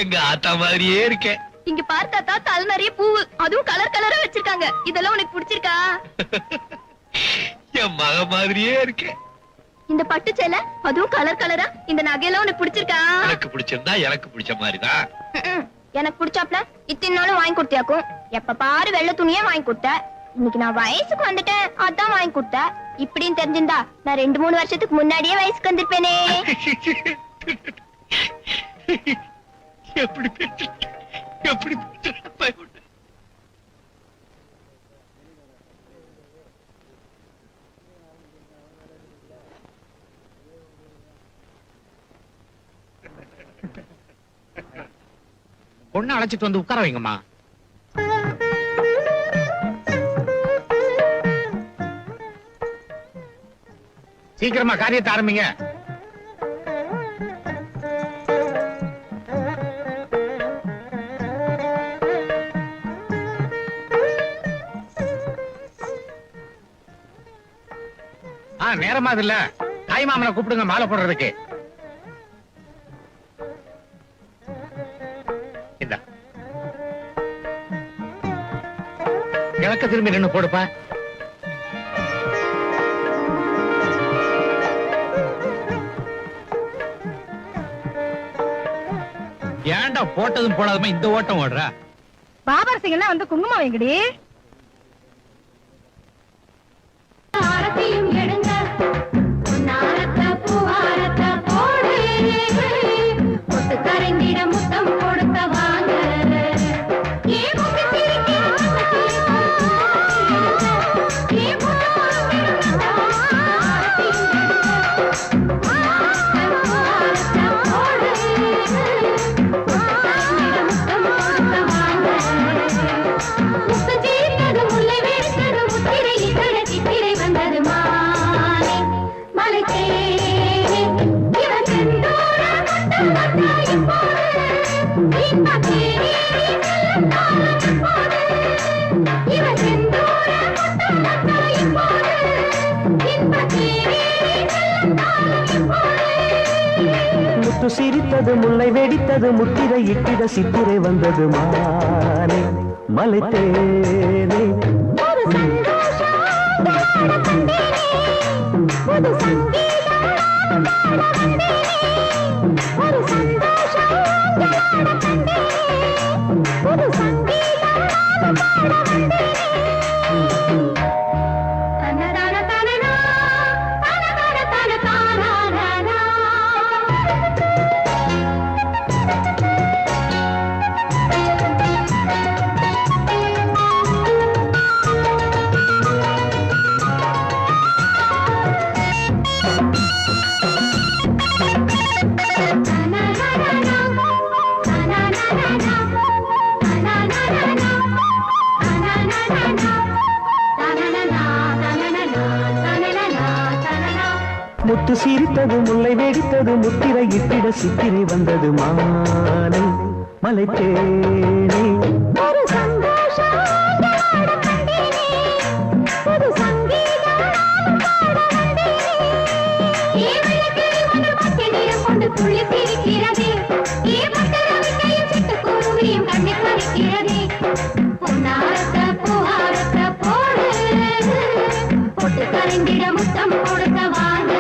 எங்க ஆத்தா மாதிரியே இருக்கேன். இங்க பாரு தாத்தா, தலை நிறைய பூவு, அதுவும் கலர் கலரா வச்சிருக்காங்க. இதெல்லாம் உனக்கு பிடிச்சிருக்கா? என் மக மாதிரியே இருக்கேன். இந்த பட்டு சேலை, அதுவும் கலர் கலரா, இந்த நகையெல்லாம் உனக்கு பிடிச்சிருக்கா? எனக்கு பிடிச்சிருந்தா எனக்கு பிடிச்ச மாதிரிதான். எனக்கு பிடிச்சாப்ல இத்தனை நாளும் வாங்கி கொடுத்தியாக்கும். எப்ப பாரு வெள்ளை துணியே வாங்கி கொடுத்த. இன்னைக்கு நான் வயசுக்கு வந்துட்டேன், அதான் வாங்கி கொடுத்த. இப்படின்னு தெரிஞ்சிருந்தா நான் 2-3 வருஷத்துக்கு முன்னாடியே வயசுக்கு வந்திருப்பேனே. எப்படி எப்படி பொண்ணு அழைச்சிட்டு வந்து உட்கார வைங்கம்மா. சீக்கிரமா காரியத்தை ஆரம்பிங்க. நேரமா அது இல்ல, தாய் மாமனை கூப்பிடுங்க மாலை போடுறதுக்கு. கிழக்க திரும்பி நின்னு போடுப்பா. ஏன்டா போட்டதும் போடாதுமா இந்த ஓட்டம் ஓடுற? பாபர் சிங் எல்லாம் வந்து குங்குமம் வைங்கடி. முத்தம் கொடுத்த வாங்க முத்து சிரித்தது முல்லை வெடித்தது முத்திரை இட்டிட சித்திரை வந்தது மானே மலை தேனே முத்து சிரித்தது முல்லை வெடித்தது முத்திரை இட்டிட சித்திரை வந்தது மானே மலை தேனே முத்தம் கொடுத்த வாங்க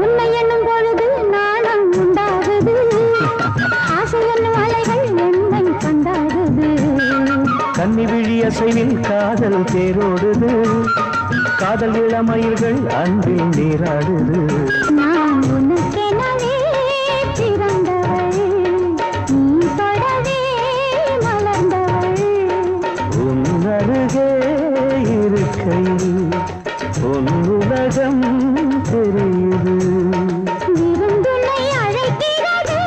உன்னை என்னும் பொழுது நாணம் உண்டாகுது, ஆசை என்னும் அலைகள் என்னை கொண்டாடுது. கன்னி விழி அசைவில் காதல் தேரோடுது, காதல் இளமயில்கள் அன்பில் நீராடுது. நான் உனக்கெனவே பிறந்தவள், நீ தொடவே மலர்ந்தவள். உன் அருகே இருக்கையில் உன் உலகம் தெரியுது. விருந்துனை அழைக்கிறது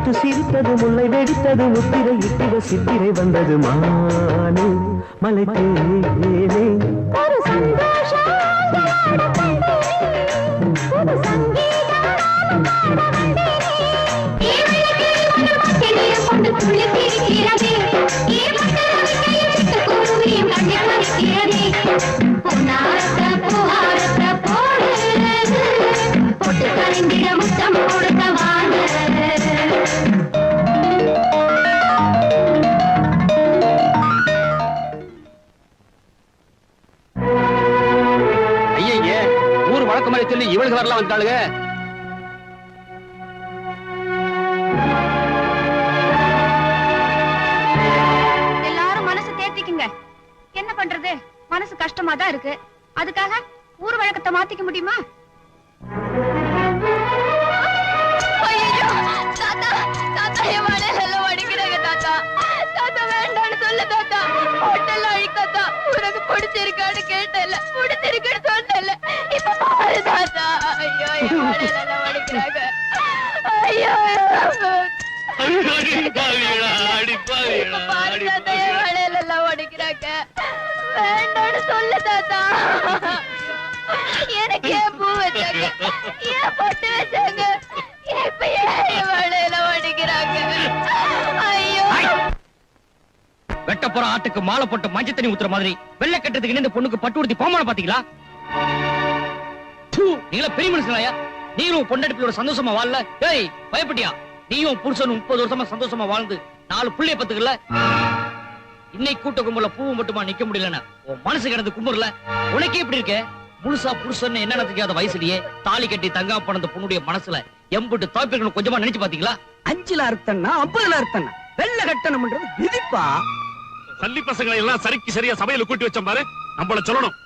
முத்து சிரித்தது முல்லை வெடித்தது முத்திரை இட்டிட சித்திரை வந்தது மானே மலை தேனே முத்தம் கொடுத்த வாங்க ஐயே ஊர் வழக்கம் மாதிரி சொல்லி இவளுக்கு வரலாம் வந்தாளுங்க. எல்லாரும் மனசு தேத்திக்குங்க. என்ன பண்றது, மனசு கஷ்டமா தான் இருக்கு. அதுக்காக ஊர் வழக்கத்தை மாத்திக்க முடியுமா? ஐயோ தாத்தா, தாத்தா என் மனையில வடிக்கிறாங்க தாத்தா. தாத்தா வேண்டான்னு சொல்லு தாத்தா. ஹோட்டல்ல அழிக்காத்தா. உனக்கு பிடிச்சிருக்கான்னு கேட்டல, பிடிச்சிருக்குன்னு சொன்னல. இப்ப பாரு தாத்தா. ஐயோ என் மனையில வடிக்கிறாங்க. ஐயோ வேண்டான்னு சொல்லு தாத்தா. எனக்கு ஏன் பூ வச்சாங்க, ஏன் பட்டு வச்சாங்க, இப்ப ஏன் வேலையில வடிக்கிறாங்க? ஐயோ வெட்ட போற ஆட்டுக்கு மாலை போட்டு மஞ்சள் தண்ணி ஊத்துற மாதிரி வெள்ளை கட்டத்துக்கு இந்த பொண்ணுக்கு பட்டு உடுத்தி போமான பாத்தீங்களா? நீங்களா பெரிய மனுஷனாயா? நீங்களும் பொண்டாட்டியோட சந்தோஷமா வாழல? ஏய் பயப்பட்டியா? நீயும் புருஷன் 30 வருஷமா சந்தோஷமா வாழ்ந்து 4 புள்ளைய பத்துக்கல. இன்னைக்கு கூட்ட கும்பல பூவும் மட்டுமா நிக்க முடியலன்னா உன் மனசு கிடந்து கும்புறல. உனக்கே இப்படி இருக்க? முழுசா புருஷன் என்ன தெரியாத வயசுலயே தாலி கட்டி தங்கா போன பொண்ணுடைய மனசுல எம்புட்டு தாப்பிக்கணும் கொஞ்சமா நினைச்சு பாத்தீங்களா? 5ல அர்த்தம்னா 50ல அர்த்தம்னா வெள்ள கட்டணம்ன்றது விதிப்பா. சல்லி பசங்களை எல்லாம் சரிக்கு சரியா சபையில கூட்டி வச்ச பாரு. நம்மள சொல்லணும்.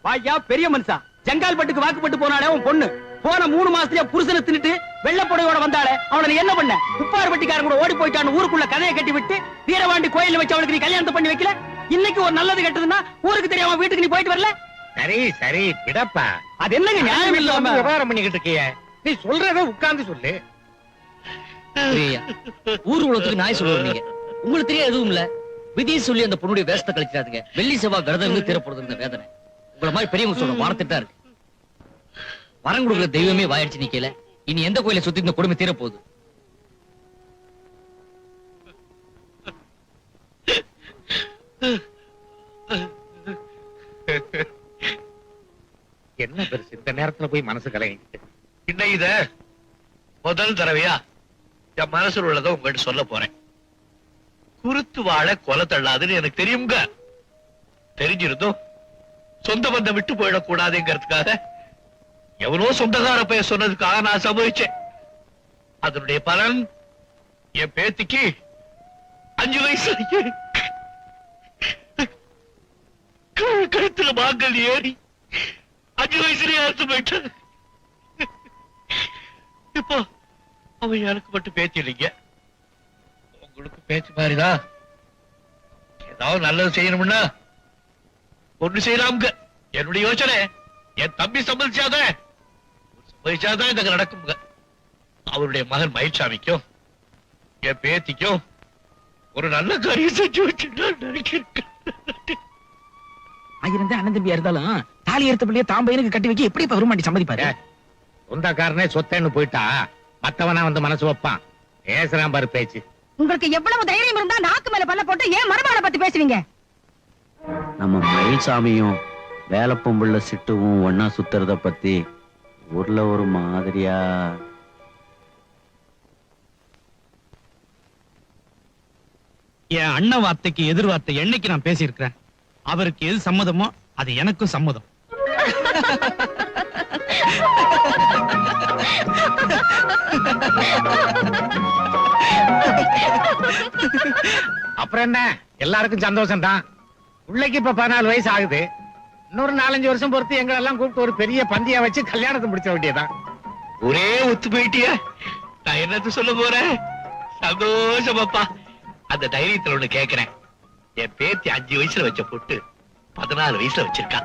வாயா பெரிய மனுஷா, ஜங்கால் பட்டுக்கு வாக்குப்பட்டு போனாலே உன் பொண்ணு போன 3 மாசத்துலயே புருஷனை தின்னுட்டு வெள்ள புடவையோட வந்தாளே, அவளை நீ என்ன பண்ண? உப்பார் பட்டிக்காரன் கூட ஓடி போயிட்டான்னு ஊருக்குள்ள கதையை கட்டி விட்டு வீரவாண்டி கோயில்ல வச்சு அவளுக்கு நீ கல்யாணத்தை பண்ணி வைக்கல. இன்னைக்கு ஒரு நல்லது கெட்டதுன்னா ஊருக்கு தெரியாம வீட்டுக்கு நீ போயிட்டு வரல. சரி சரி விடப்பா. அது என்னங்க நியாயம் இல்லாம விவகாரம் பண்ணிக்கிட்டு இருக்கிய? நீ சொல்றத உட்கார்ந்து சொல்லு. ஊர் உலகத்துக்கு நாய் சொல்லுவீங்க, உங்களுக்கு தெரியாது எதுவும் இல்ல. விதியை சொல்லி அந்த பொண்ணுடைய வேஷத்தை கழிச்சாதுங்க. வெள்ளி செவ்வாய் விரதம் தீரப்படுறது இந்த வேதனை. உங்களை மாதிரி பெரியவங்க சொல்ற வார்த்தைட்டா இருக்கு. வரம் கொடுக்குற தெய்வமே வாயிடுச்சு நிக்கல. இனி எந்த கோயிலை சுத்தி இந்த கொடுமை தீரப்போகுது? என்ன பெருசு இந்த நேரத்துல போய் மனசு கலங்கிட்டு? இன்ன இத முதல் தடவையா என் மனசுல உள்ளதை உங்ககிட்ட சொல்ல போறேன். குருத்து வாழ கொலை தள்ளாதுன்னு எனக்கு தெரியுங்க. தெரிஞ்சிருந்தோம் சொந்த பந்தம் விட்டு போயிடக்கூடாதுங்கிறதுக்காக எவ்வளோ சொந்தக்கார பையன் சொன்னதுக்காக நான் சம்பவிச்சேன். அதனுடைய பலன் என் பேத்திக்கு 5 வயசு கழுத்துல மாங்கல் ஏறி 5 வயசுலயே அறுத்து போயிட்டான். இப்போ அவன் எனக்கு மட்டும் பேச்சு இல்லைங்க, உங்களுக்கு பேச்சு மாதிரிதான். ஏதாவது நல்லது செய்யணும்னா ஒண்ணு செய்யலாம்ங்க. என்னுடைய யோசனை என் தம்பி சம்மதிச்சாதான் இது நடக்குங்க. அவருடைய மகன் மயில்சாமிக்கும் என் பேத்திக்கும் ஒரு நல்ல காரியம் செஞ்சு வச்சுட்டா நினைக்கிறேன். ஆயிரம் அண்ணன் தம்பியா இருந்தாலும் தாலி எடுத்த பிள்ளைய தாம் பையனுக்கு கட்டி வைக்க எப்படி வருமாண்டி சம்மதிப்பாரு? சொந்தக்காரனே சொத்தேன்னு போயிட்டா மத்தவனா வந்து மனசு வைப்பான். பேசுறான் பாரு பேச்சு. உங்களுக்கு எவ்வளவு தைரியம் இருந்தா நாக்கு மேல பல்ல போட்டு ஏன் மருமகளை பத்தி பேசுவீங்க? நம்ம மயில்சாமியும் வேலப்பொம்புள்ள சிட்டுவும் ஒன்னா சுத்துறத பத்தி ஊர்ல ஒரு மாதிரியா. என் அண்ணன் வார்த்தைக்கு எதிர் வார்த்தை என்னைக்கு நான் பேசியிருக்கிறேன். அவருக்கு எது சம்மதமோ அது எனக்கும் சம்மதம். அப்புறம் என்ன, எல்லாருக்கும் சந்தோஷம் தான். பிள்ளைக்கு இப்ப 14 வயசு ஆகுது. இன்னொரு 4-5 வருஷம் பொறுத்து எங்களெல்லாம் கூப்பிட்டு ஒரு பெரிய பந்தியா வச்சு கல்யாணத்தை முடிச்ச வேண்டியதான். ஒரே ஒத்து போயிட்டிய. நான் என்னது சொல்ல போறேன்? சந்தோஷமாப்பா. அந்த தைரியத்துல ஒண்ணு கேக்குறேன். என் பேத்தி 5 வயசுல வச்ச பொட்டு 14 வயசுல வச்சிருக்கா.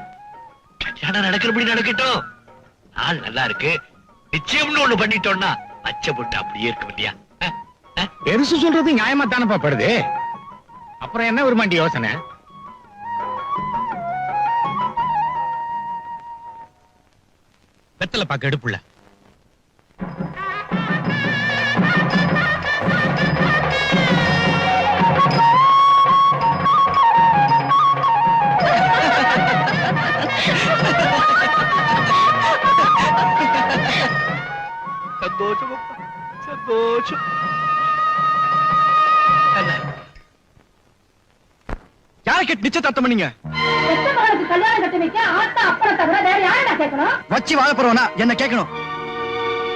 கல்யாணம் நடக்கிறபடி நடக்கட்டும். நாள் நல்லா இருக்கு. நிச்சயம்னு ஒண்ணு பண்ணிட்டோம்னா வச்ச பொட்டு அப்படியே இருக்கும் இல்லையா? பெருசு சொல்றது நியாயமா தானப்பா படுது. அப்புறம் என்ன விரும்பாண்டி யோசனை? வெத்தலை பாக்க எடுப்புல சந்தோஷம் சந்தோஷம். யாரை கேட்டு நிச்சயதார்த்தம் பண்ணீங்க? கல்யாணம் கட்டி வைக்க ஆத்தா அப்பனை தவிர வேற யாரை கேட்கணும்? வச்சு வாழ போறவனா என்ன கேட்கணும்?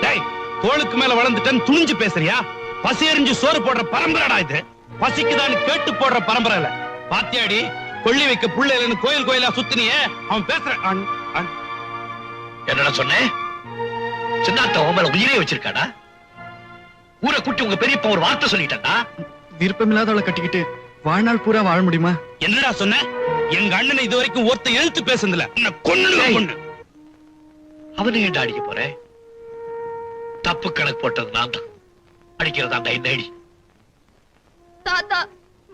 டேய், தோளுக்கு மேல வளர்ந்துட்டேன்னு துணிஞ்சு பேசுறியா? பசி எறிஞ்சு சோறு போடுற பரம்பரைடா இது. பசிக்குதான்னு கேட்டு போடுற பரம்பரை இல்ல. பாத்தியாடி, கொள்ளி வைக்க புள்ள இல்லைன்னு கோயில் கோயிலா சுத்தினியே. அவன் பேசுறான். என்னடா சொன்னேன்? சின்னாத்த உன் மேல உயிரே வச்சிருக்காடா. ஊரை கூட்டி உங்க பெரியப்பா ஒரு வார்த்தை சொல்லிட்டாடா. விருப்பமில்லாதவளை கட்டிக்கிட்டு வாழ்நாள் பூரா வாழ முடியுமா? என்னடா சொன்ன? எங்க அண்ணனை இது வரைக்கும் ஒருத்த எழுத்து பேசுனதுல கொன்னு. அவனை ஏன்டா அடிக்க போறேன்? தப்பு கணக்கு போட்டது நான் தான். அடிக்கிறதா இந்த அடி. தாத்தா,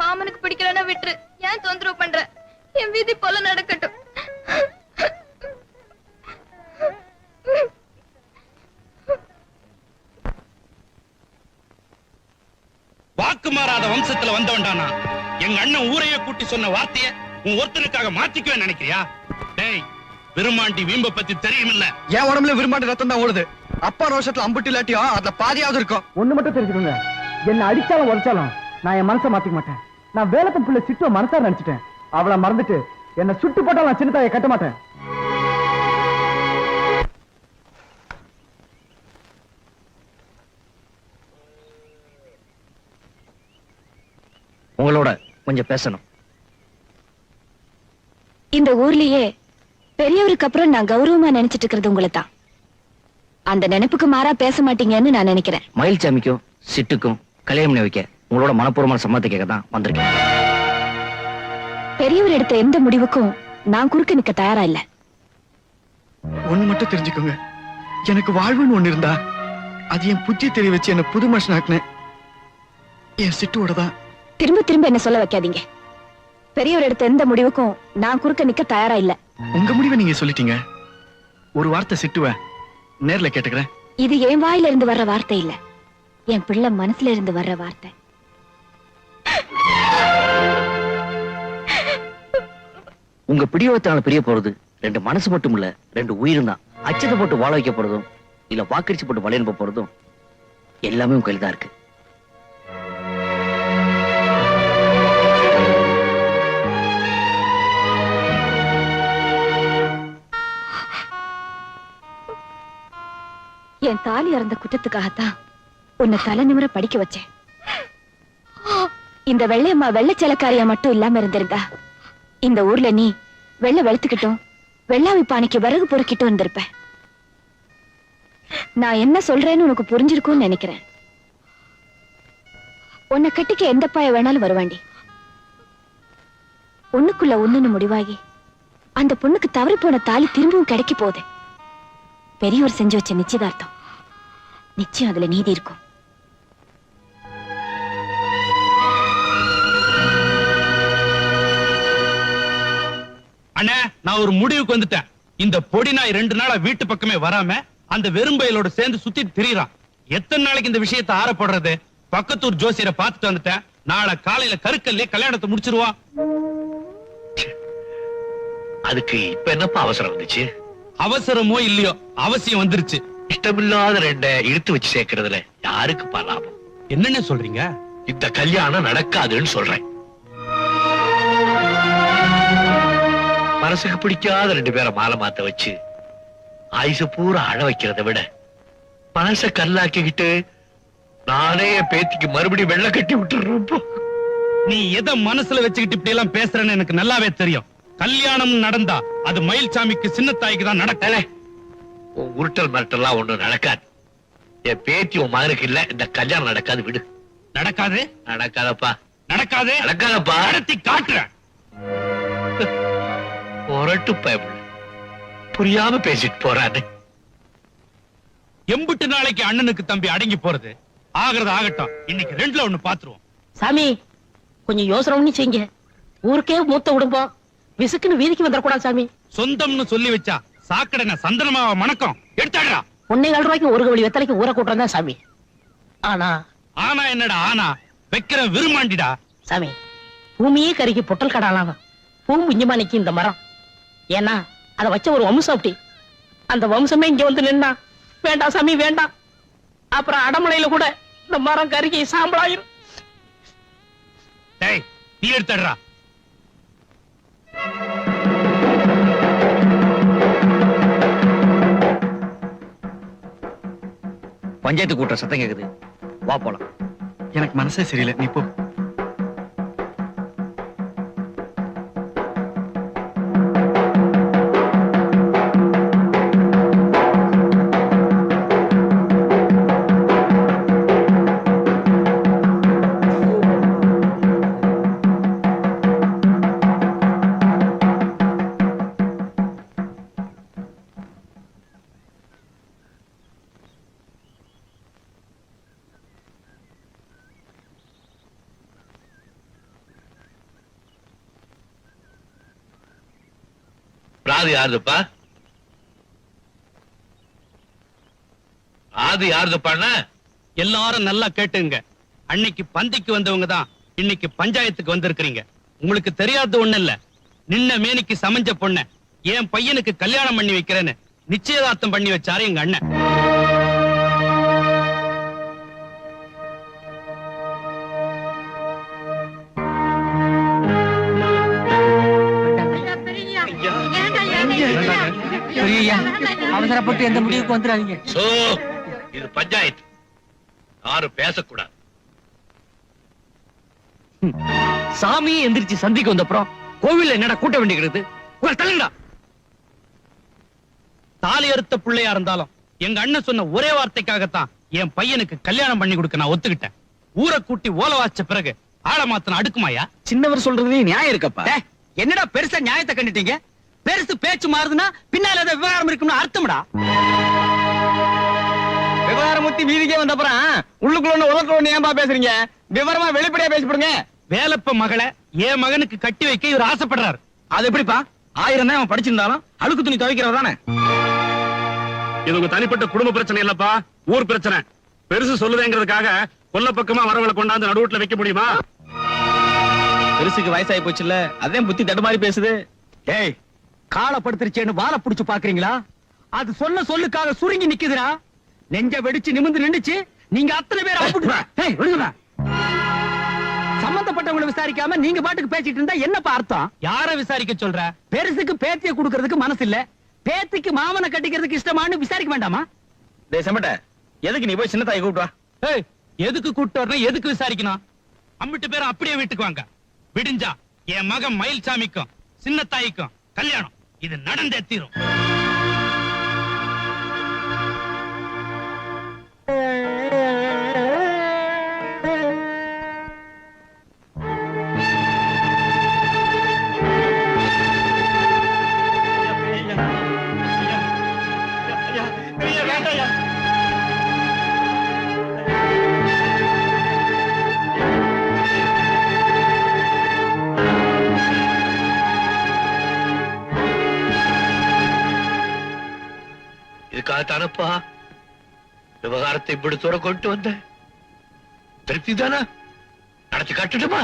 மாமனுக்கு பிடிக்கலன்னா விட்டுரு. ஏன் தொந்தரவு பண்ற? என் விதி போல நடக்கட்டும். வாக்கு மாறாத வம்சத்துல வந்தவன்டானா எங்க அண்ணன் ஊரையே கூட்டி சொன்ன வார்த்தைய உன் ஒருத்தனுக்காக மாத்திக்கவே நினைக்கிறியா? டேய், விருமாண்டி வீம்ப பத்தி தெரியுமில்ல? என் உடம்புல விரும்பாண்டி ரத்தம் தான் ஓடுது. அப்பா ரோஷத்துல அம்புட்டு இல்லாட்டியும் அதுல பாதியாவது இருக்கும். ஒண்ணு மட்டும் தெரிஞ்சுக்கோங்க, என்ன அடிச்சாலும் உரைச்சாலும் நான் என் மனசை மாத்திக்க மாட்டேன். நான் வேலப்பன் பிள்ளை சிட்டுவ மனசா நினைச்சிட்டேன். அவளை மறந்துட்டு என்ன சுட்டு போட்டாலும் நான் சின்னதாயை கட்ட மாட்டேன். உங்களோட கொஞ்சம் பேசணும். இந்த ஊர்லயே பெரியவருக்கு அப்புறம் நான் கௌரவமா நினைச்சிட்டு இருக்கிறது உங்களை தான். அந்த நினைப்புக்கு மாறா பேச மாட்டீங்கன்னு நான் நினைக்கிறேன். மயில்சாமிக்கும் சிட்டுக்கும் கல்யாணம் பண்ணி வைக்க உங்களோட மனப்பூர்வமான சம்மதத்தை கேட்க தான் வந்திருக்கேன். பெரியவர் எடுத்த எந்த முடிவுக்கும் நான் குறுக்க நிக்க தயாரா இல்ல. ஒண்ணு மட்டும் தெரிஞ்சுக்கோங்க, எனக்கு வாழ்வுன்னு ஒண்ணு இருந்தா அது என் புத்தி தெரிய வச்சு என்ன புது மனுஷனாக்குனேன் என் சிட்டுவோட தான். திரும்ப திரும்ப என்ன சொல்ல வைக்காதீங்க. பெரியவர் எடுத்த எந்த முடிவுக்கும் நான் குறுக்க நிக்க தயாரா இல்ல. உங்க முடிவை நீங்க சொல்லிட்டீங்க. ஒரு வார்த்தை சிட்டுவ நேர்ல கேட்டுக்கிறேன். இது என் வாயில இருந்து வர்ற வார்த்தை இல்ல, என் பிள்ளை மனசுல இருந்து வர்ற வார்த்தை. உங்க பிடிவாதத்தால பிரிய போறது ரெண்டு மனசு மட்டும் இல்ல, ரெண்டு உயிரும் தான். அச்சத்தை போட்டு வாழ வைக்க போறதும் இல்ல வாக்கரிச்சு போட்டு வளைய அனுப்ப போறதும் எல்லாமே உங்க கையில் தான் இருக்கு. என் தாலி இறந்த குற்றத்துக்காகத்தான் உன்னை தலை நிமிர படிக்க வச்சேன். இந்த வெள்ளையம்மா வெள்ளச்சேலக்காரியா மட்டும் இல்லாம இருந்திருந்தா இந்த ஊர்ல நீ வெள்ளை வெளுத்துக்கிட்டும் வெள்ளாவி பானைக்கு விறகு பொறுக்கிட்டும் இருந்திருப்ப. நான் என்ன சொல்றேன்னு உனக்கு புரிஞ்சிருக்கும்னு நினைக்கிறேன். உன்னை கட்டிக்க எந்த பாய வேணாலும் வருவாண்டி. ஒண்ணுக்குள்ள ஒண்ணுன்னு முடிவாகி அந்த பொண்ணுக்கு தவறி போன தாலி திரும்பவும் கிடைக்க போகுது. பெரியவர் செஞ்சு வச்ச நிச்சயதார்த்தம், நிச்சயம் அதுல நீதி இருக்கும். அண்ணா, நான் ஒரு முடிவுக்கு வந்துட்டேன். இந்த பொடி நாய் 2 நாளா வீட்டு பக்கமே வராம அந்த வெறும்பையிலோட சேர்ந்து சுத்திட்டு திரியறான். எத்தனை நாளைக்கு இந்த விஷயத்தை ஆறப்படுறது? பக்கத்தூர் ஜோசியரை பார்த்துட்டு வந்துட்டேன். நாளை காலையில கருக்கல்லே கல்யாணத்தை முடிச்சிருவான். அதுக்கு இப்ப என்னப்பா அவசரம் வந்துச்சு? அவசரமோ இல்லையோ அவசியம் வந்துருச்சு. இஷ்டமில்லாத ரெண்ட இழுத்து வச்சு சேர்க்கறதுல யாருக்குப்பா லாபம்? என்னன்னு சொல்றீங்க? இந்த கல்யாணம் நடக்காதுன்னு சொல்றேன். மனசுக்கு பிடிக்காத 2 பேரை மாலை மாத்த வச்சு ஆயுசு பூரா அழ வைக்கிறத விட மனச கல்லாக்கிக்கிட்டு நானே என் பேத்திக்கு மறுபடியும் வெள்ள கட்டி விட்டுறேன். நீ எதை மனசுல வச்சுக்கிட்டு இப்படி எல்லாம் பேசுறேன்னு எனக்கு நல்லாவே தெரியும். கல்யாணம் நடந்தா அது மயில்சாமிக்கு சின்னத்தாய்க்கு தான் நடக்கல. உருட்டல் மிரட்டல்லாம் ஒண்ணும் நடக்காது. என் பேத்தி உன் மகனுக்கு இல்ல. இந்த கல்யாணம் நடக்காது, விடு. நடக்காது? நடக்காதப்பா. நடக்காது? நடக்காதப்பா. நடத்தி காட்டுறேன். ஒரட்டு பயமுள்ள புரியாம பேசிட்டு போறானே. எம்புட்டு நாளைக்கு அண்ணனுக்கு தம்பி அடங்கி போறது? ஆகிறது ஆகட்டும், இன்னைக்கு 2ல 1 பாத்துருவோம். சாமி கொஞ்சம் யோசனை பண்ணி செய்யுங்க. ஊருக்கே மூத்த குடும்பம், விசுக்குன்னு வீதிக்கு வந்துடக்கூடாது சாமி. சொந்தம்னு சொல்லி வச்சா சாக்கடை சந்தனமாவ மணக்கம். எடுத்தாடுறா. 1.25 ரூபாய்க்கு ஒரு கவளி வெத்தலைக்கு ஊற கூட்டுறேன் தான் சாமி. ஆனா ஆனா என்னடா ஆனா வைக்கிற விரும்மாண்டிடா சாமி. பூமியே கருகி பொட்டல் கடாலாம் பூமிஞ்சமா நிக்கி இந்த மரம். ஏன்னா அதை வச்ச ஒரு வம்சம் அப்படி. அந்த வம்சமே இங்க வந்து நின்னா வேண்டாம் சாமி வேண்டாம். அப்புறம் அடமலையில கூட இந்த மரம் கருகி சாம்பலாயிரும். டேய் நீ எடுத்தாடுறா. பஞ்சாயத்து கூட்ட சத்தம் கேக்குது, வா போலாம். எனக்கு மனசே சரியில்லை, நீ போ. ஆதி யாருதுப்பா? ஆதி யாருதுப்பான்னா? எல்லாரும் நல்லா கேட்டுங்க. அன்னைக்கு பந்திக்கு வந்தவங்க தான் இன்னைக்கு பஞ்சாயத்துக்கு வந்திருக்கிறீங்க. உங்களுக்கு தெரியாத ஒண்ணு இல்ல, நின்ன மேனிக்கு சமைஞ்ச பொண்ண என் பையனுக்கு கல்யாணம் பண்ணி வைக்கிறேன்னு நிச்சயதார்த்தம் பண்ணி வச்சாரு எங்க அண்ணன். அவசரப்பட்டு எந்த முடிவுக்கு வந்துடாதீங்க. இது பஞ்சாயத்து, யாரும் பேசக்கூடாது. சாமி எந்திரிச்சு சந்திக்கு வந்தப்புறம் கோவில்ல என்னடா கூட்ட வேண்டி கிடக்குது? தலைங்கடா. தாலி அறுத்த பிள்ளையா இருந்தாலும் எங்க அண்ணன் சொன்ன ஒரே வார்த்தைக்காகத்தான் என் பையனுக்கு கல்யாணம் பண்ணி கொடுக்க நான் ஒத்துக்கிட்டேன். ஊரை கூட்டி ஓல வாச்ச பிறகு ஆள மாத்தன அடுக்குமாயா? சின்னவர் சொல்றது நியாயம் இருக்கப்பா. என்னடா பெருசா நியாயத்தை கண்டுட்டீங்க? பெருசு பேச்சு மாறுதுன்னா பின்னால ஏதோ விவகாரம் இருக்கும்னு அர்த்தம்டா. விவகாரம் முத்தி வீதிக்கே வந்தப்புறம் உள்ளுக்குள்ள உதட்டு ஏன்பா பேசுறீங்க? விவரமா வெளிப்படையா பேசிப்படுங்க. வேலப்ப மகளை என் மகனுக்கு கட்டி வைக்க இவர் ஆசைப்படுறாரு. அது எப்படிப்பா? 1000 தான் அவன் படிச்சிருந்தாலும் அழுக்கு துணி துவைக்கிறவர் தானே. இது உங்க தனிப்பட்ட குடும்ப பிரச்சனை இல்லப்பா, ஊர் பிரச்சனை. பெருசு சொல்லுதேங்கிறதுக்காக கொல்ல பக்கமா வரவளை கொண்டாந்து நடுவுட்ல வைக்க முடியுமா? பெருசுக்கு வயசாகி போச்சுல்ல, அதே புத்தி தடுமாறி பேசுது. ஏய், காலப்படுத்திருச்சேன்னு வாழை புடிச்சு பாக்குறீங்களா? அது சொன்ன சொல்லுக்காக சுருங்கி நிக்குதுடா. நெஞ்ச வெடிச்சு நிமிந்து நின்னுச்சு. நீங்க அத்தனை பேர் அப்புடுங்க. சம்பந்தப்பட்டவங்களை விசாரிக்காம நீங்க பாட்டுக்கு பேசிட்டு இருந்தா என்னப்பா அர்த்தம்? யார விசாரிக்க சொல்ற? பெருசுக்கு பேத்திய குடுக்கறதுக்கு மனசு இல்ல, பேத்திக்கு மாமனை கட்டிக்கிறதுக்கு இஷ்டமானு விசாரிக்க வேண்டாமா? டேய் செமட்ட, எதுக்கு நீ போய் சின்ன தாயை கூப்பிட்டு வா? ஏய், எதுக்கு கூப்பிட்டு வரணும்? எதுக்கு விசாரிக்கணும்? அம்பிட்டு பேரும் அப்படியே வீட்டுக்கு வாங்க. விடிஞ்சா என் மகன் மயில்சாமிக்கும் சின்ன தாய்க்கும் கல்யாணம். இது நடந்தே தீரும். இதுக்காகத்தானப்பா விவகாரத்தை இப்படி தூர கொண்டு வந்த. திருப்தி தானே? நடத்தி காட்டுட்டுமா?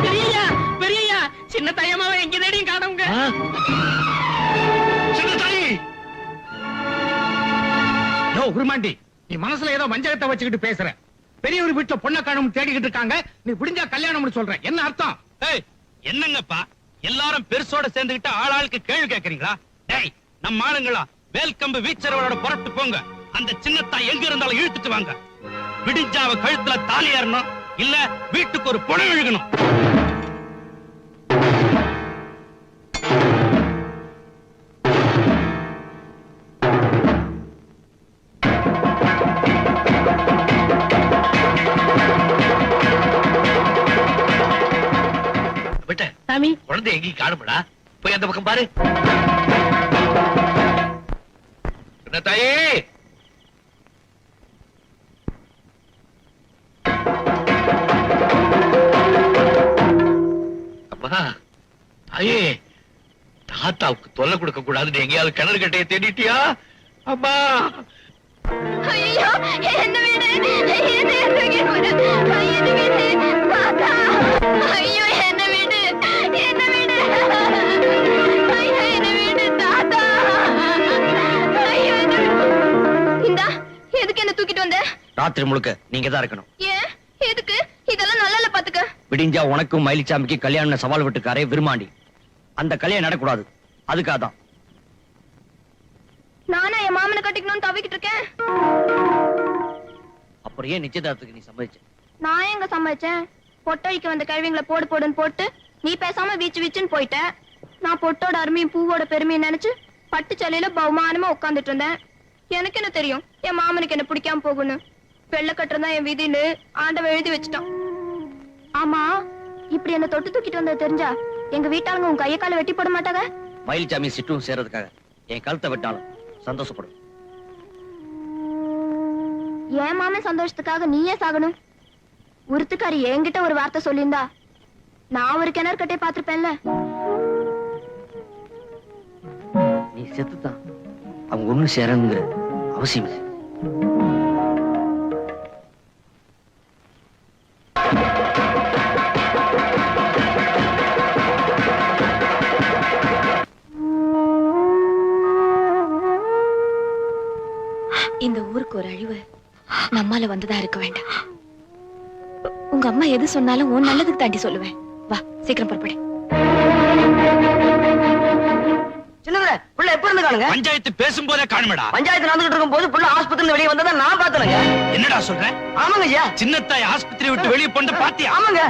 பெரியய்யா, பெரியய்யா, சின்ன தாயம்மாவை எங்க தேடியும் காணுங்க. சின்ன தாயி! யோ உருமாண்டி, நீ மனசுல ஏதோ வஞ்சகத்தை வச்சுக்கிட்டு பேசுற. பெரியவர் வீட்டுல பொண்ணை காணும் தேடிக்கிட்டு இருக்காங்க, நீ விடிஞ்சா கல்யாணம்னு சொல்ற. என்ன அர்த்தம்? ஏய், என்னங்கப்பா எல்லாரும் பெருசோட சேர்ந்துகிட்டு ஆளாளுக்கு கேள்வி கேட்கறீங்களா? டேய், நம்ம ஆளுங்களா வேல்கம்பு வீச்சரவளோட புறப்பட்டு போங்க. அந்த சின்னத்தாய் எங்க இருந்தாலும் இழுத்துட்டு வாங்க. விடிஞ்சாவ கழுத்துல தாலி ஏறணும், இல்ல வீட்டுக்கு ஒரு புணம் இழுகணும். சாமி. குழந்தை எங்கேயும் காணுமடா, போய் அந்த பக்கம் பாரு. என்ன தாயே, அம்மா தாயே, தாத்தாவுக்கு தொல்லை கொடுக்க கூடாதுன்னு எங்கேயாவது கிணறு கட்டையை தேடிட்டியா? அம்மா ஐயோ, என்ன வீடு, என்ன தூக்கி போடு. என்ன வீடு, தாத்தா. ஐயோ, என்ன வீடு, என்ன வீடு. ஐயோ, என்ன வீடு, தாத்தா. ஐயோ, என்ன வீடு. இந்தா, எதுக்கு என்ன தூக்கிட்டு வந்த? ராத்திரி முழுக்க நீங்க தான் இருக்கணும். ஏன், எதுக்கு? இதெல்லாம் நல்லா பாத்துக்க. விடிஞ்சா உனக்கும் மயிலிச்சாமிக்கு கல்யாணம் சவால் விட்டுக்காரே விருமாண்டி. அந்த கல்யாணம் நடக்கூடாது, அதுக்காதான். நானா என் மாமனை கட்டிக்கணும்னு தவிக்கிட்டு இருக்கேன். அப்புறம் ஏன் நிச்சயதார்த்தத்துக்கு நீ சம்மதிச்ச? நான் எங்க சம்பாதிச்சேன்? பொட்டழிக்கு வந்த கழுவிங்களை போடு போடுன்னு போட்டு நீ பேசாம வீச்சு வீச்சுன்னு போயிட்ட. நான் பொட்டோட அருமையும் பூவோட பெருமையும் நினைச்சு பட்டு சலையில பகுமானமா உட்கார்ந்துட்டு இருந்தேன். எனக்கு என்ன தெரியும் என் மாமனுக்கு என்ன பிடிக்காம போகணும். வெள்ளை கட்டுறதா என் விதின்னு ஆண்டவ எழுதி வச்சுட்டான். ஆமா, இப்படி என்ன தொட்டு தூக்கிட்டு வந்தது தெரிஞ்சா எங்க வீட்டாளுங்க உன் கையை கால வெட்டி போட மாட்டாங்க? மயிலிச்சாமி சிட்டும் சேர்றதுக்காக என் கழுத்தை வெட்டாலும் சந்தோஷப்படும். என் மாமன் சந்தோஷத்துக்காக நீயே சாகணும்? உருத்துக்காரி என்கிட்ட ஒரு வார்த்தை சொல்லியிருந்தா நான் ஒரு கிணறு கட்டே பாத்திருப்பேன்ல. நீ செத்துதான் அவங்க ஒண்ணு சேரணுங்கிற அவசியம் இல்லை. இந்த ஊருக்கு ஒரு அழிவு நம்மால வந்ததா இருக்க வேண்டாம். உங்க அம்மா எது சொன்னாலும் உன் நல்லதுக்கு தாண்டி சொல்லுவேன். வா, சீக்கிரம் புறப்படு. சின்னதுல புள்ள எப்ப இருந்து காணுங்க? பஞ்சாயத்து பேசும்போதே காணுமடா. பஞ்சாயத்து நடந்துட்டு இருக்கும் போது புள்ள ஆஸ்பத்திரியில வெளியே வந்ததை நான் பார்த்தேங்க. என்னடா சொல்ற? ஆமாங்க ஐயா. சின்னத்தாய் ஆஸ்பத்திரி விட்டு வெளியே போன பாத்தியா? ஆமாங்க.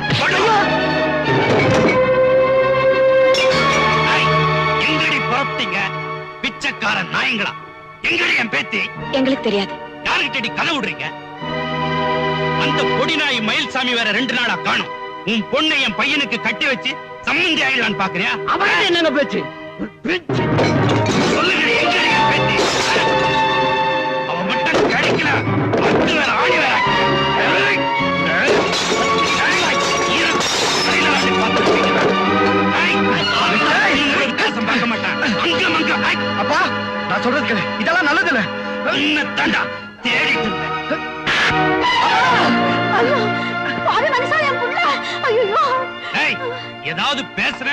எங்கடி புறப்பட்டீங்க பிச்சைக்கார நாயங்களா? எங்கடி என் பேத்தி? எங்களுக்கு தெரியாது. யாருக்கிட்ட கதை விடுறீங்க? அந்த பொடி நாய் மயில்சாமி வேற 2 நாளா காணும். உன் பொண்ணை என் பையனுக்கு கட்டி வச்சு சம்மந்தி ஆயிடலான்னு பாக்குறியா? அவன் என்னங்க பேச்சு? சொல்லுங்க, எங்கடி என் பேத்தி? அவ மட்டும் கிடைக்கல, பத்து வேற ஆணி வேற. பார்க்க மாட்டான். அப்பா, நான் சொல்றது கேளு, இதெல்லாம் நல்லது இல்ல. தாண்டா தேடிட்டு இருந்தேன். ஏதாவது பேசுற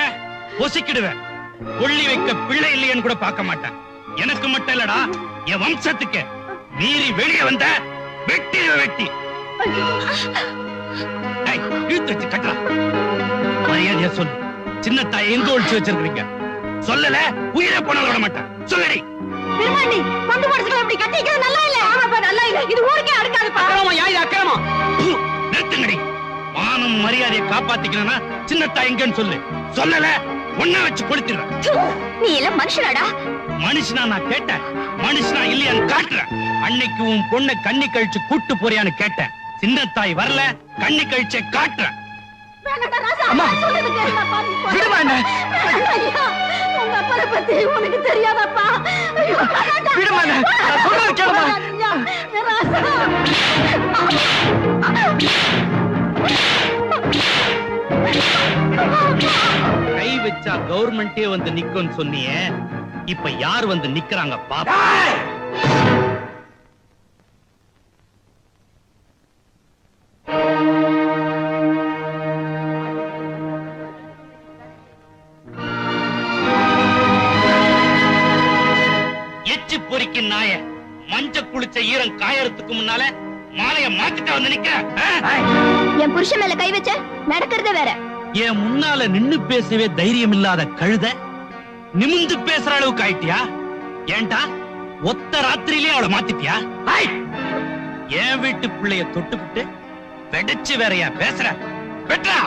பொசிக்கிடுவேன். கொள்ளி வைக்க பிள்ளை இல்லையன்னு கூட பார்க்க மாட்டேன். எனக்கு மட்டும் இல்லடா, என் வம்சத்துக்கு மீறி வெளியே வந்த வெட்டி வெட்டி இழுத்து வச்சு கட்டலாம். மரியாதையா சொல்லு, சின்ன தாய் எங்க ஒழிச்சு வச்சிருக்கீங்க? சொல்லல, உயிரை போனாலும் விட மாட்டேன். சொல்லடி. பெருமாண்டி, கொண்டு போறதுக்கு அப்படி கட்டிக்கிறது நல்லா இல்ல. ஆமாப்பா, நல்லா இல்ல. இது ஊருக்கே அடுக்காதுப்பா. அக்கிரமம் யா, இது அக்கிரமம். நிறுத்துங்கடி. மானம் மரியாதையை காப்பாத்திக்கணும்னா சின்னத்தா எங்கன்னு சொல்லு. சொல்லல, ஒன்ன வச்சு கொடுத்துடுறேன். நீ எல்லாம் மனுஷனாடா? மனுஷனா நான் கேட்டேன், மனுஷனா இல்லையான்னு காட்டுறேன். அன்னைக்கு உன் பொண்ணை கண்ணி கழிச்சு கூட்டு போறியான்னு கேட்டேன். சின்னத்தாய் வரல, கண்ணி கழிச்சே காட்டுறேன். உங்க அப்பா பத்தி உனக்கு தெரியாதப்பா. கை வச்சா கவர்மெண்டே வந்து நிக்கும்னு சொன்னியே, இப்ப யார் வந்து நிக்கிறாங்க பாப்பா. எச்சி பொறிக்கும் நாய, மஞ்ச குளிச்ச ஈரம் காயறதுக்கு முன்னால மாலைய மாத்திட்ட வந்து நிக்க. என் புருஷன் மேல கை வச்ச நடக்கிறத வேற. என் முன்னால நின்னு பேசவே தைரியம் இல்லாத கழுத நிமிந்து பேசுற அளவுக்கு ஆயிட்டியா? ஏன்டா ஒத்த ராத்திரியிலே அவளை மாத்திட்டியா? என் வீட்டு பிள்ளைய தொட்டுக்கிட்டு வெடிச்சு வேறையா பேசுற? பெற்றா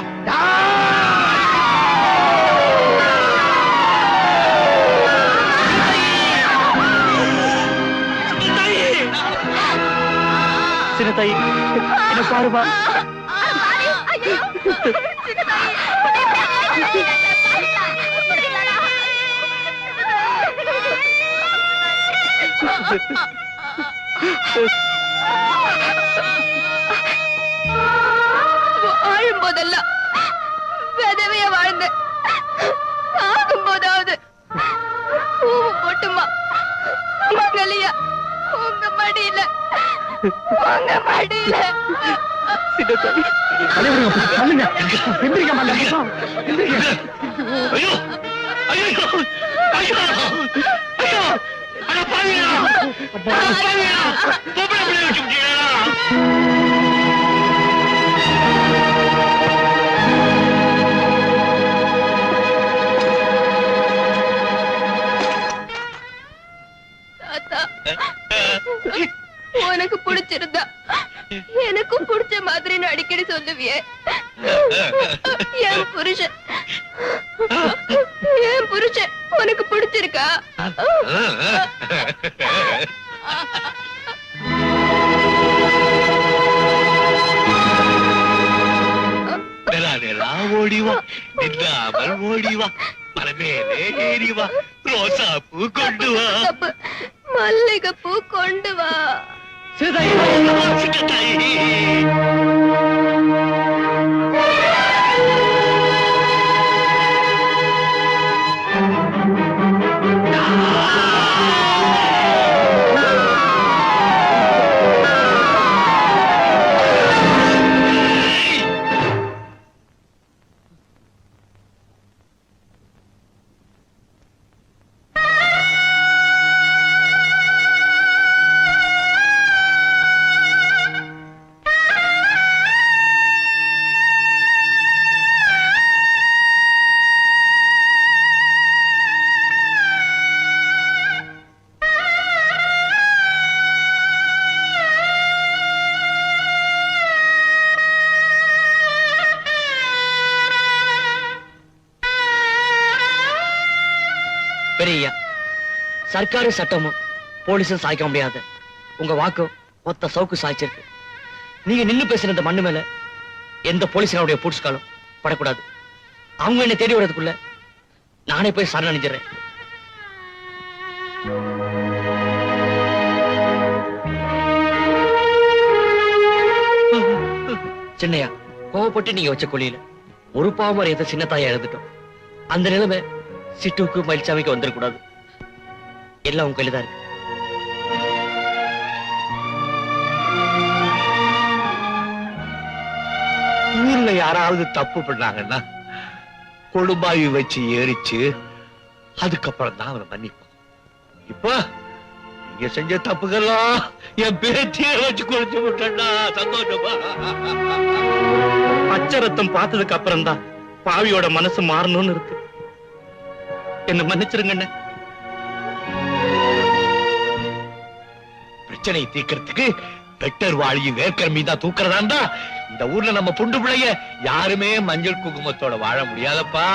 சின்ன தாயி, என்ன பாருமா. ஐயோ, சின்ன தாயி, வாழும் போதெல்லாம் விதவைய வாழ்ந்த ஆகும் போதாவது பூவு போட்டுமா மகளியா உங்க மடியில ஐயோ ஐயோ ஐயோ ஐயோ அட பாவியா பாவியா பொம்பளை பிள்ளை வச்சுட்டீங்களா உனக்கு பிடிச்சிருந்தா எனக்கும் பிடிச்ச மாதிரி அடிக்கடி சொல்லுவியே. என் புருஷன் உனக்கு பிடிச்சிருக்கா? ஓடிவா நில்லாமல் ஓடிவா மரமேலே ஏறிவா ரோசா பூ கொண்டு வா மல்லிகை பூ கொண்டு வா. பெரிய சர்க்காரு சட்டமும் போலீஸும் சாய்க்க முடியாது. உங்க வாக்கும் ஒத்த சவுக்கு சாய்ச்சிருக்கு. நீங்க நின்னு பேசுற இந்த மண்ணு மேல எந்த போலீஸாருடைய பூட்ஸ்காலும் படக்கூடாது. அவங்க என்ன தேடி வர்றதுக்குள்ள நானே போய் சரணடைஞ்சிடறேன். சின்னையா, கோவப்பட்டு நீங்க வச்ச கொள்ளையில ஒரு பாவம் அறியாத சின்ன தாயா எழுந்துட்டோம். அந்த நிலைமை சிட்டுக்கு மயில்சாமிக்கு வந்துடக்கூடாது. எல்லாம் உங்க கையில தான் இருக்கு. ஊர்ல யாராவது தப்பு பண்ணாங்கன்னா கொடும்பாயி வச்சு எரிச்சு அதுக்கப்புறம் தான் அவரை மன்னிப்போம். இப்ப நீங்க செஞ்ச தப்புக்கெல்லாம் என் பேத்தியை வச்சு குறைச்சு விட்டா சந்தோஷமா. பச்சை ரத்தம் பார்த்ததுக்கு அப்புறம் தான் பாவியோட மனசு மாறணும்னு இருக்கு. என்ன மன்னிச்சிருங்க. பிரச்சனை தீர்க்கறதுக்கு பெட்டர் வாழி வேர்க்கர் மீதா தூக்குறதா இந்த ஊர்ல நம்ம புண்டு பிள்ளைய யாருமே மஞ்சள் குங்குமத்தோட வாழ முடியாதப்பா.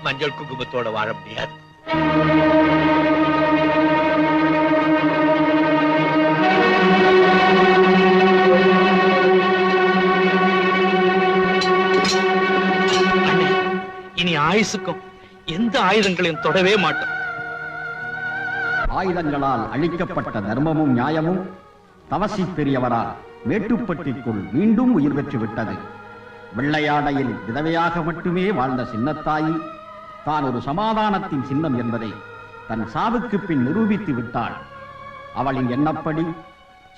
மஞ்சள் குங்குமத்தோட வாழ முடியாது. இனி ஆயுசுக்கும் எந்த ஆயுதங்களையும் தொடவே மாட்டோம். ஆயுதங்களால் அழிக்கப்பட்ட தர்மமும் நியாயமும் தவசி பெரியவரால் மேட்டுப்பட்டிக்குள் மீண்டும் உயிர் பெற்று விட்டது. வெள்ளையாடையில் விதவையாக மட்டுமே வாழ்ந்த சின்னத்தாயி தான் ஒரு சமாதானத்தின் சின்னம் என்பதை தன் சாவுக்கு பின் நிரூபித்து விட்டாள். அவளின் எண்ணப்படி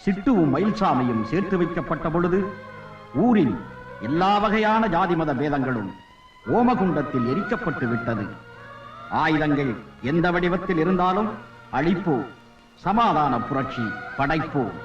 சிட்டுவும் மயில்சாமியும் சேர்த்து வைக்கப்பட்ட பொழுது ஊரில் எல்லா வகையான ஜாதி மத பேதங்களும் ஓமகுண்டத்தில் எரிக்கப்பட்டு விட்டது. ஆயுதங்கள் எந்த வடிவத்தில் இருந்தாலும் அழிப்போம், சமாதான புரட்சி படைப்போம்.